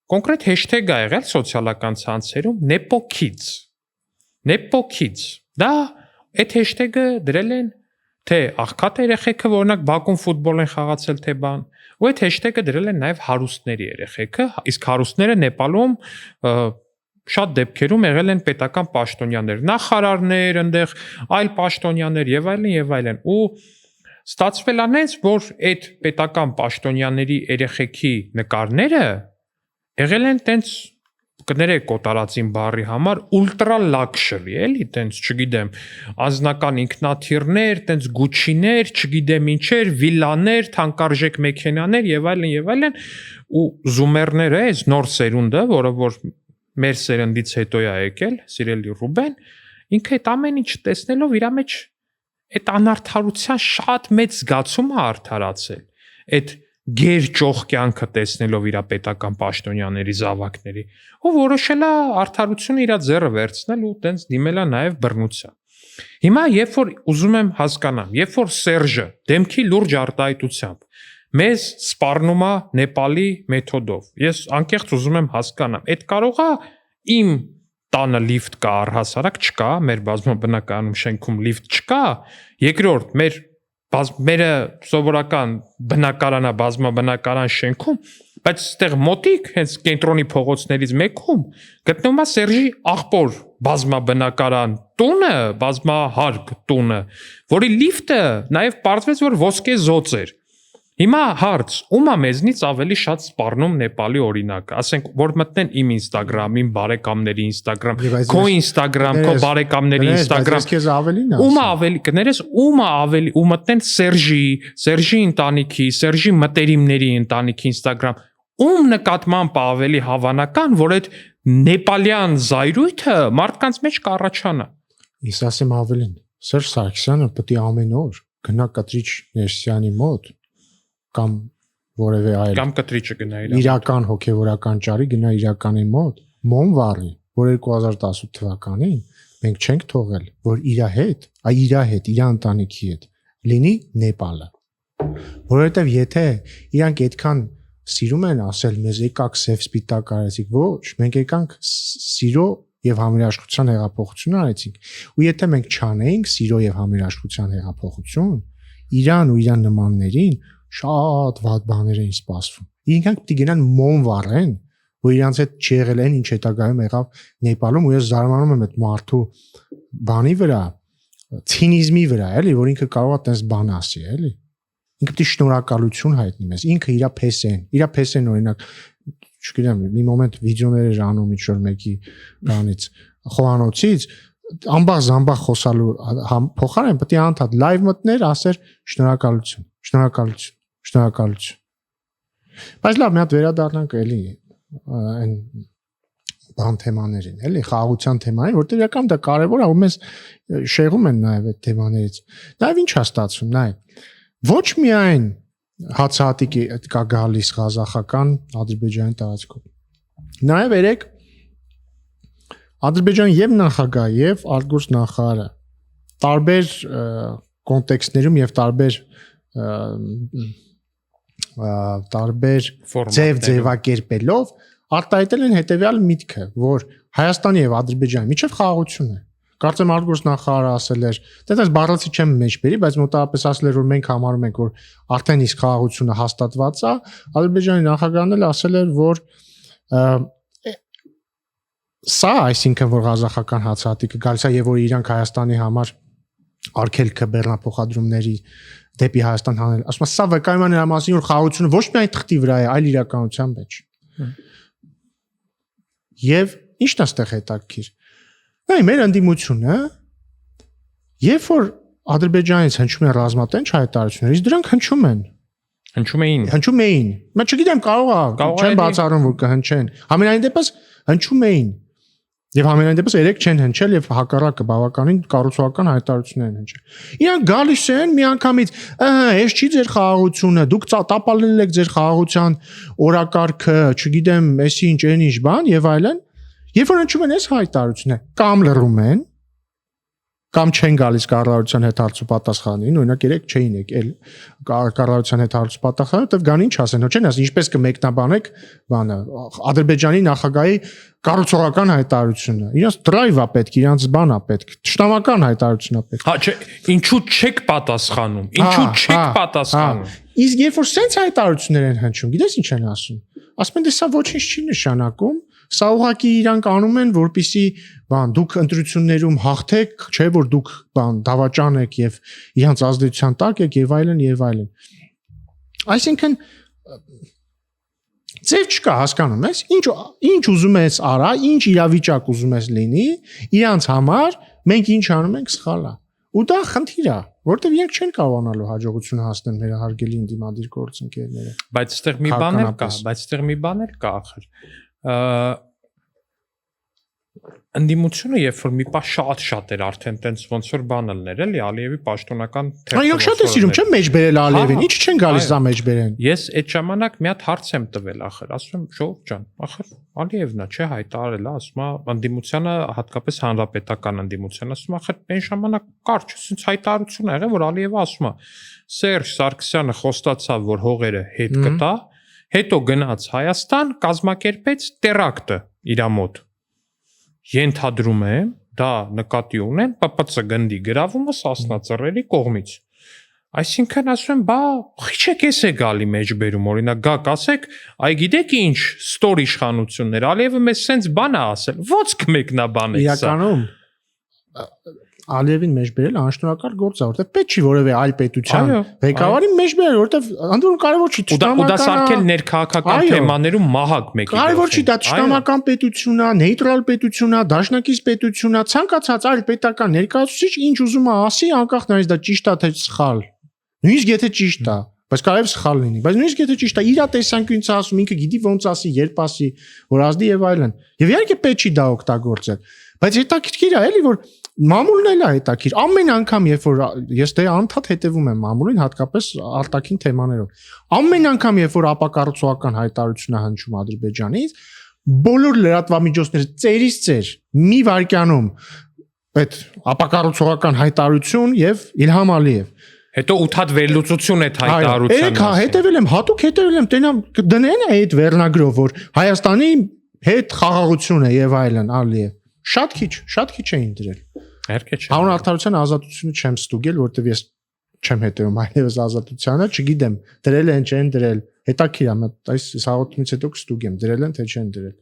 կոնկրետ հեշթեգ ա եղել սոցիալական ցանցերում Nepo Kids։ Դա այդ հեշթեգը դրել են թե աղքատ երեխեքը, օրինակ Բաքվում ֆուտբոլ են խաղացել, թե բան, ու այդ հեշթեգը դրել են նաև հարուստների երեխեքը, իսկ հարուստները Նեպալում շատ դեպքերում եղել են պետական պաշտոնյաներ, նախարարներ, այնտեղ այլ պաշտոնյաներ եւ այլն, ու ստացվել է նենց, որ այդ պետական պաշտոնյաների երեխեքի նկարները եղել են տենց կներեք կոտարածին բառի համար ultra luxury, էլի, տենց, չգիտեմ, անձնական ինքնաթիռներ, տենց Gucci-ներ, չգիտեմ ինչեր, վիլաներ, թանկարժեք մեքենաներ եւ այլն, ու զումերները, այս նոր սերունդը, որը որ մեր սերնդից հետո է եկել, սիրելի Ռուբեն, ինքը այդ ամեն ինչ տեսնելով իր մեջ այդ անարդարության շատ մեծ զգացում է արդարացել։ Այդ գեր ճոխ կյանքը տեսնելով իր պետական պաշտոնյաների զավակների ու որոշել է արդարությունը իր ձեռը վերցնել ու տենց դիմել է նաև բռնության։ Հիմա երբ որ ուզում եմ հասկանամ, երբ որ Սերժը դեմքի լուրջ արտահայտությամբ մեզ սպառնում է Նեպալի մեթոդով։ Ես անկեղծ ուզում եմ հասկանամ, այդ կարող է իմ տանը լիֆտ կա առհասարակ չկա, մեր բազմաբնակարանում շենքում լիֆտ չկա, երկրորդ մերը սովորական բնակարանա բազմաբնակարան շենքում, բայց այստեղ մոտիկ հենց կենտրոնի փողոցներից մեկում գտնվում է Սերժի աղբոր բազմաբնակարան տունը, բազմահարկ տունը, որի լիֆտը նաև պարզվեց, որ ոսկե զոծ էր։ Հիմա հարց, ում է մեզնից ավելի շատ սպառնում Նեպալի օրինակը, ասենք որ մտնեն իմ Instagram, իմ բարեկամների Instagram, քո Instagram, քո բարեկամների Instagram, քեզ ավելին է։ ում է ավելի, կներես, ում է ավելի, ու մտնեն Սերժի ընտանիքի, Սերժի մտերիմների ընտանիքի Instagram, ում նկատմամբ ավելի հավանական, որ այդ նեպալյան զայրույթը մարդկանց մեջ կառաջանա։ Ես ասեմ ավելին, Սերժ Սարգսյանը պետք է ամեն օր գնա Կտրիչ Ներսյանի մոտ կամ որևէ այլ կամ կտրիչը գնա իրական հոգևորական ճարի գնա իրականի մոտ մոմ վառի, որ 2018 թվականին մենք չենք թողել, որ իր ընտանիքի հետ լինի Նեպալը։ Որովհետև եթե իրանք այդքան սիրում են ասել մեզ եկաք սև սպիտակ արեցիք, ոչ, մենք եկանք սիրո եւ համերաշխության հեղափոխություն արեցինք։ Ու եթե մենք չանեինք սիրո եւ համերաշխության հեղափոխություն, իրան ու իրան նմաններին շատ վատ բաներ էին սպասվում։ Ինքնանք պիտի գնան մոմ վառեն, որ իրանց հետ չեղել են, ինչ հետագայում եղավ Նեպալում, ու ես զարմանում եմ այդ մարդու բանի վրա, ցինիզմի վրա, էլի, որ ինքը կարող է տես բան ասի, էլի։ Ինքը պիտի շնորհակալություն հայտնի մեզ։ Ինքը իր փեսեն օրինակ, չգիտեմ, մի մոմենտ վիդեոներ էր անում ինչ-որ մեկի բանից, խոհանոցից, ամբախ խոսալու փոխարեն պետք է անդադ լայվ մտներ, ասեր շնորհակալություն։ Բայց լավ, մի հատ վերադառնանք էլի այն բան թեմաներին, էլի խաղաղության թեմային, որտեղ իրական դա կարևոր է, ու մեզ շեղում են նաև այդ թեմաներից։ Նաև ինչ է ստացվում, նաև ոչ միայն հացահատիկի կա գալիս ղազախական Ադրբեջանի տարածքով։ Նաև երեք Ադրբեջանի եւ նախագահ եւ արտգործ նախարարը տարբեր կոնտեքստներում եւ տարբեր ձևակերպելով արտահայտել են հետեւյալ միտքը, որ Հայաստանի եւ Ադրբեջանի միջև խաղաղություն է։ Կարծեմ արտգործ նախարարը ասել էր, դες բառացի չեմ մեջբերի, բայց մոտավորապես ասել էր, որ մենք համարում ենք, որ արդեն իսկ խաղաղությունը հաստատված է։ Ադրբեջանի նախագահն էլ ասել էր, որ սա, այսինքն որ ղազախական հացահատիկը գալիս է եւ որ իրանք Հայաստանի համար արգելքը բեռնափոխադրումների դեպի Հայաստան հանել, ասում է սա վկայում է նրա մասին, որ խաղաղությունը ոչ միայն թղթի վրա է, այլ իրականության մեջ։ Եվ ի՞նչն է այստեղ հետաքրքիր։ Նայ մեր ընդդիմությունը, երբ որ Ադրբեջանից հնչում են ռազմատենչ հայտարարություններ, իսկ դրանք հնչում էին։ Mən չգիտեմ, կարող է, չեմ բացառում, որ կհնչեն։ Համենայն դեպս հնչում էին։ Եվ համենայն դեպս երեք չեն հնչել եւ հակառակը բավականին կառուցողական հայտարարություններ են հնչել։ Իրանք գալիս են միանգամից, այս չի ձեր խաղաղությունը, դուք տապալել եք ձեր խաղաղության օրակարգը, չգիտեմ, էսի ինչ այն ինչ բան եւ այլն։ Երբ որ հնչում են այս հայտարարությունները, կամ լռում են, կամ չեն գալիս կառավարության հետ հարց ու պատասխանին, օրինակ երեք չէին եկել կառավարության հետ հարց ու պատասխան, որտեվ գան ինչ ասեն, հո չեն ասի, ինչպես կմեկնաբանեք բանը, Ադրբեջանի նախագահի կառուցողական հայտարարությունը, իրանց դրայվ է պետք, իրանց բան է պետք, ճշտամական հայտարարություն է պետք։ Հա, չէ, ինչու չեք պատասխանում։ Իսկ երբ որ սենց հայտարարություններ են հնչում, գիտես ինչ են ասում։ Ասում են, դե սա ոչինչ չի նշանակում։ Սա ուղղակի իրանք անում են, որպեսզի բան դուք ընտրություններում հաղթեք, չէ՞ որ դուք բան դավաճան եք եւ իրանց ազդեցության տակ եք եւ այլն եւ այլն։ Այսինքն ձև չկա, հասկանում ես, ինչ ուզում ես արա, ինչ իրավիճակ ուզում ես լինի, իրանց համար մենք ինչ անում ենք սխալ է։ Ու դա խնդիր է, որտեվ իրենք չեն կարողանալու հաջողություն հասնել մեր հարգելի ընդդիմադիր գործընկերները։ Բայց այստեղ մի բան էլ կա, ախր։ ընդդիմությունը երբ որ մի պահ շատ էր արդեն տենց ոնց որ բան ելներ էլի Ալիևի պաշտոնական Այո, շատ է սիրում, չեմ մեջ բերել Ալիևին, ինչ չեն գալիս դա մեջ բերեն։ Ես այդ ժամանակ մի հատ հարց եմ տվել ախր, ասում եմ ժողովուրդ ջան, ախր Ալիևն է, չէ, հայտարարել է, ասում է ընդդիմությանը, հատկապես հանրապետական ընդդիմությանը, ասում է ախր այն ժամանակ կար չէ, ասենց հայտարարություն ա եղել, որ Ալիևը ասում է Սերժ Սարգսյանը խոստացավ, որ հողերը հետ կտա, հետո գնաց Հայաստան, կազմակերպեց տերակտը իր մոտ։ Ենթադրում եմ, դա նկատի ունեն ՊՊՑ գնդի գրավումը Սասնա-Ծռերի կողմից։ Այսինքն ասում եմ, բա խիչեք էս է գալի մեջբերում, օրինակ գաք ասեք, այ գիտեք ինչ, ստոր իշխանություններ, Ալիևը մեզ սենց բան է ասել, ո՞նց կմեկնաբանեք սա։ Իրականում Ալիևին մեջ բերել անշնորհակալ գործ է, որովհետև պետք չի որևէ այլ պետության ղեկավարին մեջ բերել, որովհետև անդորում կարևոր չի Ու դա սարքել ներքաղաքական թեմաներում մահակ մեկի։ Կարևոր չի, դա ճշտամական պետություն է, նեյտրալ պետություն է, դաշնակից պետություն է, ցանկացած այլ պետական ներկայացուցիչ ինչ ուզում է ասի, անկախ նրանից դա ճիշտ է թե սխալ։ Նույնիսկ եթե ճիշտ է, բայց կարող է սխալ լինի, բայց նույնիսկ եթե ճիշտ է, իր տեսանկյունից ասում, ինքը գիտի ոնց ասի, երբ ասի, որ ազդի եւ այլն։ Եվ իհարկե պետք չի դա օգտագործել, բայց հետաքրքիր է էլի որ մամուլն էլ է հետաքրքիր։ Ամեն անգամ երբ որ ես դե անդադ հետևում եմ մամուլին, հատկապես արտաքին թեմաներով։ Ամեն անգամ երբ որ ապակառուցողական հայտարարություն է հնչում Ադրբեջանից, բոլոր լրատվամիջոցները ծերից ծեր մի վայրկյանում այդ ապակառուցողական հայտարարություն եւ Իլհամ Ալիև Հետո 8 հատ վերլուծություն է հայտարարության։ Հա, հետևել եմ, հատուկ հետևել եմ, տենամ դնեն այդ վերնագրով, որ Հայաստանի հետ խաղաղություն է եւ այլն, Ալիև։ Շատ քիչ էին դրել։ Իհարկե չէ։ Հանուն արդարության ազատությունը չեմ ստուգել, որտեվ ես չեմ հետևում այլևս ազատությանը, չգիտեմ, դրել են, չեն դրել։ Հետաքրքիր է, այս հաղորդումից հետո կստուգեմ, դրել են թե չեն դրել։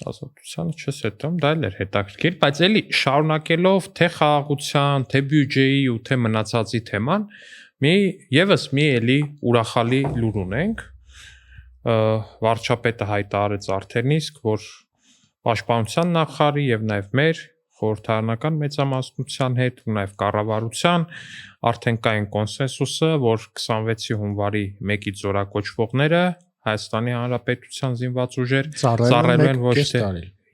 Ազատությանը չես հետում, դա էլ էր հետաքրքիր, բայց էլի շարունակելով թե խաղաղության, թե բյուջեի ու թե մնացածի թեման, եւս մի էլի ուրախալի լուր ունենք։ Վարչապետը հայտարարեց արդեն իսկ, որ Պաշտպանության նախարարի եւ նաեւ մեր խորհրդարանական մեծամասնության հետ ու նաեւ կառավարության արդեն կային կոնսենսուսը, որ 26-ի հունվարի 1-ից զորակոչվողները Հայաստանի Հանրապետության զինված ուժեր ծառայելու են ոչ թե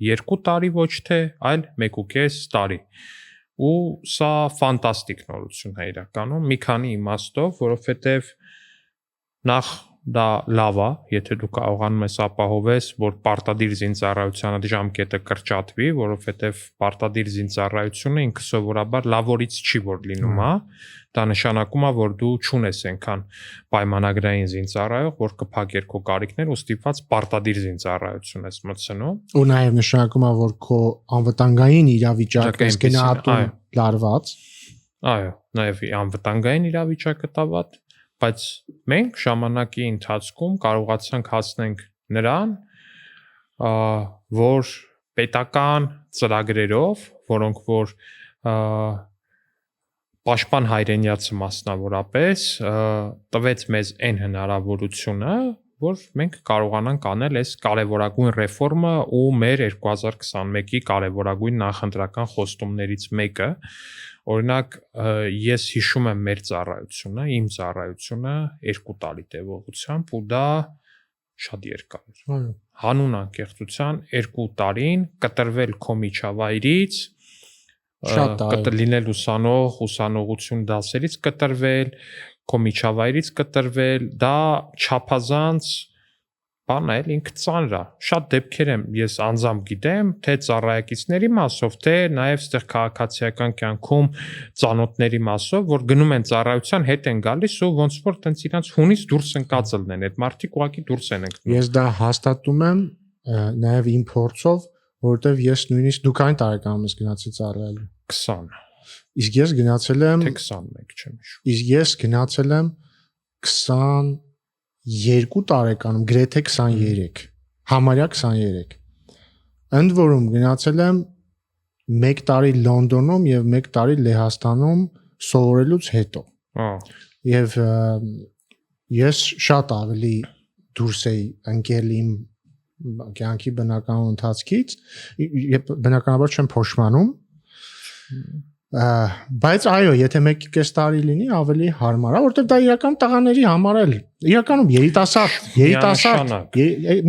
2 տարի, ոչ թե, այլ 1.5 տարի։ Ու սա ֆանտաստիկ նորություն է իրականում, մի քանի իմաստով, որովհետև նախ դա լավ է, եթե դու կարողանում ես ապահովես, որ պարտադիր զինծառայության ժամկետը կրճատվի, որովհետև պարտադիր զինծառայությունը ինքը սովորաբար լավորից չի որ լինում, հա։ Դա նշանակում է, որ դու չունես այնքան պայմանագրային զինծառայող, որ կփակեր քո կարիքներ ու ստիպված պարտադիր զինծառայություն ես մտցնում։ Ու նաև նշանակում է, որ քո անվտանգային իրավիճակը ես գնահատում լարված։ Այո, նաև անվտանգային իրավիճակը տավատ, բայց մենք ժամանակի ընթացքում կարողացանք հասնենք նրան, որ պետական ծրագրերով, որոնք որ Պաշտպան հայրենիացը մասնավորապես տվեց մեզ այն հնարավորությունը, որ մենք կարողանանք անել այս կարևորագույն ռեֆորմը ու մեր 2021-ի կարևորագույն նախընտրական խոստումներից մեկը։ Օրինակ, ես հիշում եմ մեր ծառայությունը, իմ ծառայությունը 2 տարի տևողությամբ ու դա շատ երկար էր։ Հանուն անկեղծության 2 տարին կտրվել քո միջավայրից, լինել ուսանող, ուսանողություն դասերից կտրվել, քո միջավայրից կտրվել, դա չափազանց բան է, ինքը ծանր է։ Շատ դեպքեր եմ ես անձամբ գիտեմ, թե ծառայակիցների մասով, թե նաև այդտեղ քաղաքացիական կյանքում ծանոթների մասով, որ գնում են ծառայության, հետ են գալիս ու ոնց որ տենց իրանց հունից դուրս ընկած են, այդ մարդիկ ուղղակի դուրս են ընկնում։ Ես դա հաստատում եմ նաև իմ փորձով, որովհետև ես նույնիսկ դուք այն տարեկանում ես գնացել ծառայելու 20։ Իսկ ես գնացել եմ թե 21 չեմ հիշում։ Իսկ ես գնացել եմ 22 տարեկանում, գրեթե 23, համարյա 23։ Ընդ որում գնացել եմ 1 տարի Լոնդոնում եւ 1 տարի Լեհաստանում սովորելուց հետո։ Եվ ես շատ ավելի դուրս էի ընկել իմ կյանքի բնական ընթացքից, բնականաբար չեմ փոշմանում, Բայց այո, եթե 1.5 տարի լինի, ավելի հարմար է, որովհետև դա իրական տղաների համար էլ իրականում երիտասարդ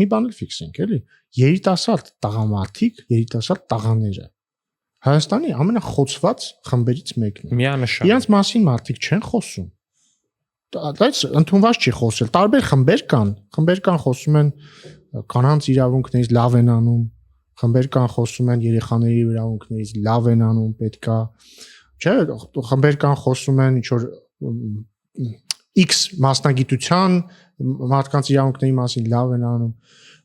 մի բան էլ ֆիքսենք, էլի։ Երիտասարդ տղամարդիկ, երիտասարդ տղաները Հայաստանի ամենախոցված խմբերից մեկն է։ Միանշան։ Իրանց մասին մարդիկ չեն խոսում։ Բայց ընդունված չի խոսել։ Տարբեր խմբեր կան խոսում են կանանց իրավունքներից լավ են անում, խմբեր կան խոսում են երեխաների իրավունքներից լավ են անում, պետքա, չէ, խմբեր կան խոսում են ինչ որ X մասնագիտության մարդկանց իրավունքների մասին լավ են անում,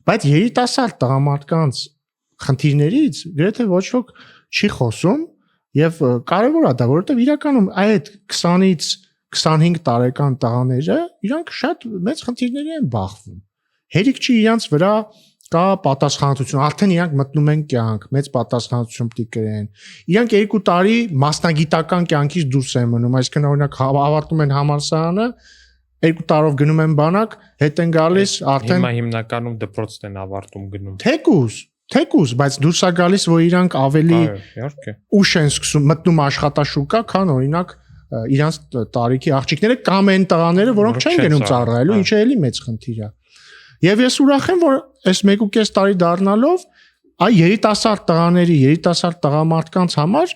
բայց երիտասարդ տղամարդկանց խնդիրներից գրեթե ոչ ոք չի խոսում եւ կարեւոր է դա, որովհետեւ իրականում այդ 20-ից 25 տարեկան տղաները իրանք շատ մեծ խնդիրների են բախվում։ Հերիք չի իրանց վրա կա պատասխանատվություն, արդեն իրանք մտնում են կյանք, մեծ պատասխանատվություն պետք է կրեն։ Իրանք 2 տարի մասնագիտական կյանքից դուրս են մնում, այսինքն օրինակ ավարտում են համալսարանը, 2 տարով գնում են բանակ, հետ են գալիս, արդեն հիմա հիմնականում դպրոցն են ավարտում գնում։ Թեկուզ, բայց դուրս է գալիս, որ իրանք ավելի իհարկե ուշ են սկսում մտնում աշխատաշուկա, քան օրինակ իրանց տարիքի աղջիկները կամ այն տղաները, որոնք չեն գնում ծառայելու, ինչը էլի մեծ խնդիր է։ Եվ ես ուրախ եմ, որ այս 1.5 տարի դառնալով այ երիտասարդ տղաների, երիտասարդ տղամարդկանց համար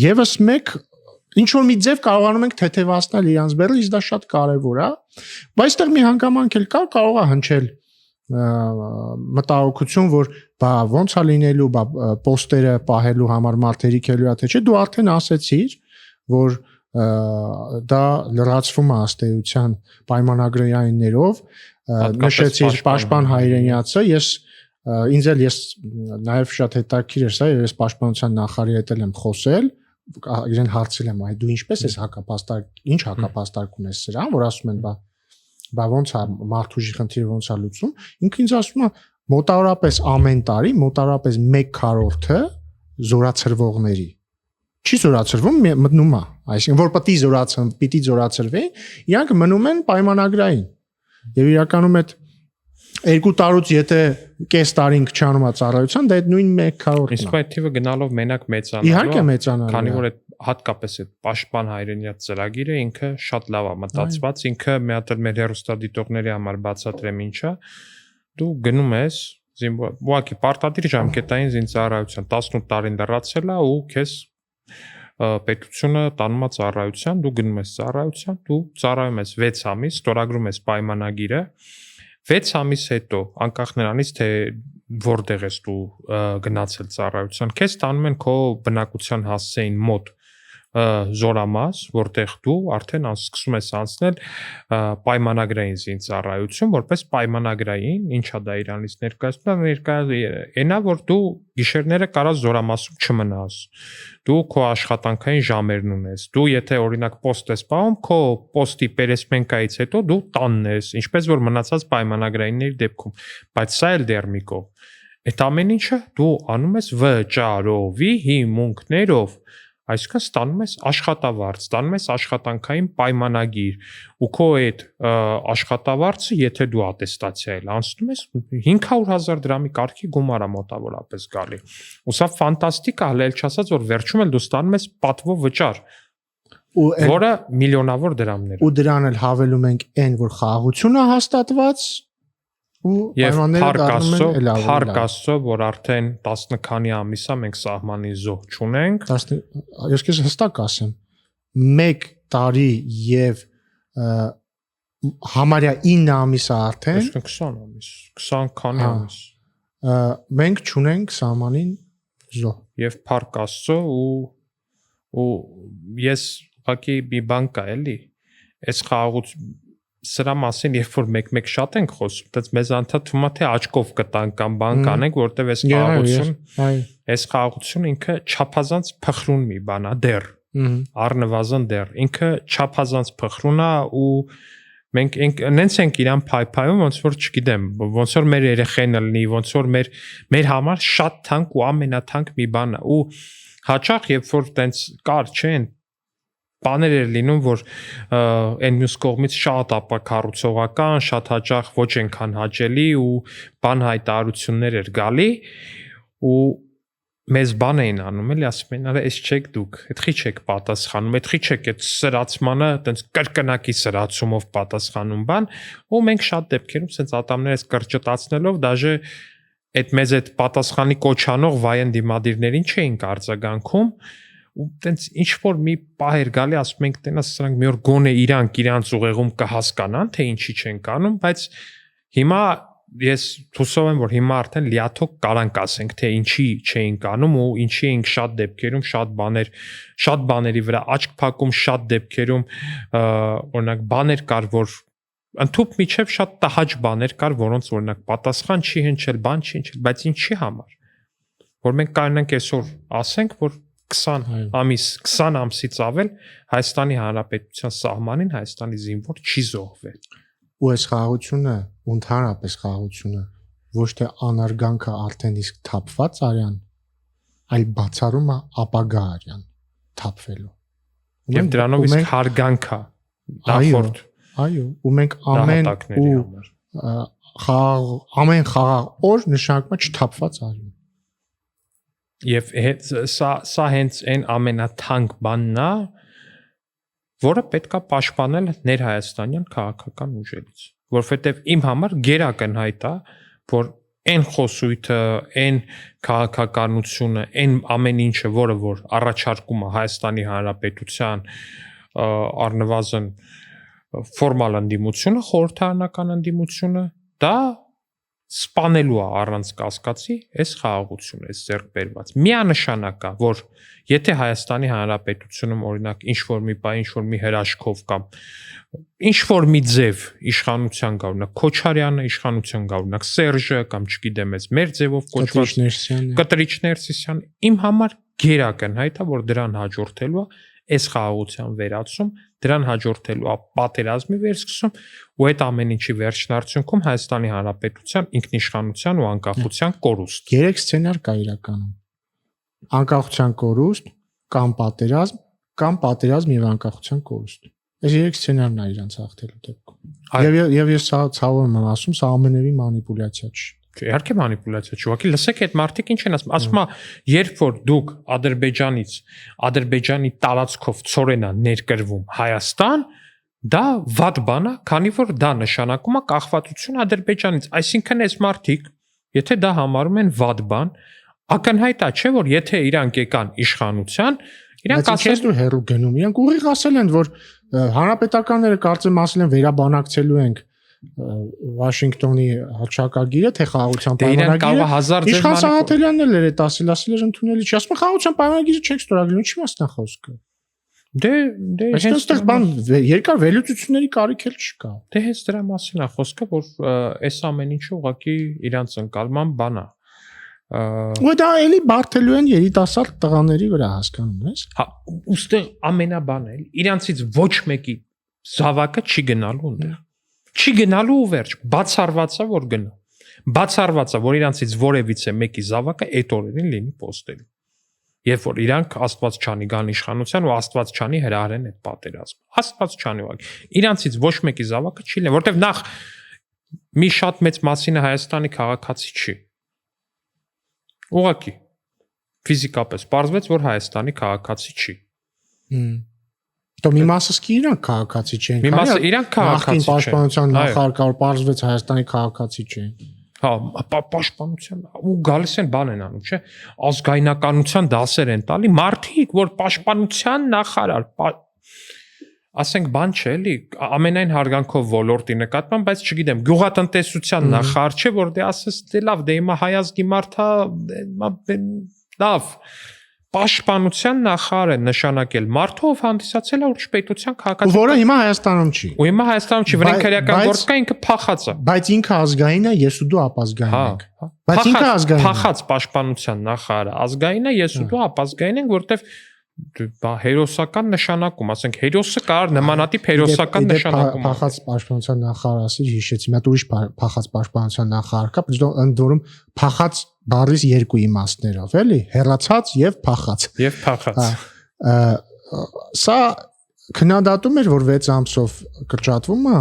եւս մեկ ինչ որ մի ձև կարողանում ենք թեթևացնել իրանց բեռը, իսկ դա շատ կարեւոր է։ Բայց այստեղ մի հանգամանք էլ կա, կարող է հնչել մտահոգություն, որ բա ոնց է լինելու, բա պոստերը պահելու համար մարտերիքելու է, թե չէ, դու արդեն ասեցիր, որ դա լրացվում է ըստեյության պայմանագրայիններով, նշեցիր պաշտպան հայրենիացը, ինձ էլ ես նաև շատ հետաքրքիր էր սա, ես պաշտպանության նախարարի հետ եմ խոսել, իրեն հարցրել եմ, այ դու ինչպես ես ինչ հակապաստարկ ունես սրան, որ ասում են, բա ոնց է մարդուժի խնդիրը ոնց է լուծում, ինքը ինձ ասում է մոտավորապես ամեն տարի մոտավորապես 1/4-ը զորացրվողների չի զորացրվում, մտնում է, այսինքն որ պիտի զորացրվի, իրանք մնում են պայմանագրային։ Եվ իրականում այդ 2 տարուց եթե կես տարին քչանում է ծառայության, դա այդ նույն 1/4-ն է։ Իսկ այդ թիվը գնալով մենակ մեծանալու։ Իհարկե մեծանալու։ Քանի որ այդ հատկապես այդ պաշտպան հայրենիաց ծրագիրը ինքը շատ լավ է մտածված, ինքը մի հատ էլ մեր հեռուստադիտողների համար բացատրեմ ինչա, դու գնում ես ուղղակի պարտադիր ժամկետային զինծառայության 18 տարին լրացել է ու քեզ պետությունը տանում է ծառայության, դու գնում ես ծառայության, դու ծառայում ես 6 ամիս, ստորագրում ես պայմանագիրը, 6 ամիս հետո, անկախ նրանից թե որտեղ ես դու գնացել ծառայության, քեզ տանում են քո բնակության հասցեին մոտ զորամաս, որտեղ դու արդեն սկսում ես անցնել պայմանագրային զինծառայություն, որպես պայմանագրային, ինչա դա իրանից ներկայացնում է, այնա որ դու գիշերները կարաս զորամասում չմնաս, դու քո աշխատանքային ժամերն ունես, դու եթե օրինակ պոստ ես պահում, քո պոստի պերեսմենկայից հետո դու տանն ես, ինչպես որ մնացած պայմանագրայինների դեպքում, բայց սա էլ դեռ մի կողմ, այդ ամեն ինչը դու անում ես վճարովի հիմունքներով, այսինքն ստանում ես աշխատավարձ, ստանում ես աշխատանքային պայմանագիր ու քո այդ աշխատավարձը, եթե դու ատեստացիա էլ անցնում ես, 500,000 դրամի կարգի գումար է մոտավորապես գալի։ Ու սա ֆանտաստիկ է, հələ չասած որ վերջում էլ դու ստանում ես պատվո վճար, որը միլիոնավոր դրամներ է։ Ու դրան էլ հավելում ենք այն, որ խաղաղությունը հաստատված ու պայմանները դառնում են Փառք Աստծո, որ արդեն 10 քանի ամիս է մենք սահմանի զոհ չունենք։ Ես քեզ հստակ ասեմ, 1 տարի եւ համարյա 9 ամիս է արդեն, այսինքն 20 ամիս, 20 քանի ամիս։ Մենք չունենք սահմանին զոհ։ Եւ Փառք Աստծո ու ես ուղղակի մի բան կա էլի, այս խաղաղություն սրա մասին երբ որ մեկ-մեկ շատ ենք խոսում, դից մեզ անդադ թվում է թե աչքով կտանք կամ բան կանենք, որտեվ այս խաղաղությունը ինքը չափազանց փխրուն մի բան է դեռ, առնվազն դեռ, ինքը չափազանց փխրուն է ու մենք նենց ենք իրան փայփայում, ոնց որ չգիտեմ, ոնց որ մեր երեխեն լինի, ոնց որ մեր համար շատ թանկ ու ամենաթանկ մի բան է ու հաճախ երբ որ տենց կար չեն բաներ էր լինում, որ այն մյուս կողմից շատ ապակառուցողական, շատ հաճախ ոչ այնքան հաճելի ու բան հայտարարություններ էր գալի ու մեզ բան էին անում, էլի ասում էին, արա, էս չեք դուք, այդ խի չեք պատասխանում, այդ խի չեք այդ սրացմանը, այտենց կրկնակի սրացումով պատասխանում բան, ու մենք շատ դեպքերում sense ատամներս կրճտացնելով դաժե այդ մեզ այդ պատասխանի կոչանող վայեն դիմադիրներին չէինք արձագանքում, ու այտենց ինչ որ մի պահ էր գալի, ասում ենք, տենաս սրանք մի օր գոնե իրանց ուղեղում կհասկանան, թե ինչի չենք անում, բայց հիմա ես հուսով եմ, որ հիմա արդեն լիաթոք կարանք ասենք, թե ինչի չէինք անում ու ինչի էինք շատ դեպքերում շատ բաների վրա աչք փակում, շատ դեպքերում օրինակ բաներ կար, որ ընդհանուր միջև շատ տհաճ բաներ կար, որոնց օրինակ պատասխան չի հնչել, բան չի հնչել, բայց ինչի համար, որ մենք կարողանանք այսօր ասենք, որ 20 ամսից ավել Հայաստանի Հանրապետության սահմանին Հայաստանի զինվոր չի զոհվել։ Ու այս խաղաղությունը, ընդհանրապես խաղաղությունը ոչ թե անարգանքը արդեն իսկ թափված արյան, այլ բացառումը ապագա արյան թափվելու։ Եվ դրանով իսկ հարգանքա նախորդ Այո, ու մենք ամեն խաղաղ օր նշանակում է չթափված արյուն։ Եվ սա հենց այն ամենաթանկ բանն է, որը պետքա պաշտպանել ներհայաստանյան քաղաքական ուժերից, որովհետև իմ համար գերակնհայտ է, որ այն խոսույթը, այն քաղաքականությունը, այն ամեն ինչը, որը որ առաջարկում է Հայաստանի Հանրապետության առնվազն ֆորմալ ընդդիմությունը, խորհրդարանական ընդդիմությունը, դա սպանելու է առանց կասկածի այս խաղաղությունը, այս ձեռք բերված։ Միանշանակ է, որ եթե Հայաստանի Հանրապետությունում օրինակ ինչ-որ մի բան, ինչ-որ մի հրաշքով կամ ինչ-որ մի ձև իշխանության գա, օրինակ Քոչարյանը իշխանության գա, օրինակ Սերժը կամ չգիտեմ ես մեր ձևով կոչված Կտրիչ Ներսիսյանը, իմ համար գերակնհայտ է, որ դրան հաջորդելու է այս խաղաղության վերացում, դրան հաջորդելու է պատերազմի վերսկսում ու այդ ամեն ինչի վերջնարդյունքում Հայաստանի Հանրապետության ինքնիշխանության ու անկախության կորուստ։ 3 սցենար կա իրականում։ Անկախության կորուստ, կամ պատերազմ եւ անկախության կորուստ։ Այս 3 սցենարն է իրանց հաղթելու դեպքում։ Եվ ես ցավով եմ ասում, սա ամենևին մանիպուլյացիա չի։ Իհարկե մանիպուլյացիա չի, ուղղակի լսեք այդ մարդիկ ինչ են ասում, ասում է, երբ որ դուք Ադրբեջանի տարածքով ծորենա ներկրվում Հայաստան, դա վատ բան է, քանի որ դա նշանակում է կախվածություն Ադրբեջանից, այսինքն այս մարդիկ, եթե դա համարում են վատ բան, ակնհայտ է, չէ՞ որ եթե իրանք եկան իշխանության, իրանք ասել են հերու գնում, իրանք ուղիղ ասել են, որ հանրապետականները կարծեմ ասել են վերաբանակցելու ենք Վաշինգտոնի հռչակագիրը, թե խաղաղության պայմանագիրը։ Իշխան Սաղաթելյանն էլ էր այդ ասել էր ընդունելի չի, ասում խաղաղության պայմանագիրը չեք ստորագրել, ինչի՞ մասն է խոսքը։ Դե այստեղ բան երկար վերլուծությունների կարիք էլ չկա։ Դե հենց դրա մասին է խոսքը, որ այս ամեն ինչը ուղղակի իրանց ընկալման բան է։ Ու դա էլի բարթելու են երիտասարդ տղաների վրա, հասկանում ես։ Հա, ուստեղ ամենաբանը էլի իրանցից ոչ մեկի զավակը չի գնալու այնտեղ։ Չի գնալու ու վերջ, բացառված է որ գնա։ Բացառված է որ իրանցից որևիցե մեկի զավակը այդ օրերին լինի պոստելու։ Երբ որ իրանք Աստված չանի գան իշխանության ու Աստված չանի հրահրեն այդ պատերազմը։ Աստված չանի ուղղակի։ Իրանցից ոչ մեկի զավակը չի լինի, որտեվ նախ մի շատ մեծ մասինը Հայաստանի քաղաքացի չի։ Ուղղակի ֆիզիկապես պարզվեց, որ Հայաստանի քաղաքացի չի։ Դու մի մասը սկի իրանք քաղաքացի չեն։ Մի մասը իրանք քաղաքացի չեն։ Պաշտպանության նախարար պարզվեց Հայաստանի քաղաքացի չեն։ Հա, պաշտպանության ու գալիս են բան են անում, չէ՞։ Ազգայնականության դասեր են տալի մարդիկ, որ պաշտպանության նախարար, ասենք բան չէ, էլի, ամենայն հարգանքով ոլորտի նկատմամբ, բայց չգիտեմ, գյուղատնտեսության նախարար չէ, որ դե ասես դե լավ, դե հիմա հայազգի մարդա, լավ Պաշտպանության նախարարը նշանակել մարդով հանդիսացել է ուրիշ պետության քաղաքացի, որը հիմա Հայաստանում չի։ Ու հիմա Հայաստանում չի, վրան քրեական գործ կա, ինքը փախած է։ Բայց ինքը ազգային է, ես ու դու ապազգային ենք։ Բայց ինքը ազգային է։ Փախած պաշտպանության նախարարը ազգային է, ես ու դու ապազգային ենք, որտեվ հերոսական նշանակում, ասենք հերոսը կար նմանատիպ հերոսական նշանակում։ Փախած պաշտպանության նախարար ասիր, հիշեցի, մի հատ ուրիշ փախած պաշտպանության նախարար կա, բայց ընդ որում փախած բառից երկու իմաստներով, էլի, հեռացած եւ փախած։ Եվ փախած։ Սա քննադատում էր, որ 6 ամսով կրճատվում է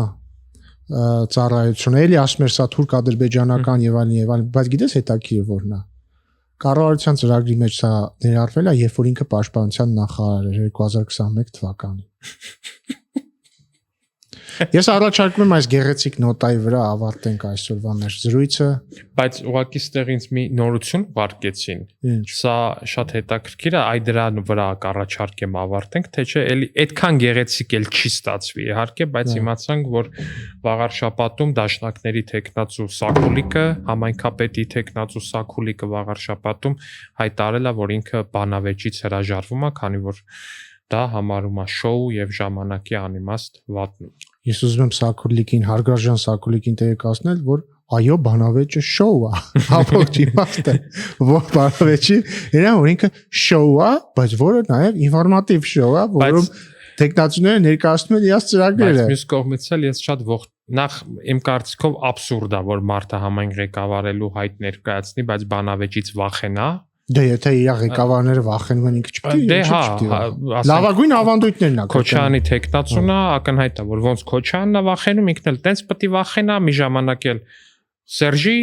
ծառայությունը, էլի ասում էր սա թուրք-ադրբեջանական եւ այլն, բայց գիտես հետաքրիր որն է։ կառավարության ծրագրի մեջ սա ներառվել է, երբ որ ինքը պաշտպանության նախարար էր 2021 թվականին։ Ես առաջարկում եմ այս գեղեցիկ նոտայի վրա ավարտենք այսօրվա մեր զրույցը, բայց ուղղակի ստեղ ինձ մի նորություն վարկեցին։ Սա շատ հետաքրքիր է, այ դրա վրա կառաջարկեմ ավարտենք, թե չէ, էլի այդքան գեղեցիկ էլ չի ստացվի, իհարկե, բայց իմացանք, որ վաղար շաբաթում դաշնակների տեխնացու Սակուլիկը, համայնքապետի տեխնացու Սակուլիկը վաղար շաբաթում հայտարարել է, որ ինքը բանավեճից հրաժարվում է, քանի որ դա համարում է շոու եւ ժամանակի անիմաստ վատնում։ Ես ուզում եմ Սակուլիկին, Հարգարժան Սակուլիկին տեղեկացնել, որ այո, բանավեճը շոու է, ամբողջ իմաստը, որ բանավեճի, իրեն որ ինքը շոու է, բայց որը նաև ինֆորմատիվ շոու է, որում տեխնացուները ներկայացնում են իրենց ծրագրերը։ Բայց մյուս կողմից էլ ես շատ նախ իմ կարծիքով աբսուրդ է, որ մարդը համայն ղեկավարելու հայտ ներկայացնի, բայց բանավեճից վախենա։ Դե եթե իր ղեկավարները վախենում են, ինքը չպետք է։ Դե հա, լավագույն ավանդույթներն է։ Քոչյանի տեխնացունը ակնհայտ է, որ ոնց Քոչյանն է վախենում, ինքն էլ տենց պետք է վախենա, մի ժամանակ էլ Սերժի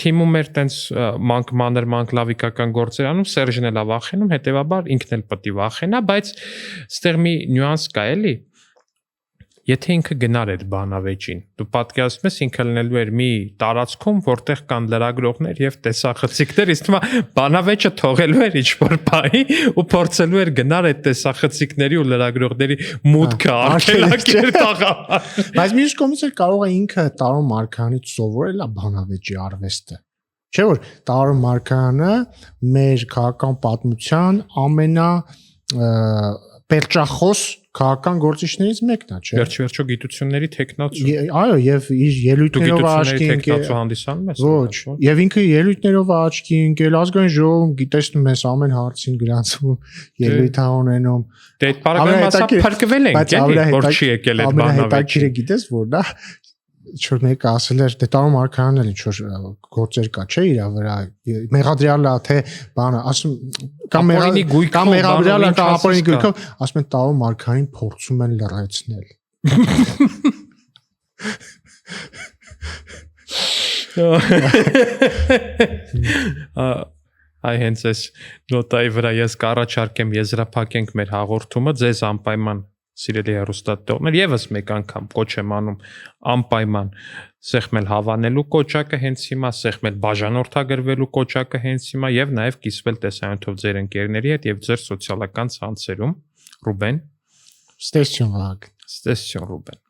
թիմում էր տենց մանր-մանկլավիկական գործեր անում, Սերժն էլ է վախենում, հետեւաբար ինքն էլ պետք է վախենա, բայց ստեղ մի նյուանս կա էլի։ Եթե ինքը գնար այդ բանավեճին, դու պատկերացնում ես ինքը լինելու էր մի տարածքում, որտեղ կան լրագրողներ եւ տեսախցիկներ, իսկ հիմա բանավեճը թողելու էր ինչ-որ բայի ու փորձելու էր գնար այդ տեսախցիկների ու լրագրողների մուտքը արգելակեր տաղավար։ Բայց մյուս կողմից էլ կարող է ինքը Տարոն Մարկայանից սովորել է բանավեճի արվեստը։ Չէ՞ որ Տարոն Մարկայանը մեր քաղաքական պատմության պերճախոս քաղաքական գործիչներից մեկն է, չէ՞։ Վերջ-վերջո գիտությունների տեխնացու։ Այո, եւ իր ելույթներով աչքի տեխնացու հանդիսանում ես։ Ոչ, եւ ինքը ելույթներով աչքի ընկել ազգային ժողովում գիտեցնում ես ամեն հարցին գրանցում, ելույթ ունենում։ Դե այդ բառը մասա փրկվել ենք, էլի, որ չի եկել այդ բանավեճը։ Հետաքրքիրը գիտես որն է, ինչ-որ մեկը ասել էր, դե Տարոն Մարկայանն էլ ինչ-որ գործեր կա, չէ՞ իր վրա, մեղադրյալ է, թե բանը, ասում կամ մեղադրյալ է, կամ ապօրինի գույքով, ասում են Տարոն Մարկայանին փորձում են լրացնել։ Այ հենց այս նոտայի վրա ես կառաջարկեմ եզրափակենք մեր հաղորդումը, ձեզ անպայման սիրելի հեռուստատողներ, եւս մեկ անգամ կոչ եմ անում անպայման սեղմել հավանելու կոճակը հենց հիմա, սեղմել բաժանորդագրվելու կոճակը հենց հիմա եւ նաեւ կիսվել տեսանյութով ձեր ընկերների հետ եւ ձեր սոցիալական ցանցերում։ Ռուբեն, Ստեսյուն Վահագն, Ստեսյուն Ռուբեն։